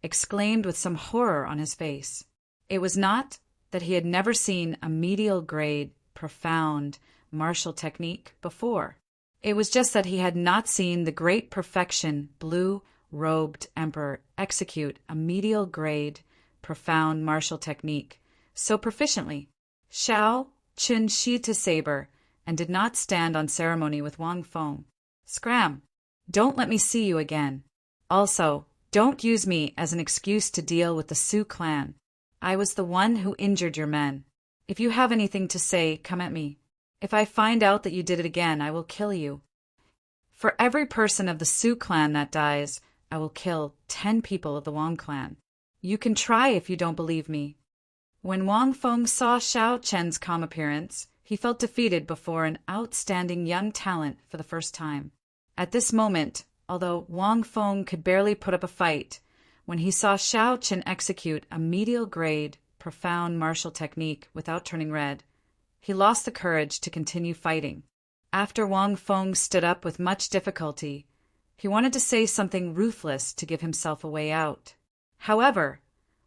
exclaimed with some horror on his face. It was not that he had never seen a medial grade, profound, martial technique before. It was just that he had not seen the great perfection blue-robed emperor execute a medial grade, profound martial technique so proficiently. Xiao Chen sheathed his saber and did not stand on ceremony with Wang Feng. Scram! Don't let me see you again. Also, don't use me as an excuse to deal with the Su clan. I was the one who injured your men. If you have anything to say, come at me. If I find out that you did it again, I will kill you. For every person of the Su clan that dies, I will kill 10 people of the Wang clan. You can try if you don't believe me." When Wang Feng saw Xiao Chen's calm appearance, he felt defeated before an outstanding young talent for the first time. At this moment, although Wang Feng could barely put up a fight, when he saw Xiao Chen execute a medial-grade, profound martial technique without turning red, he lost the courage to continue fighting. After Wang Feng stood up with much difficulty, he wanted to say something ruthless to give himself a way out. However,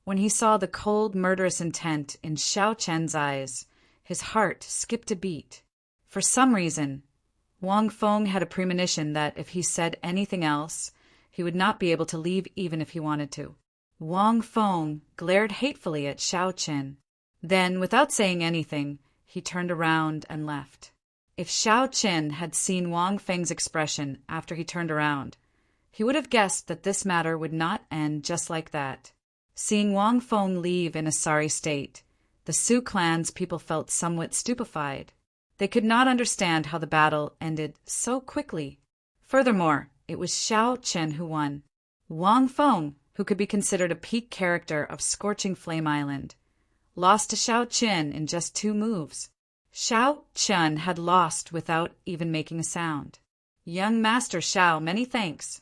when he saw the cold, murderous intent in Xiao Chen's eyes, his heart skipped a beat. For some reason, Wang Feng had a premonition that if he said anything else, he would not be able to leave even if he wanted to. Wang Feng glared hatefully at Xiao Chen. Then, without saying anything, he turned around and left. If Xiao Chen had seen Wang Feng's expression after he turned around, he would have guessed that this matter would not end just like that. Seeing Wang Feng leave in a sorry state, the Su clan's people felt somewhat stupefied. They could not understand how the battle ended so quickly. Furthermore, it was Xiao Chen who won. Wang Feng, who could be considered a peak character of Scorching Flame Island, lost to Xiao Chen in just 2 moves. Xiao Chen had lost without even making a sound. "Young Master Xiao, many thanks."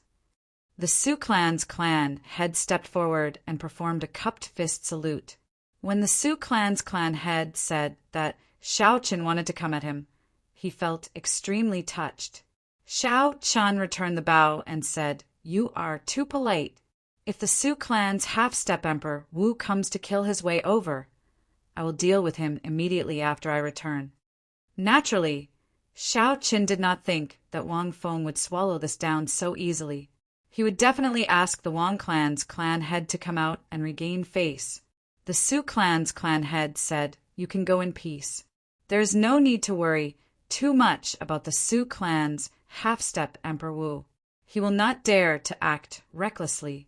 The Su clan's clan head stepped forward and performed a cupped fist salute. When the Su clan's clan head said that Xiao Chen wanted to come at him, he felt extremely touched. Xiao Chen returned the bow and said, "You are too polite. If the Su clan's half-step emperor Wu comes to kill his way over, I will deal with him immediately after I return." Naturally, Xiao Chen did not think that Wang Feng would swallow this down so easily. He would definitely ask the Wang clan's clan head to come out and regain face. The Su clan's clan head said, "You can go in peace. There is no need to worry too much about the Su clan's half-step Emperor Wu. He will not dare to act recklessly."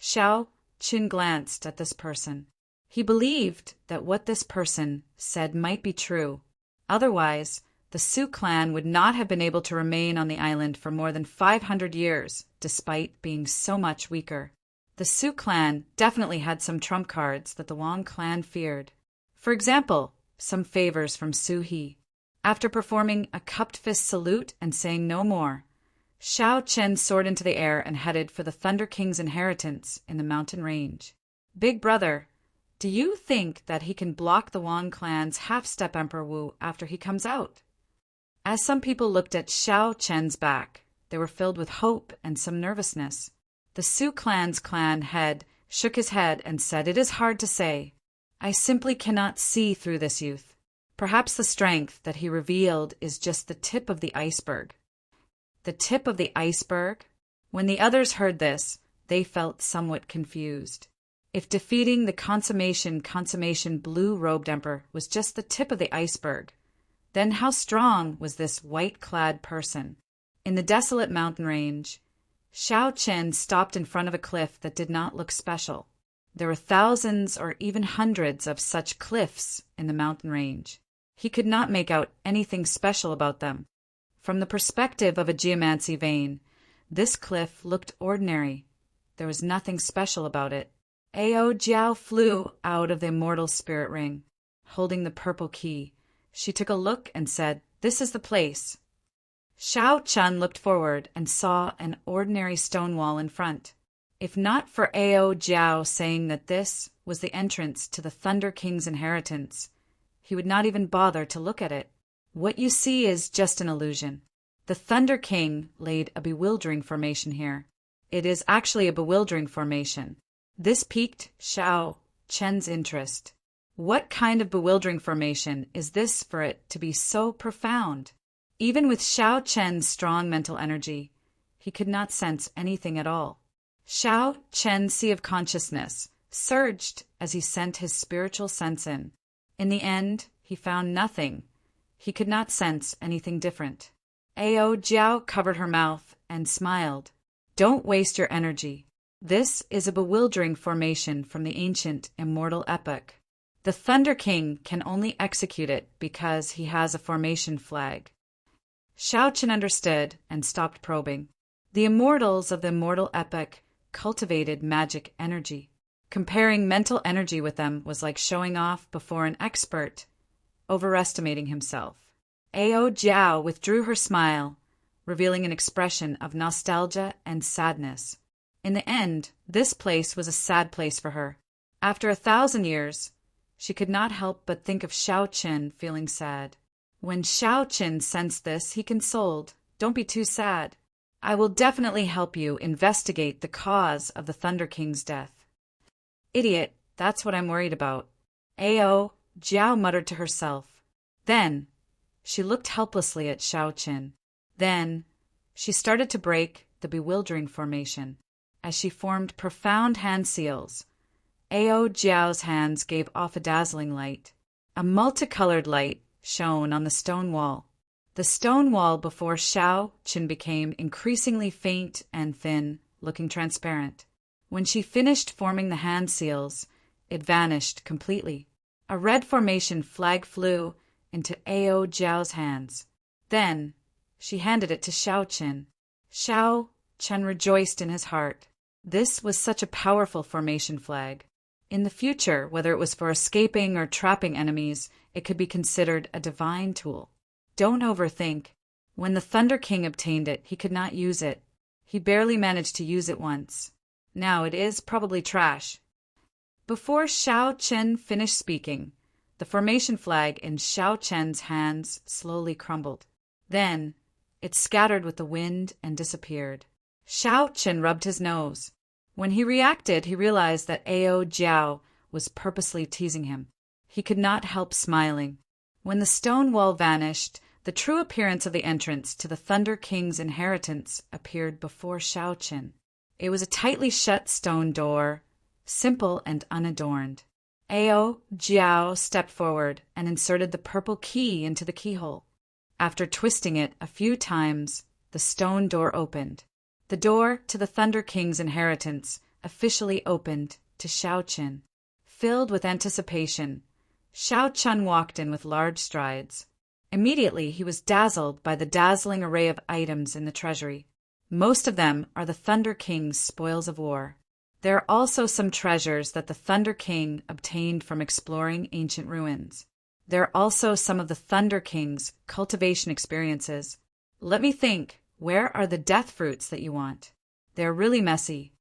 Xiao Chen glanced at this person. He believed that what this person said might be true. Otherwise, the Su clan would not have been able to remain on the island for more than 500 years, despite being so much weaker. The Su clan definitely had some trump cards that the Wang clan feared. For example, some favors from Su He. After performing a cupped fist salute and saying no more, Xiao Chen soared into the air and headed for the Thunder King's inheritance in the mountain range. "Big brother, do you think that he can block the Wang clan's half-step Emperor Wu after he comes out?" As some people looked at Xiao Chen's back, they were filled with hope and some nervousness. The Su clan's clan head shook his head and said, "It is hard to say. I simply cannot see through this youth. Perhaps the strength that he revealed is just the tip of the iceberg." The tip of the iceberg? When the others heard this, they felt somewhat confused. If defeating the consummation blue-robed emperor was just the tip of the iceberg, then how strong was this white-clad person? In the desolate mountain range, Xiao Chen stopped in front of a cliff that did not look special. There were thousands or even hundreds of such cliffs in the mountain range. He could not make out anything special about them. From the perspective of a geomancy vein, this cliff looked ordinary. There was nothing special about it. Ao Jiao flew out of the Immortal spirit ring, holding the purple key. She took a look and said, "This is the place." Xiao Chen looked forward and saw an ordinary stone wall in front. If not for Ao Jiao saying that this was the entrance to the Thunder King's inheritance, he would not even bother to look at it. What you see is just an illusion. The Thunder King laid a bewildering formation here. It is actually a bewildering formation. This piqued Xiao Chen's interest. What kind of bewildering formation is this for it to be so profound? Even with Xiao Chen's strong mental energy, he could not sense anything at all. Xiao Chen's sea of consciousness surged as he sent his spiritual sense in. In the end, he found nothing. He could not sense anything different. Ao Jiao covered her mouth and smiled. "Don't waste your energy. This is a bewildering formation from the ancient Immortal epoch. The Thunder King can only execute it because he has a formation flag." Xiao Chen understood and stopped probing. The immortals of the immortal epic cultivated magic energy. Comparing mental energy with them was like showing off before an expert, overestimating himself. Ao Jiao withdrew her smile, revealing an expression of nostalgia and sadness. In the end, this place was a sad place for her. After 1,000 years, she could not help but think of Xiao Qin feeling sad. When Xiao Qin sensed this, he consoled, "Don't be too sad. I will definitely help you investigate the cause of the Thunder King's death." "Idiot, that's what I'm worried about," Ao Jiao muttered to herself. Then she looked helplessly at Xiao Qin. Then she started to break the bewildering formation. As she formed profound hand seals, Ao Jiao's hands gave off a dazzling light. A multicolored light shone on the stone wall. The stone wall before Xiao Qin became increasingly faint and thin, looking transparent. When she finished forming the hand seals, it vanished completely. A red formation flag flew into Ao Jiao's hands. Then she handed it to Xiao Qin. Xiao Qin rejoiced in his heart. This was such a powerful formation flag. In the future, whether it was for escaping or trapping enemies, it could be considered a divine tool. Don't overthink. When the Thunder King obtained it, he could not use it. He barely managed to use it once. Now it is probably trash. Before Xiao Qin finished speaking, the formation flag in Xiao Qin's hands slowly crumbled. Then it scattered with the wind and disappeared. Xiao Qin rubbed his nose. When he reacted, he realized that Ao Jiao was purposely teasing him. He could not help smiling. When the stone wall vanished, the true appearance of the entrance to the Thunder King's inheritance appeared before Xiao Qin. It was a tightly shut stone door, simple and unadorned. Ao Jiao stepped forward and inserted the purple key into the keyhole. After twisting it a few times, the stone door opened. The door to the Thunder King's inheritance officially opened to Xiao Qin. Filled with anticipation, Xiao Qin walked in with large strides. Immediately he was dazzled by the dazzling array of items in the treasury. Most of them are the Thunder King's spoils of war. There are also some treasures that the Thunder King obtained from exploring ancient ruins. There are also some of the Thunder King's cultivation experiences. Let me think. Where are the death fruits that you want? They're really messy.